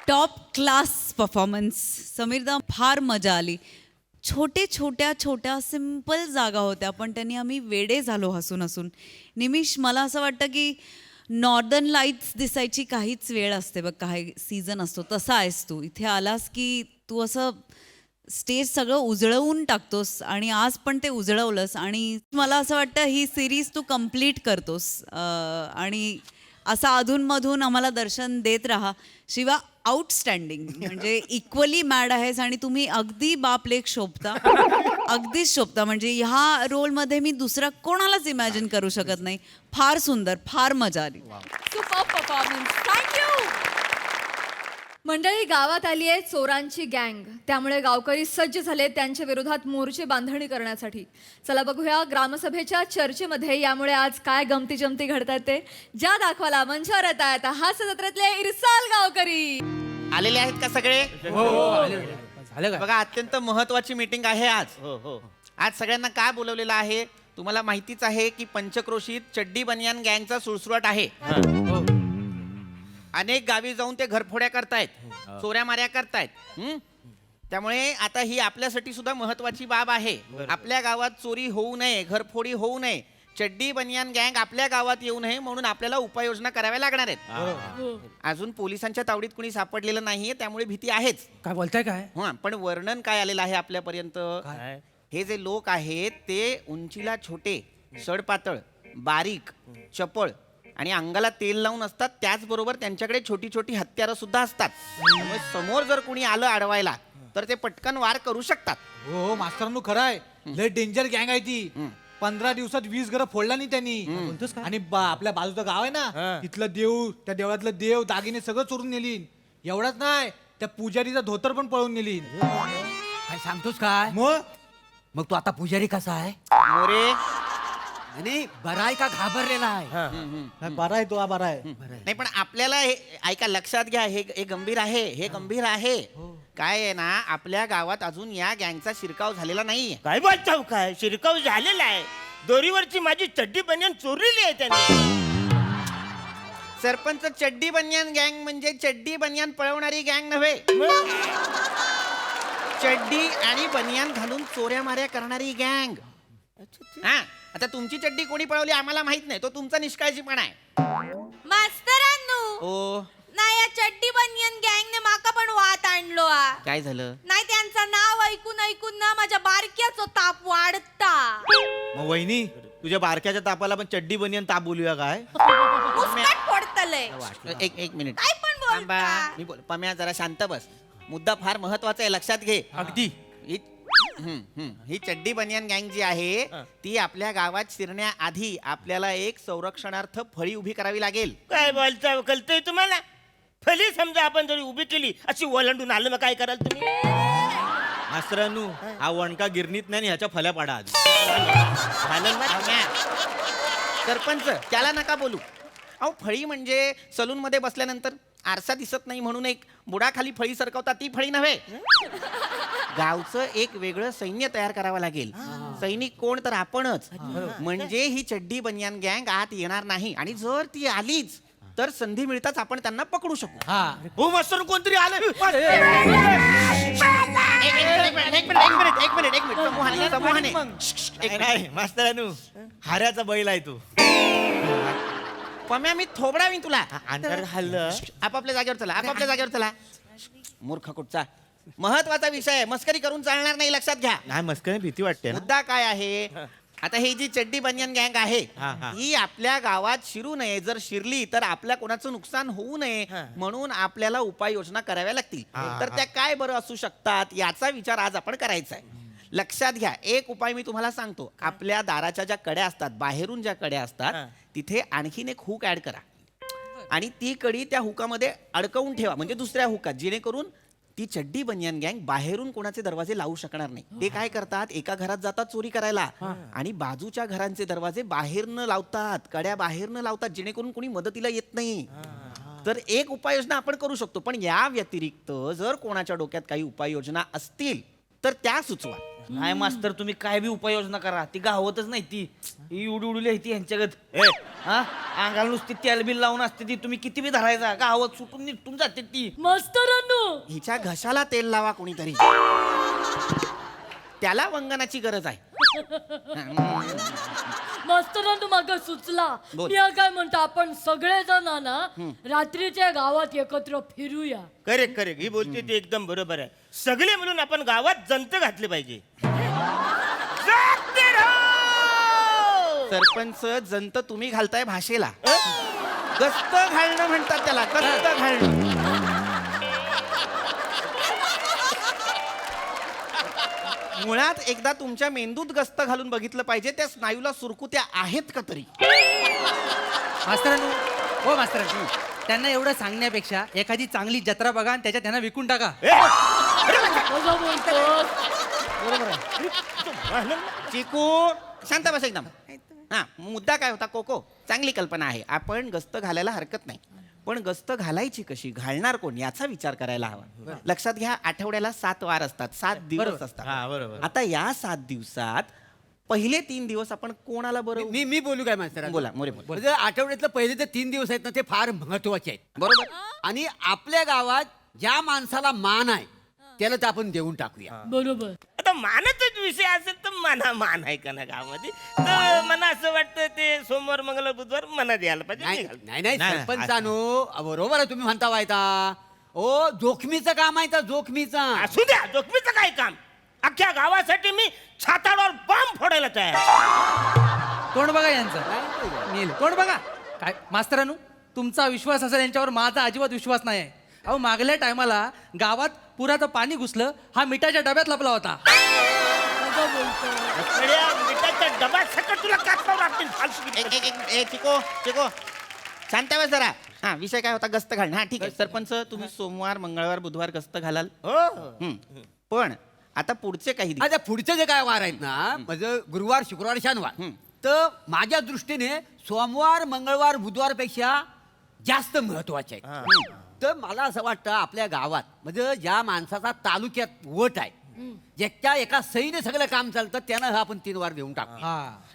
top class performance. समीरदा, फार मजा आली. छोट्या सिंपल जागा होत्या पण त्यांनी आम्ही वेडे झालो हसून हसून. निमिष, मला असं वाटतं की नॉर्दर्न लाईट्स दिसायची काहीच वेळ असते बघ, काही सीझन असतो, तसा आहेस तू. इथे आलास की तू असं स्टेज सगळं उजळवून टाकतोस आणि आज पण ते उजळवलंस. आणि मला असं वाटतं ही सिरीज तू कम्प्लीट करतोस आणि असं अधूनमधून आम्हाला दर्शन देत राहा. शिवा, आउटस्टँडिंग. म्हणजे इक्वली मॅड आहेस आणि तुम्ही अगदी बाप लेक शोभता, अगदीच शोभता. म्हणजे ह्या रोलमध्ये मी दुसरा कोणालाच इमॅजिन करू शकत नाही. फार सुंदर, फार मजा आली. Super performance. थँक्यू. मंडळी, गावात आली आहे चोरांची गँग. त्यामुळे गावकरी सज्ज झाले त्यांच्या विरोधात मोर्चे बांधणी करण्यासाठी. चला बघूया ग्रामसभेच्या चर्चेमध्ये यामुळे आज काय गमती जमती घडतात ते. ज्या दाखवायला मंचावर येत आहेत हास्य जत्रेतले इरसाल गावकरी. आलेले आहेत का सगळे? झालं बघा, अत्यंत महत्वाची मीटिंग आहे आज. आज सगळ्यांना काय बोलवलेलं आहे तुम्हाला माहितीच आहे की पंचक्रोशीत चड्डी बनियान गँगचा सुळसुळाट आहे. अनेक गावी जाऊन ते घरफोड्या करतायत, चोऱ्या माऱ्या करतायत. त्यामुळे आता ही आपल्यासाठी सुद्धा महत्वाची बाब आहे. आपल्या गावात चोरी होऊ नये, घरफोडी होऊ नये, चड्डी बनियान गँग आपल्या गावात येऊ नये म्हणून आपल्याला उपाययोजना कराव्या लागणार आहेत. अजून पोलिसांच्या तावडीत कुणी सापडलेलं नाहीये, त्यामुळे भीती आहेच. काय बोलताय काय? पण वर्णन काय आलेलं आहे आपल्यापर्यंत? हे जे लोक आहेत ते उंचीला छोटे, सडपातळ, बारीक, चपळ आणि अंगाला तेल लावून असतात. त्याचबरोबर त्यांच्याकडे छोटी छोटी हत्यारं सुद्धा असतात. त्यामुळे समोर जर कुणी आलं अडवायला तर ते पटकन वार करू शकतात. हो मास्तरांनो, खरं आहे. लय डेंजर गँग आहे ती. 15 दिवसात 20 घरं फोडला नाही त्यांनी. आणि आपल्या बाजूचं गाव आहे ना, तिथलं देव, त्या देवळातलं देव, दागिने सगळं चोरून नेली. एवढंच नाही, त्या पुजारीचा धोतर पण पळवून नेली. काय सांगतोस काय? मग तू आता पुजारी कसा आहे? मोरे आणि बरा आहे का घाबरलेला आहे? बरा आहे तो, बरा आहे. नाही, पण आपल्याला हे ऐका, लक्षात घ्या, हे गंभीर आहे. हे गंभीर आहे. काय आहे ना, आपल्या गावात अजून या गँगचा शिरकाव झालेला नाहीये. काय बोलताव? काय शिरकाव झालेला आहे? दोरीवरची माझी चड्डी बनियान चोरलेली आहे त्याने. सरपंच, चड्डी बनियान गँग म्हणजे चड्डी बनियान पळवणारी गँग नव्हे, चड्डी आणि बनियान घालून चोऱ्या माऱ्या करणारी गँग. हा, आता तुमची चड्डी कोणी पळवली आम्हाला माहित नाही, तो तुमचा निष्काळजीपणा आहे. मास्तरांनो, ओ, नाही या चड्डी बनियन गँगने माका पण वात आणलो. काय झालं? नाही, त्यांचं नाव ऐकून ऐकून ना माझ्या बारक्याचो ताप वाढता. मग वहिनी, तुझ्या बारक्याच्या तापाला पण चड्डी बनियान ताप बोलूया काय? मुस्काट फोडतलंय. एक मिनिट काय पण बोलता? थांबा. मी पम्या जरा शांत बस. मुद्दा फार महत्वाचा आहे, लक्षात घे. अगदी. ही चड्डी बनियान गँग जी आहे ती आपल्या गावात शिरण्याआधी आपल्याला एक संरक्षणार्थ फळी उभी करावी लागेल. काय बोलताव? कळतंय तुम्हाला? फली समजा आपण जरी उभी केली अशी ओलांडून आलं, मग काय कराल तुम्ही? मास्तरांनो, हा वणका गिरणीत नाही, ह्याच्या फल्या पाडा आधी. झालं ना पम्या? सरपंच, त्याला नका बोलू. अहो, फळी म्हणजे सलून मध्ये बसल्यानंतर आरसा दिसत नाही म्हणून एक बुडाखाली फळी सरकवतात, ती फळी नव्हे. गावचं एक वेगळं सैन्य तयार करावं लागेल. सैनिक कोण? तर आपणच. म्हणजे ही चड्डी बनियान गँग आत येणार नाही, आणि जर ती आलीच तर संधी मिळताच आपण त्यांना पकडू शकू. हो मास्तर, कोणतरी आलं. एक मिनिट समूहाने. नाही मास्तरांनो, हाऱ्याचा बैल आहे तू. पम्या, मी थोबडावी तुला. अंतर हल्लं. आपापल्या जागेवर चला. मूर्ख कुठचा. महत्वाचा विषय आहे, मस्करी करून चालणार नाही, लक्षात घ्या. नाही, मस्करी भीती वाटते ना. मुद्दा काय आहे? आता ही जी चड्डी बनियान गँग आहे ही आपल्या गावात शिरू नये. जर शिरली तर आपल्या कोणाचं नुकसान होऊ नये म्हणून आपल्याला उपाययोजना कराव्या लागतील. तर त्या काय बरं असू शकतात याचा विचार आज आपण करायचा आहे. लक्षात घ्या, एक उपाय मी तुम्हाला सांगतो. आपल्या दाराच्या ज्या कड्या असतात, बाहेरून ज्या कड्या असतात, तिथे आणखीन एक हुक ऍड करा आणि ती कडी त्या हुकामध्ये अडकवून ठेवा, म्हणजे दुसऱ्या हुकात, जेणेकरून ती चड्डी बनियान गँग बाहेरून कोणाचे दरवाजे लावू शकणार नाही. ते काय करतात, एका घरात जातात चोरी करायला आणि बाजूच्या घरांचे दरवाजे बाहेरनं लावतात, कड्या बाहेरनं लावतात, जेणेकरून कोणी मदतीला येत नाही. तर एक उपाययोजना आपण करू शकतो. पण या व्यतिरिक्त जर कोणाच्या डोक्यात काही उपाययोजना असतील तर त्या सुचवा. नाही मास्तर, तुम्ही काय बी उपाययोजना करा, ती गावतच नाही. ती उडली आहे ती ह्यांच्यागत. हा, अंगाला नुसती तेल बिल लावून असते ती. तुम्ही किती बी धरायचा, गावात सुटून निघून जाते ती. मास्तरांनो, हिच्या घशाला तेल लावा कोणीतरी, त्याला वंगनाची गरज आहे. मास्तरांनो, मागा सुचला. बोल. मी काय म्हणतो, आपण सगळेजण ना रात्रीच्या गावात एकत्र फिरूया. करेक्ट. ही बोलते ते एकदम बरोबर आहे. सगळे मिळून आपण गावात जंत घातले पाहिजे. सरपंच, जंत तुम्ही घालताय भाषेला. गस्त घालणं म्हणतात त्याला, गस्त घालणं. मुळात एकदा तुमच्या मेंदूत गस्त घालून बघितलं पाहिजे, त्या स्नायूला सुरकुत्या आहेत का तरी. मास्तरांनो, हो मास्तरांनो, त्यांना एवढं सांगण्यापेक्षा एखादी चांगली जत्रा बघा आणि त्याच्यात त्यांना विकून टाका. चिकू शांत बस एकदम. हा मुद्दा काय होता कोको, चांगली कल्पना आहे, आपण गस्त घालायला हरकत नाही, पण गस्त घालायची कशी, घालणार कोण याचा विचार करायला हवा. लक्षात घ्या, आठवड्याला 7 वार असतात, 7 दिवस असतात. आता या 7 दिवसात पहिले 3 दिवस आपण कोणाला बरं मी बोलू काय मास्तर? बोला मोरे बोल. म्हणजे आठवड्यातलं पहिले ते 3 दिवस आहेत ना, ते फार महत्वाचे आहेत. बरोबर. आणि आपल्या गावात ज्या माणसाला मान आहे त्याला तर आपण देऊन टाकूया. आता मानाचाच विषय असेल तर मान आहे का ना गावामध्ये, तर मला असं वाटतं ते सोमवार मंगळवार बुधवार मना द्यायला पाहिजे. मी घालतो. नाही सरपंचानो, बरोबर आहे, तुम्ही म्हणता वायता. ओ जोखमीचं काम आहे तर जोखमीचं. असू द्या, जोखमीचं काय काम, अख्ख्या गावासाठी मी छाताडावर बॉम्ब फोडायला तयार आहे. तोंड बघा यांचं, तोंड बघा. काय मास्तरानू, तुमचा विश्वास असेल यांच्यावर, माझा अजिबात विश्वास नाही आहे. अहो मागल्या टायमाला गावात पुराचं पाणी घुसलं, हा मिठाच्या डब्यात लपला होता. मिठाच्या डब्यात सकट तुला काचावर आपतील फालतू. चिको शांत बस जरा. हा विषय काय होता, गस्त घालणं. हा ठीक आहे सरपंच, तुम्ही सोमवार मंगळवार बुधवार गस्त घालाल. पण आता पुढचे काही दिवस, आता पुढचे जे काय वार आहेत ना, म्हणजे गुरुवार शुक्रवार शनिवार, तर माझ्या दृष्टीने सोमवार मंगळवार बुधवार पेक्षा जास्त महत्वाचे आहेत. तर मला असं वाटतं आपल्या गावात म्हणजे ज्या माणसाचा तालुक्यात वट आहे, ज्याच्या एका सईने सगळं काम चालतं, त्यानं आपण 3 वार देऊन टाकू.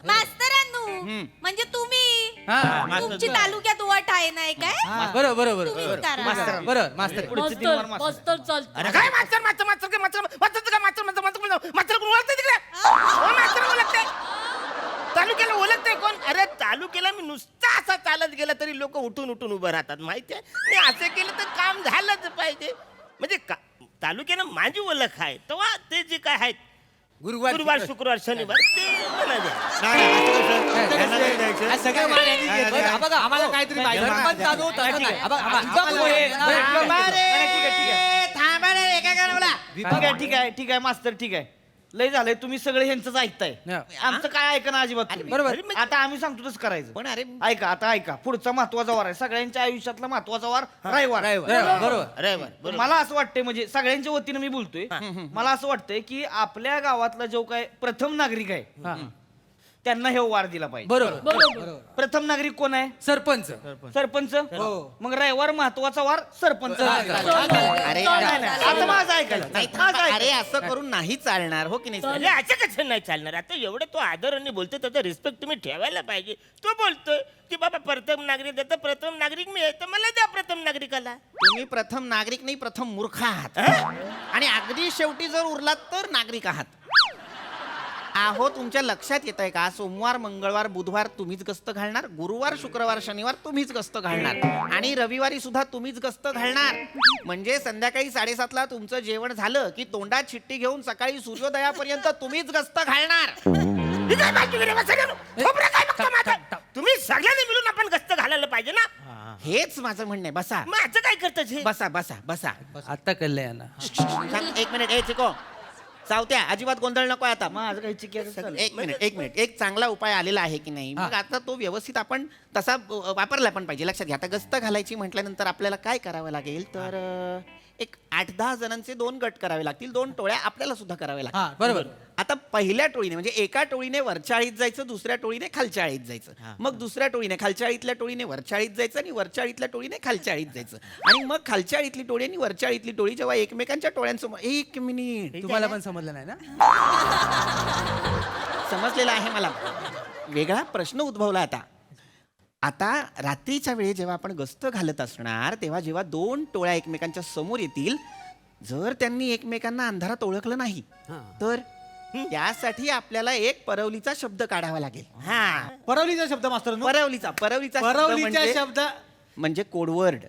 मास्तरांनो, म्हणजे तुम्ही तुमची तालुक्यात वट आहे नाही काय? बरोबर तुम्हीच करा. बरोबर मास्तर. अरे काय मास्तर मास्तर मास्तर काय मास्तर मास्तर काय मास्तर मास्तर मास्तर मास्तर कोण ओळखते तिकडे? कोण मास्तर ओळखते? तालुक्याला ओळखते कोण? अरे तालुक्याला मी नुसता असा चालत गेला तरी लोक उठून उठून उभं राहतात, माहितीये. मी असं केलं तर काम झालंच पाहिजे. म्हणजे तालुक्यानं माझी ओळख आहे, तेव्हा ते जे काय आहेत गुरुवार शुक्रवार शनिवार ते मला द्या. आम्हाला काहीतरी ठीक आहे मास्तर, ठीक आहे, लय झालंय, तुम्ही सगळे ह्यांचंच ऐकताय, आमचं काय ऐका ना अजिबात तुम्ही. बरोबर. आता आम्ही सांगतो तसं करायचं. पण अरे ऐका, पुढचा महत्वाचा वार आहे, सगळ्यांच्या आयुष्यातला महत्वाचा वार रविवार. बरोबर. मला असं वाटतंय, म्हणजे सगळ्यांच्या वतीनं मी बोलतोय, मला असं वाटतंय की आपल्या गावातला जो काय प्रथम नागरिक आहे त्यांना हे वार दिला पाहिजे. बरोबर. प्रथम नागरिक कोण आहे? सरपंच. मग रविवार महत्वाचा वार सरपंच. अरे आता माझं ऐकायला, अरे असं करून नाही चालणार, हो की नाही? अरे असं कसं नाही चालणार? आता एवढं तो आदराने बोलतोय, त्याचा रिस्पेक्ट तुम्ही ठेवायला पाहिजे. तो बोलतोय की बाबा प्रथम नागरिक देतं, प्रथम नागरिक मी आहे, तर मला द्या प्रथम नागरिकाला. तुम्ही प्रथम नागरिक नाही, प्रथम मूर्ख आहात. आणि अगदी शेवटी जर उरलात तर नागरिक आहात. आहो तुमच्या लक्षात येत आहे का, सोमवार मंगळवार बुधवार तुम्हीच गस्त घालणार, गुरुवार शुक्रवार शनिवार तुम्हीच गस्त घालणार, आणि रविवारी सुद्धा तुम्हीच गस्त घालणार. म्हणजे संध्याकाळी 7:30ला तुमचं जेवण झालं की तोंडात चिठ्ठी घेऊन सकाळी सूर्योदयापर्यंत तुम्हीच गस्त घालणार. तुम्ही सगळ्यांनी मिळून आपण गस्त घालायला पाहिजे ना. हेच माझं म्हणणं आहे. बसा. माझं काय करतं? बसा बसा बसा. आता कळलंय यांना. एक मिनिट. ए चिको चावत्या, अजिबात गोंधळ नको आता. माझं काही चिकित्सा. एक मिनिट. एक चांगला उपाय आलेला आहे की नाही, मग आता तो व्यवस्थित आपण तसा वापरला पण पाहिजे. लक्षात घ्या, आता गस्त घालायची म्हटल्यानंतर आपल्याला काय करावं लागेल, तर एक 8-10 जणांचे 2 गट करावे लागतील, 2 टोळ्या आपल्याला सुद्धा कराव्या लागतील. बरोबर. आता पहिल्या टोळीने म्हणजे एका टोळीने वरच्या आळीत जायचं, दुसऱ्या टोळीने खालच्या आळीत जायचं, मग दुसऱ्या टोळीने खालच्या आळीतल्या टोळीने वरच्या आळीत जायचं, आणि वरच्या आळीतल्या टोळीने खालच्या आळीत जायचं, आणि मग खालच्या आळीतली टोळी आणि वरच्या आळीतली टोळी जेव्हा एकमेकांच्या टोळ्यांसमोर. 1 मिनिट, तुम्हाला पण समजलं नाही ना? समजलेलं आहे मला. वेगळा प्रश्न उद्भवला आता रात्रीच्या वेळी जेव्हा आपण गस्त घालत असणार, तेव्हा जेव्हा 2 टोळ्या एकमेकांच्या समोर येतील, जर त्यांनी एकमेकांना अंधारात ओळखलं नाही तर त्यासाठी आपल्याला एक परवलीचा शब्द काढावा लागेल. परवलीचा शब्द मास्तर? परवलीचा शब्द म्हणजे कोडवर्ड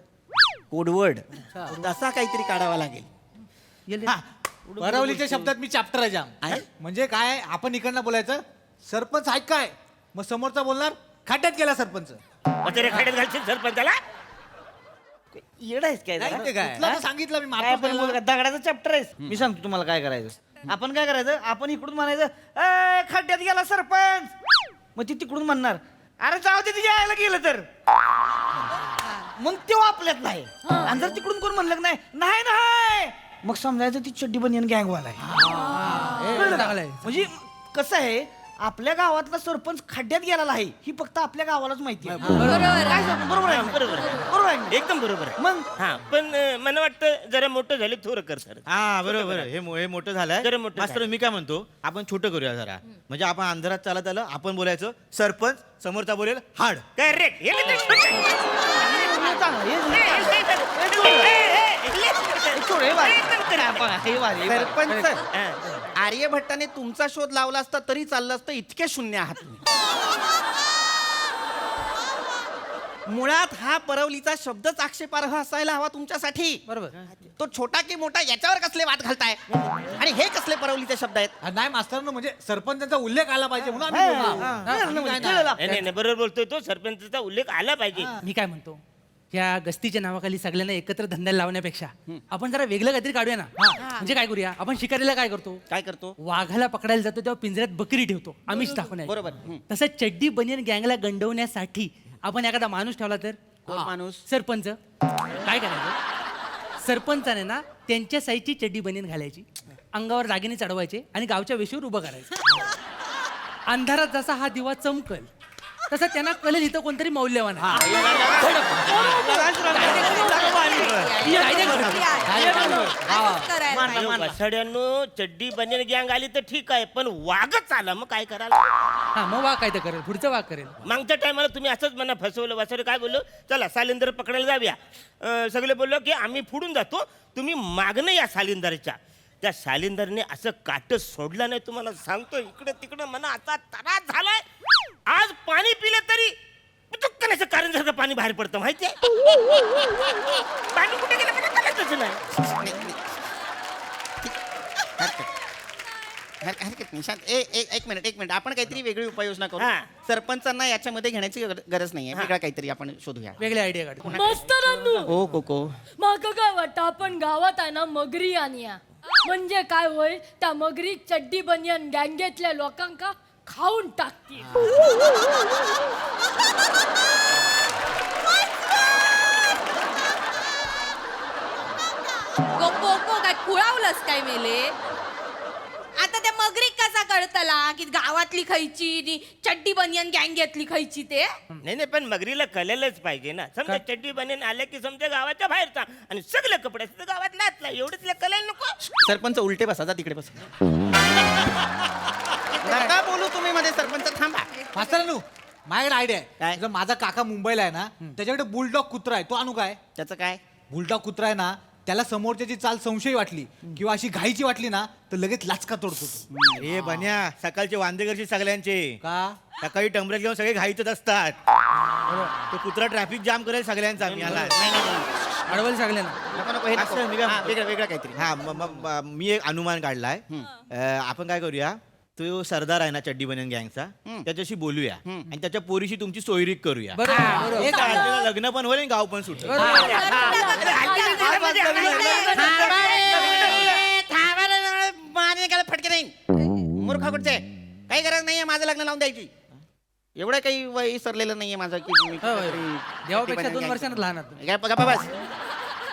असा काहीतरी काढावा लागेल. परवलीच्या शब्दात मी चॅप्टर आहे जाम. म्हणजे काय, आपण इकडनं बोलायचं सरपंच आहे काय, मग समोरचा बोलणार खाट्यात गेला सरपंच. खाट्यात घालशील सरपंचाला? येडायच काय? सांगितलं मी. दगडाचा चॅप्टर आहे. मी सांगतो तुम्हाला काय करायचं. आपण काय करायचं, आपण इकडून म्हणायचं खड्ड्यात गेला सरपंच, मग ती तिकडून म्हणणार अरे जाऊ दे, तिच्या यायला गेलं तर. मग तेव्हा आपल्यात नाही आणि जर तिकडून कोण म्हणलं की नाही नाही नाही मग समजायचं ती चड्डी बनियन गँगवाला आहे कळलं का? म्हणजे कसं आहे आपल्या गावातला सरपंच खड्ड्यात गेलेला आहे ही फक्त आपल्या गावालाच माहिती आहे काय सांगू? बरोबर आहे ना? बरोबर आहे ना? एकदम बरोबर आहे. मग हा पण मला वाटतं जरा मोठं झाले थोडं कर सर. हा बरोबर हे मोठं झालंय जरा मोठं मास्तर मी काय म्हणतो आपण छोटं करूया जरा म्हणजे आपण अंधारात चालत आलं आपण बोलायचं सरपंच समोरचा बोलेल हाड करेक्ट. सरपंच आर्यभट्टाने तुमचा शोध लावला असता तरी चाललं असतं इतके शून्य आहात तुम्ही. मुळात हा परवलीचा शब्दच आक्षेपार्ह असायला हवा तुमच्यासाठी. बरोबर तो छोटा की मोठा याच्यावर कसले वाद घालताय आणि हे कसले परवलीचे शब्द आहेत. नाही मास्तरांनो म्हणजे सरपंचांचा उल्लेख आला पाहिजे म्हणून आम्ही बोललो. नाही बरोबर बोलतोय तो. सरपंचचा उल्लेख आला पाहिजे. मी काय म्हणतो या गस्तीच्या नावाखाली सगळ्यांना एकत्र धंद्याला लावण्यापेक्षा आपण जरा वेगळं काहीतरी काढूया ना. म्हणजे काय करूया आपण शिकारीला काय करतो वाघाला पकडायला जातो तेव्हा पिंजऱ्यात बकरी ठेवतो आम्हीच टाकून बरोबर. तसं चड्डी बनियन गँगला गंडवण्यासाठी आपण एखादा माणूस ठेवला तर कोण माणूस? सरपंच. काय करायचं सरपंचाने ना त्यांच्या साईजची चड्डी बनियन घालायची अंगावर दागिने चढवायचे आणि गावच्या वेशीवर उभं करायचं. अंधारात जसा हा दिवा चमकल तसं त्यांना कळेल इथं कोणतरी मौल्यवान आहे. वसाड्यांनो चड्डी बनियन गँग आली तर ठीक आहे पण वाघच आला मग काय कराल. हा मग वाघ काय तर करेल पुढचं वाघ करेल. मागच्या टायमाला तुम्ही असंच मला फसवलं. वसाडे काय बोललो चला सालिंदर पकडायला जाऊया. सगळे बोललो की आम्ही पुढून जातो तुम्ही मागणं या सालिंदरच्या. त्या सालिंदरने असं काट सोडलं नाही तुम्हाला सांगतो. इकडे तिकडे मला असा त्रास झालाय. आज पाणी पिलं तरी चुक्कण्याचं कारण सारखं पाणी बाहेर पडतं माहितीये. पाणी कुठे गेलं मला कळतच नाही. हरकत नाही शांत. एक मिनिट आपण काहीतरी वेगळी उपाययोजना करू. हा. सरपंचांना याच्यामध्ये घेण्याची गरज नाहीये. वेगळा काहीतरी आपण शोधूया. वेगळी आयडिया काढ. मास्तरांनो ओ कोको माका काय वाटतं आपण गावात आहे ना मगरी आणूया. म्हणजे काय होईल त्या मगरी चड्डी बनियन गँगेतल्या लोकांका खाऊन टाकतील. कोको काय कुळावलंस काय मेले आता त्या मगरीक कसा कळतला की गावातली खायची नी चड्डी बनियन गँगेतली खायची ते. नाही पण मगरीला कळलंच पाहिजे ना. समजा चड्डी बनियन आल्या की समजा गावाच्या बाहेरचा आणि सगळे कपडे गावातला आतला एवढंच कळायला नको. सरपंच उलटे बसा जा तिकडे बसा. नका बोलू तुम्ही मध्ये सरपंच थांबा. मास्तरांनो माझ्याकडे आयडिया काय? आहे. जर माझा काका मुंबईला आहे ना त्याच्याकडे बुलडॉग कुत्रा आहे तो आणू काय. त्याचं काय बुलडॉग कुत्रा आहे ना त्याला समोरच्याची चाल संशयी वाटली किंवा अशी घाईची वाटली ना तर लगेच लाचका तोडतो तो. अरे बन्या सकाळचे वांदे करशील सगळ्यांचे. का सकाळी टंबऱ्यात घेऊन सगळे घाईतच असतात. तो कुत्रा ट्रॅफिक जाम करेल सगळ्यांचा. अडवल सगळ्यांना. वेगळं काहीतरी. हा मी एक अनुमान काढलाय. आपण काय करूया तो सरदार आहे ना चड्डी बनियन गँगचा त्याच्याशी बोलूया आणि त्याच्या पोरीशी तुमची सोयरीक करूया. बरोबर. त्याला लग्न पण होईल आणि गाव पण सुटेल. फटके नाही मूर्खा कुठचे काही गरज नाहीये माझं लग्न लावून द्यायची. एवढं काही वय सरलेलं नाहीये माझं की देवापेक्षा 2 वर्षांना लहान आहात. गप्पा बस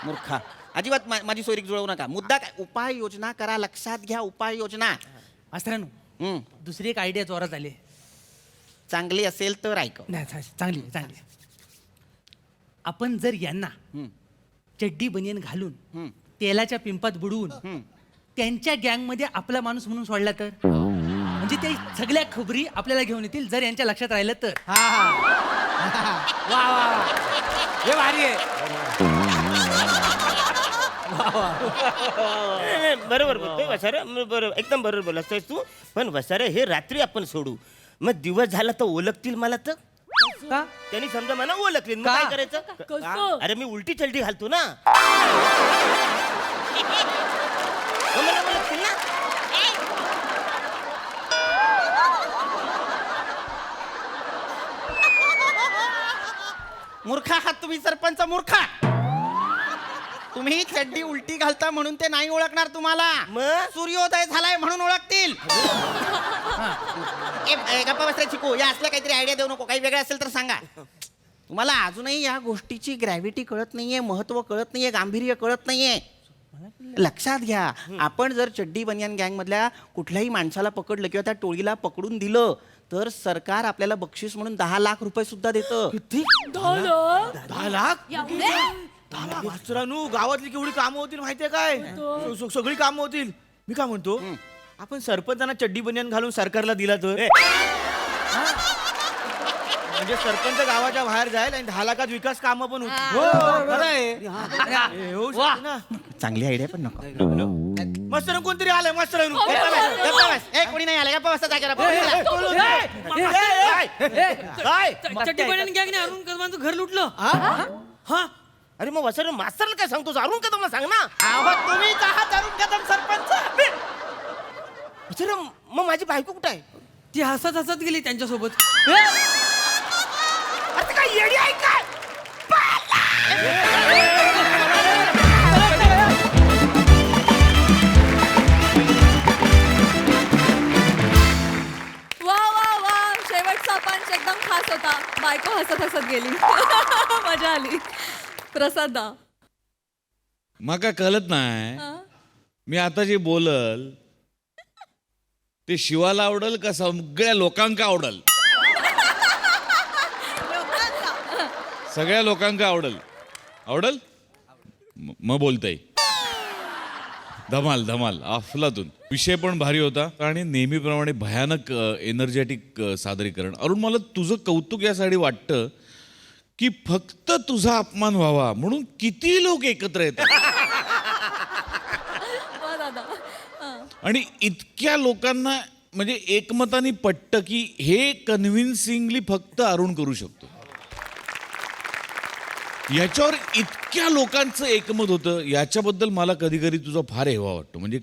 मूर्खा. अजिबात माझी सोयरीक जुळवू नका. मुद्दा काय उपाय योजना करा. लक्षात घ्या उपाय योजना. मास्तरांनो दुसरी एक आयडिया जोरात आली. चांगली असेल तर ऐक. नाही चांगली. आपण जर यांना चड्डी बनियन घालून तेलाच्या पिंपात बुडवून त्यांच्या गँगमध्ये आपला माणूस म्हणून सोडला तर म्हणजे ते सगळ्या खबरी आपल्याला घेऊन येतील जर यांच्या लक्षात राहिलं तर. वा हे भारी आहे. बरोबर बोलतोय वसारे. बरोबर एकदम बरोबर बोलतोय तू. पण वसारे हे रात्री आपण सोडू मग दिवस झाला तर ओळखतील मला तर. का त्यांनी समजा मला ओळखली मग काय करायचं. अरे मी उलटी चलटी घालतो ना. मग मला ओळखतील ना. मूर्खा आहात तुम्ही सरपंच मूर्खा. तुम्ही चड्डी उलटी घालता म्हणून ते नाही ओळखणार तुम्हाला. मग सूर्योदय झालाय म्हणून ओळखतील. गप्पा बसल्या शिकू या असल्या काहीतरी आयडिया देऊ नको. काही वेगळं असेल तर सांगा. तुम्हाला अजूनही या गोष्टीची ग्रॅव्हिटी कळत नाहीये, महत्व कळत नाहीये, गांभीर्य कळत नाहीये. लक्षात घ्या, आपण जर चड्डी बनियान गँग मधल्या कुठल्याही माणसाला पकडलं किंवा त्या टोळीला पकडून दिलं तर सरकार आपल्याला बक्षीस म्हणून 10 लाख रुपये सुद्धा देतं. 10 लाख? मास्तरानू, गावातली केवढी कामं होतील माहितीये काय? सगळी कामं होतील. मी काय म्हणतो, आपण सरपंचांना चड्डी बनियान घालून सरकारला दिला तर म्हणजे सरपंच गावाच्या बाहेर जाईल आणि 10 लाखात विकास कामं पण होतील. चांगली आयडिया पण नको. मस्तर कोणतरी आलंय, मस्तर कोणी नाही आलं का? चड्डी बनियान गँगने अरुण कदमांचं घर लुटलं. हा? अरे मग वसर मास्तरला काय सांगतो? अरुण कदमला सांग ना. तुम्हीच आहात अरुण कदम सरपंच. वसर, मग माझी बायको कुठं आहे? ती हसत हसत गेली त्यांच्यासोबत. आता काय येडी आहे काय? वा वा वा, शेवटचा पंच एकदम खास होता. बायको हसत हसत गेली. मजा आली. प्रसादा माका कळत नाही, मी आता जे बोलल ते शिवाला आवडल का सगळ्या लोकांका आवडल? सगळ्या लोकांका आवडल. आवडल मग बोलताय. धमाल धमाल, अफलातून. विषय पण भारी होता आणि नेहमीप्रमाणे भयानक एनर्जेटिक सादरीकरण. अरुण, मला तुझं कौतुक यासाठी वाटतं की फक्त तुझा अपमान व्हावा म्हणून किती लोक एकत्र येतात आणि इतक्या लोकांना म्हणजे एकमताने पटतं की हे कन्व्हिन्सिंगली फक्त अरुण करू शकतो. याच्यावर इतक्या लोकांचं एकमत होतं, याच्याबद्दल मला कधी कधी तुझा फार हेवा वाटतो. म्हणजे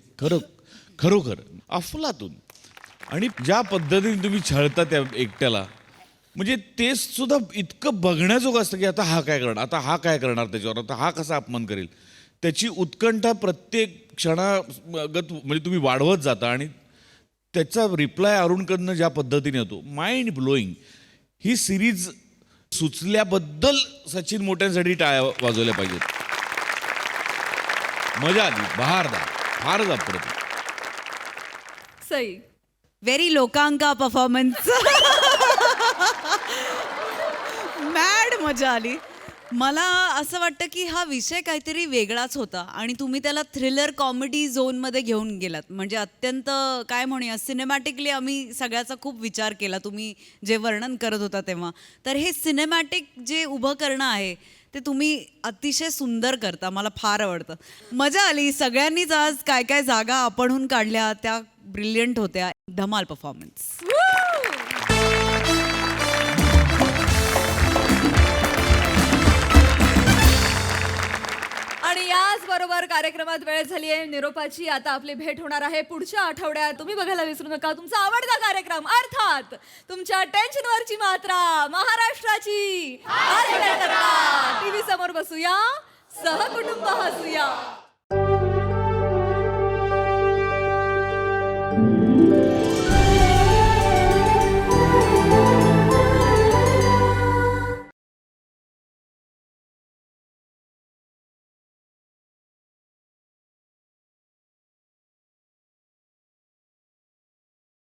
खरोखर अफलातून. आणि ज्या पद्धतीने तुम्ही छळता त्या एकट्याला, म्हणजे ते सुद्धा इतकं बघण्याजोगं असतं की आता हा काय करणार, आता हा काय करणार त्याच्यावर, आता हा कसा अपमान करेल. त्याची उत्कंठा प्रत्येक क्षणागत म्हणजे तुम्ही वाढवत जाता आणि त्याचा रिप्लाय अरुणकडनं ज्या पद्धतीने येतो, माइंड ब्लोईंग. ही सिरीज सुचल्याबद्दल सचिन मोठ्यांसाठी टाळ्या वाजवल्या पाहिजेत. मजा आली, बहारदार, फारच अप्रतिम. सई व्हेरी लोकांका परफॉर्मन्स. मॅड मजा आली. मला असं वाटतं की हा विषय काहीतरी वेगळाच होता आणि तुम्ही त्याला थ्रिलर कॉमेडी झोनमध्ये घेऊन गेलात. म्हणजे अत्यंत काय म्हणूया, सिनेमॅटिकली आम्ही सगळ्याचा खूप विचार केला तुम्ही जे वर्णन करत होता तेव्हा. तर हे सिनेमॅटिक जे उभं करणं आहे ते तुम्ही अतिशय सुंदर करता. मला फार आवडतं. मजा आली. सगळ्यांनीच आज काय काय जागा आपणहून काढल्या त्या ब्रिलियंट होत्या. धमाल परफॉर्मन्स. आणि याच बरोबर कार्यक्रमात वेळ झाली आहे निरोपाची. आता आपली भेट होणार आहे पुढच्या आठवड्यात. तुम्ही बघायला विसरू नका तुमचा आवडता कार्यक्रम, अर्थात तुमच्या टेन्शनवरची मात्रा, महाराष्ट्राची टीव्ही समोर बसूया, सहकुटुंब हसूया.